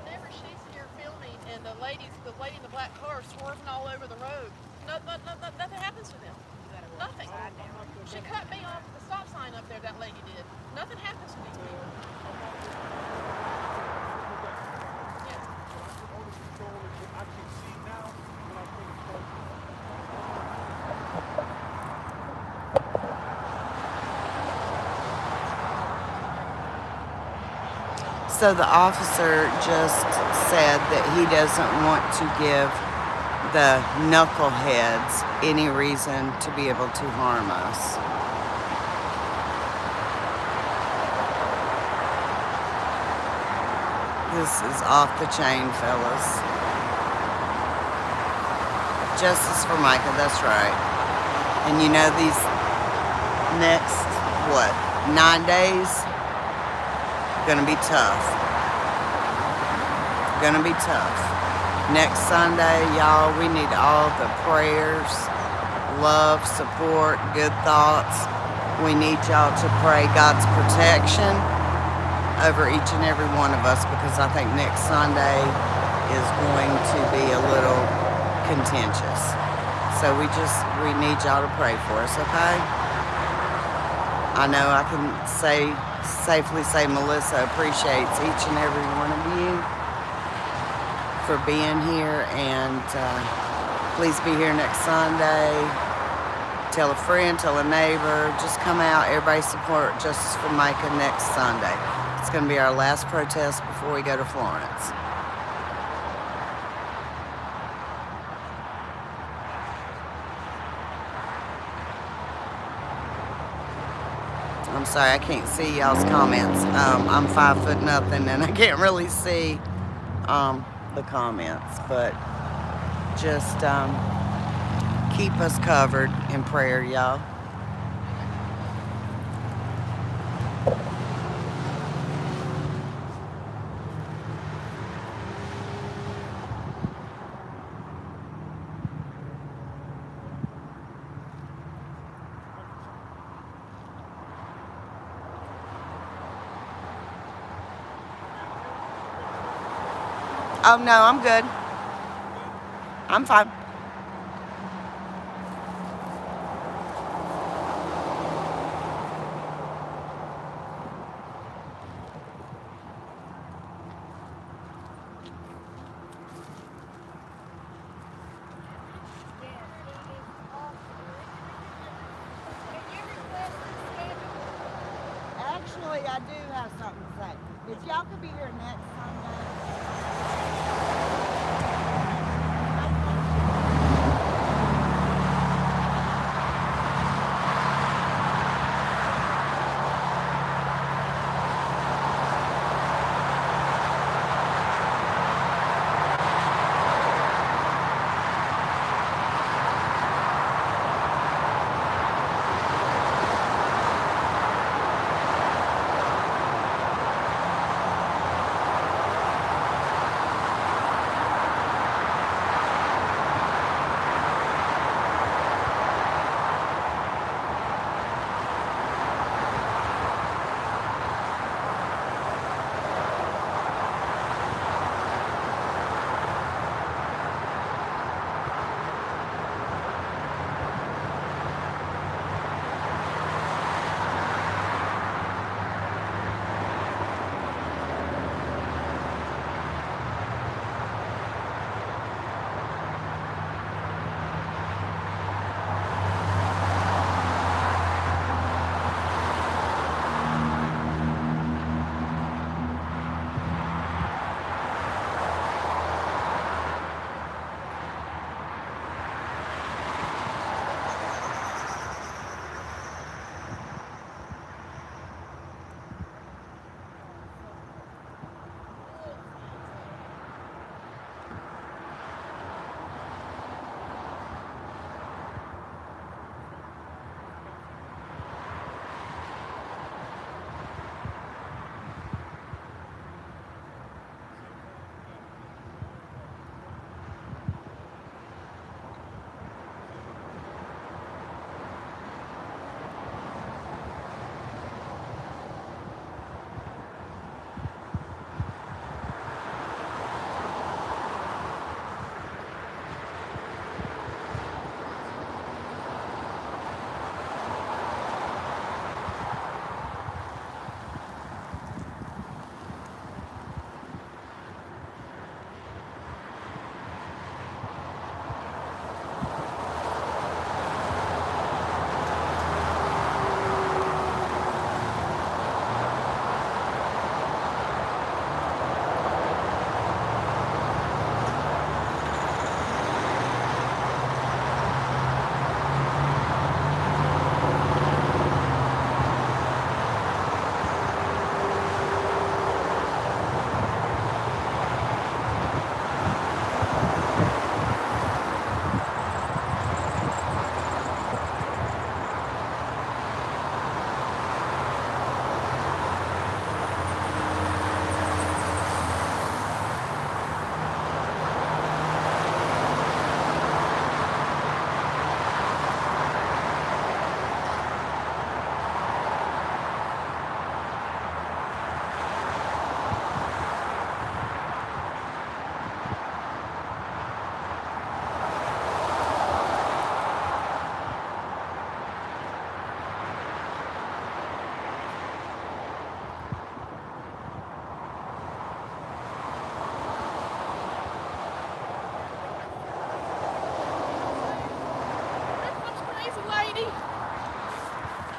Whenever she's here filming and the lady in the black car swerving all over the road, nothing happens to them. Nothing. She cut me off at the stop sign up there, that lady did. Nothing happens to these people. Yeah. All the control is what I can see now when I put it close. So the officer just said that he doesn't want to give the knuckleheads any reason to be able to harm us. This is off the chain, fellas. Justice for Micah, that's right. And you know these next, 9 days? Gonna be tough. Gonna be tough. Next Sunday, y'all, we need all the prayers, love, support, good thoughts. We need y'all to pray God's protection over each and every one of us, because I think next Sunday is going to be a little contentious. So we need y'all to pray for us, okay? I know I can safely say Melissa appreciates each and every one of you for being here, and please be here next Sunday. Tell a friend, tell a neighbor, just come out. Everybody support Justice for Micah next Sunday. It's going to be our last protest before we go to Florence. I'm sorry, I can't see y'all's comments. I'm 5'0" and I can't really see the comments, but just keep us covered in prayer, y'all. Oh, no, I'm good. I'm fine. Actually, I do have something to say. If y'all could be here next Sunday.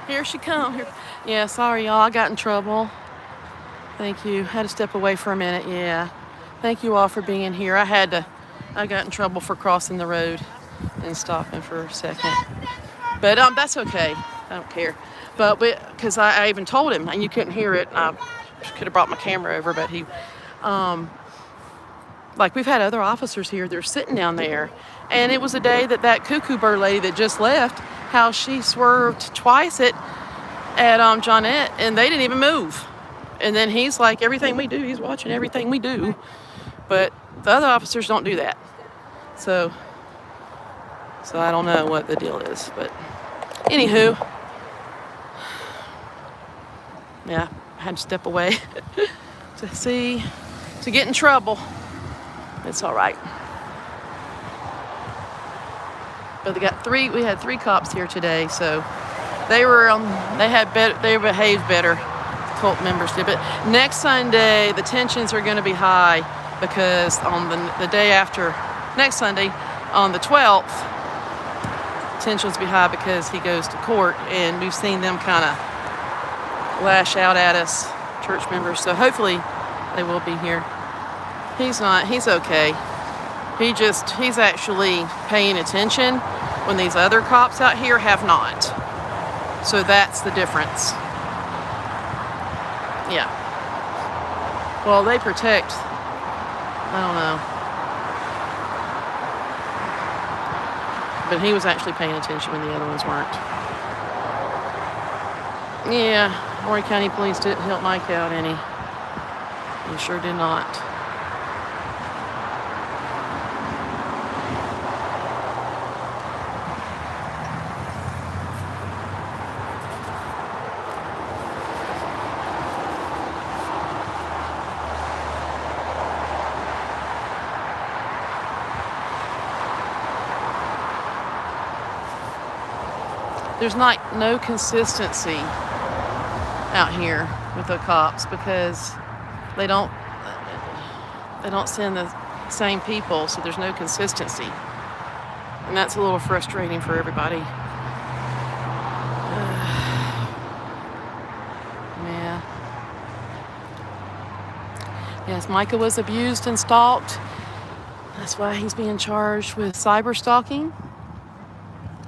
Here she come. Yeah, sorry y'all, I got in trouble. Thank you. Had to step away for a minute. Yeah. Thank you all for being here. I got in trouble for crossing the road and stopping for a second. But that's okay. I don't care. But because I even told him, and you couldn't hear it. I could have brought my camera over, but he, like we've had other officers here. They're sitting down there, and it was a day that cuckoo bird lady that just left. How she swerved twice at Johnette, and they didn't even move. And then he's like, everything we do, he's watching everything we do. But the other officers don't do that. So I don't know what the deal is. But anywho, yeah, I had to step away to get in trouble. It's all right. But we had three cops here today, so they behaved better. Cult members did. But next Sunday, the tensions are going to be high because on the day after next Sunday, on the 12th, tensions will be high because he goes to court, and we've seen them kind of lash out at us, church members. So hopefully they will be here. He's not. He's okay. He's actually paying attention when these other cops out here have not. So that's the difference. Yeah. Well, they protect. I don't know. But he was actually paying attention when the other ones weren't. Yeah. Horry County Police didn't help Micah out any. They sure did not. There's no consistency out here with the cops because they don't send the same people, so there's no consistency, and that's a little frustrating for everybody. Yeah. Yes, Micah was abused and stalked. That's why he's being charged with cyber stalking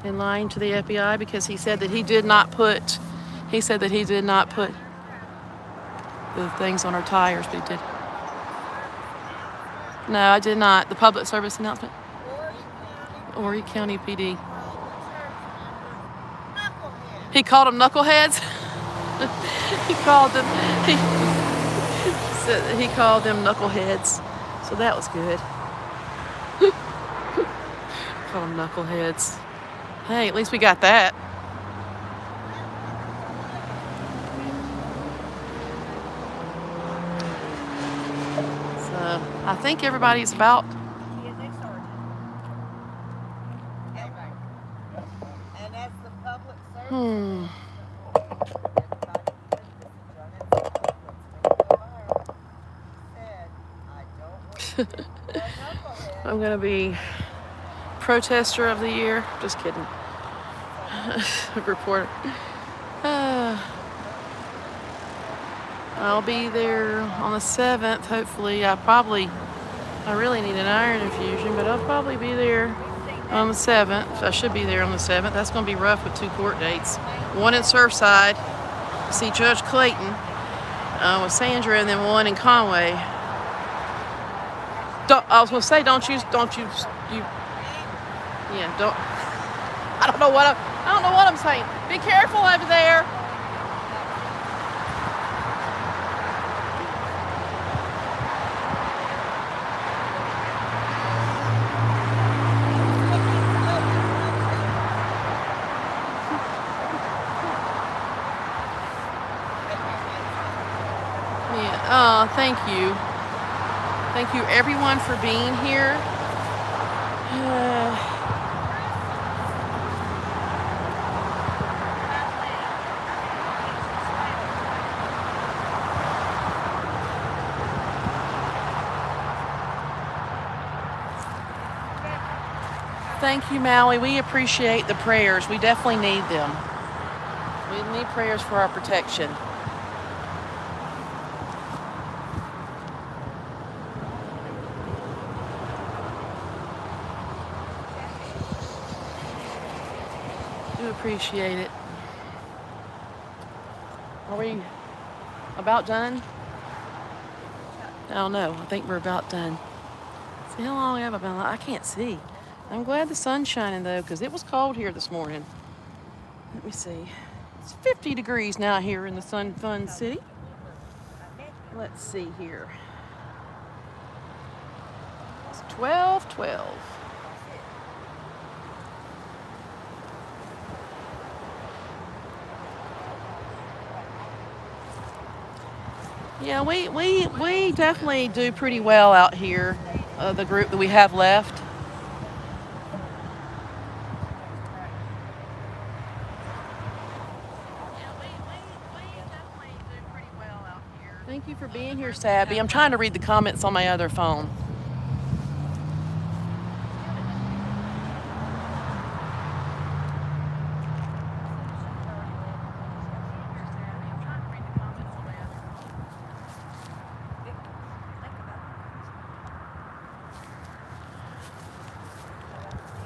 and lying to the FBI because he said that he did not put the things on our tires, but he did. No, I did not. The public service announcement. Horry County PD. He called them knuckleheads. he called them knuckleheads. So that was good. Call them knuckleheads. Hey, at least we got that. So I think everybody's about. And as the public service. I'm gonna be Protestor of the Year. Just kidding. Reporter. I'll be there on the 7th, hopefully. I really need an iron infusion, but I'll probably be there on the 7th. I should be there on the 7th. That's going to be rough with 2 court dates. One in Surfside, see Judge Clayton with Sandra, and then one in Conway. I was going to say, I don't know what I'm saying. Be careful over there. Yeah. Oh, thank you. Thank you everyone for being here. Thank you, Maui. We appreciate the prayers. We definitely need them. We need prayers for our protection. Do appreciate it. Are we about done? I don't know. I think we're about done. See how long have I been? I can't see. I'm glad the sun's shining though, because it was cold here this morning. Let me see. It's 50 degrees now here in the Sun Fun City. Let's see here. It's 12:12. Yeah, we definitely do pretty well out here, the group that we have left. Thank you for being here, Sabby. I'm trying to read the comments on my other phone.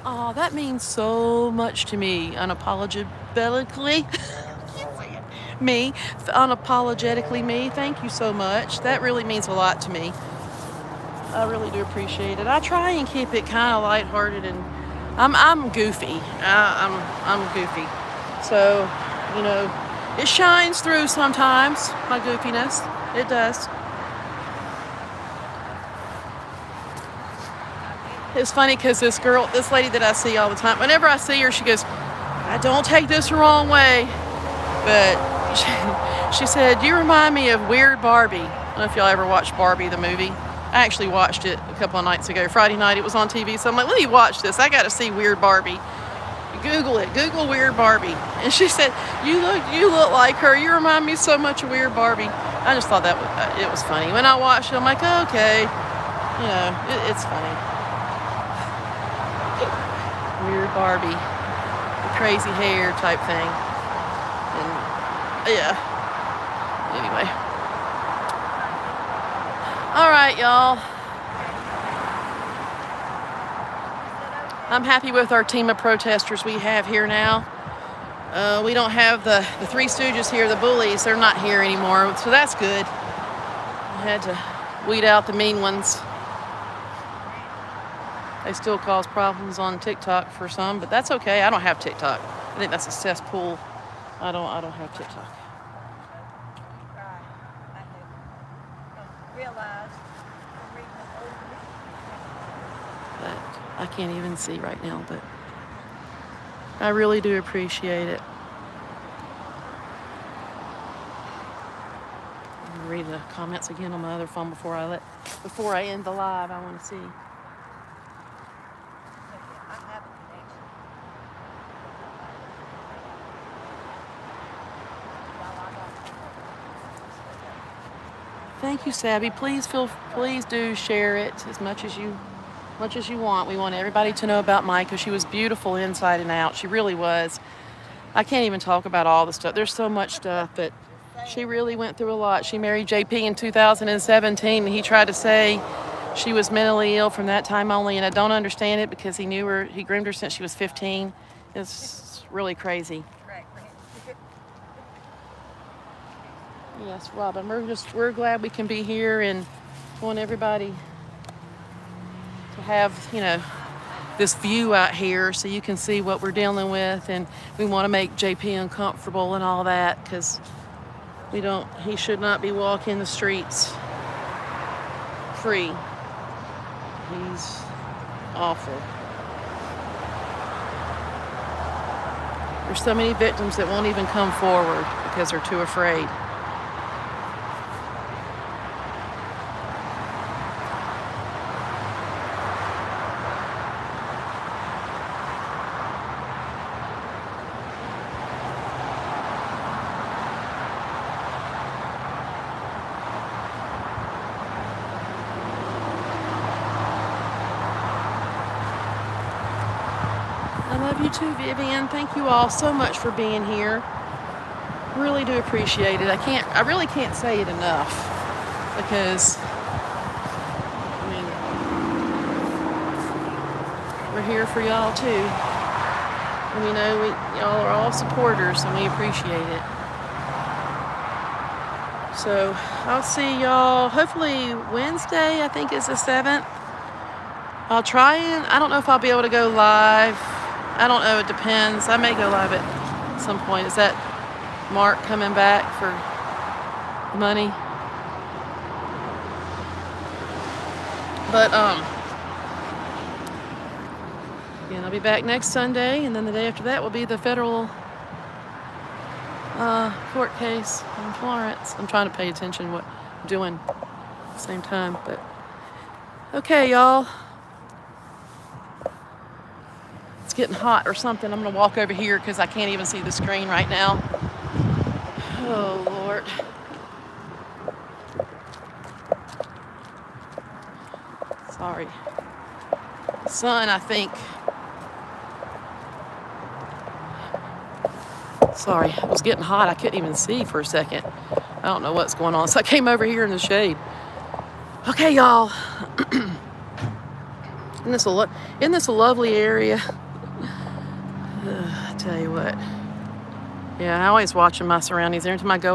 Oh, that means so much to me, unapologetically. Me, unapologetically me. Thank you so much. That really means a lot to me. I really do appreciate it. I try and keep it kind of lighthearted, and I'm goofy. I'm goofy, so you know, it shines through sometimes. My goofiness, it does. It's funny because this lady that I see all the time, whenever I see her, she goes, "I don't take this the wrong way," but she said, "You remind me of Weird Barbie." I don't know if y'all ever watched Barbie the movie. I actually watched it a couple of nights ago. Friday night it was on TV, so I'm like, let me watch this. I got to see Weird Barbie. Google it. Google Weird Barbie. And she said, "You look like her. You remind me so much of Weird Barbie." I just thought that it was funny. When I watched it, I'm like, oh, okay, you know, it's funny. Weird Barbie, the crazy hair type thing, and yeah. Anyway, all right, y'all. I'm happy with our team of protesters we have here now. We don't have the Three Stooges here, the bullies. They're not here anymore, so that's good. I had to weed out the mean ones. They still cause problems on TikTok for some, but that's okay. I don't have TikTok. I think that's a cesspool. I don't have TikTok. But I can't even see right now, but I really do appreciate it. I'm gonna read the comments again on my other phone before I end the live. I want to see. Thank you, Sabby. Please do share it as much as you want. We want everybody to know about Micah. She was beautiful inside and out. She really was. I can't even talk about all the stuff. There's so much stuff, but she really went through a lot. She married JP in 2017, and he tried to say she was mentally ill from that time only, and I don't understand it because he groomed her since she was 15. It's really crazy. Yes, Robin, we're glad we can be here, and want everybody to have, you know, this view out here so you can see what we're dealing with, and we want to make JP uncomfortable and all that because he should not be walking the streets free. He's awful. There's so many victims that won't even come forward because they're too afraid. I love you too, Vivian. Thank you all so much for being here. Really do appreciate it. I really can't say it enough, because I mean, we're here for y'all too. And we know y'all are all supporters, and we appreciate it. So I'll see y'all hopefully Wednesday, I think is the 7th. I'll try and, I don't know if I'll be able to go live. I don't know, it depends. I may go live at some point. Is that Mark coming back for money? But again, I'll be back next Sunday, and then the day after that will be the federal court case in Florence. I'm trying to pay attention to what I'm doing at the same time. But okay, y'all. It's getting hot or something. I'm gonna walk over here because I can't even see the screen right now. Oh, Lord. Sorry. Sun, I think. Sorry, it was getting hot. I couldn't even see for a second. I don't know what's going on. So I came over here in the shade. Okay, y'all. Isn't this a lovely area? I tell you what. Yeah, I always watching my surroundings. Every time I go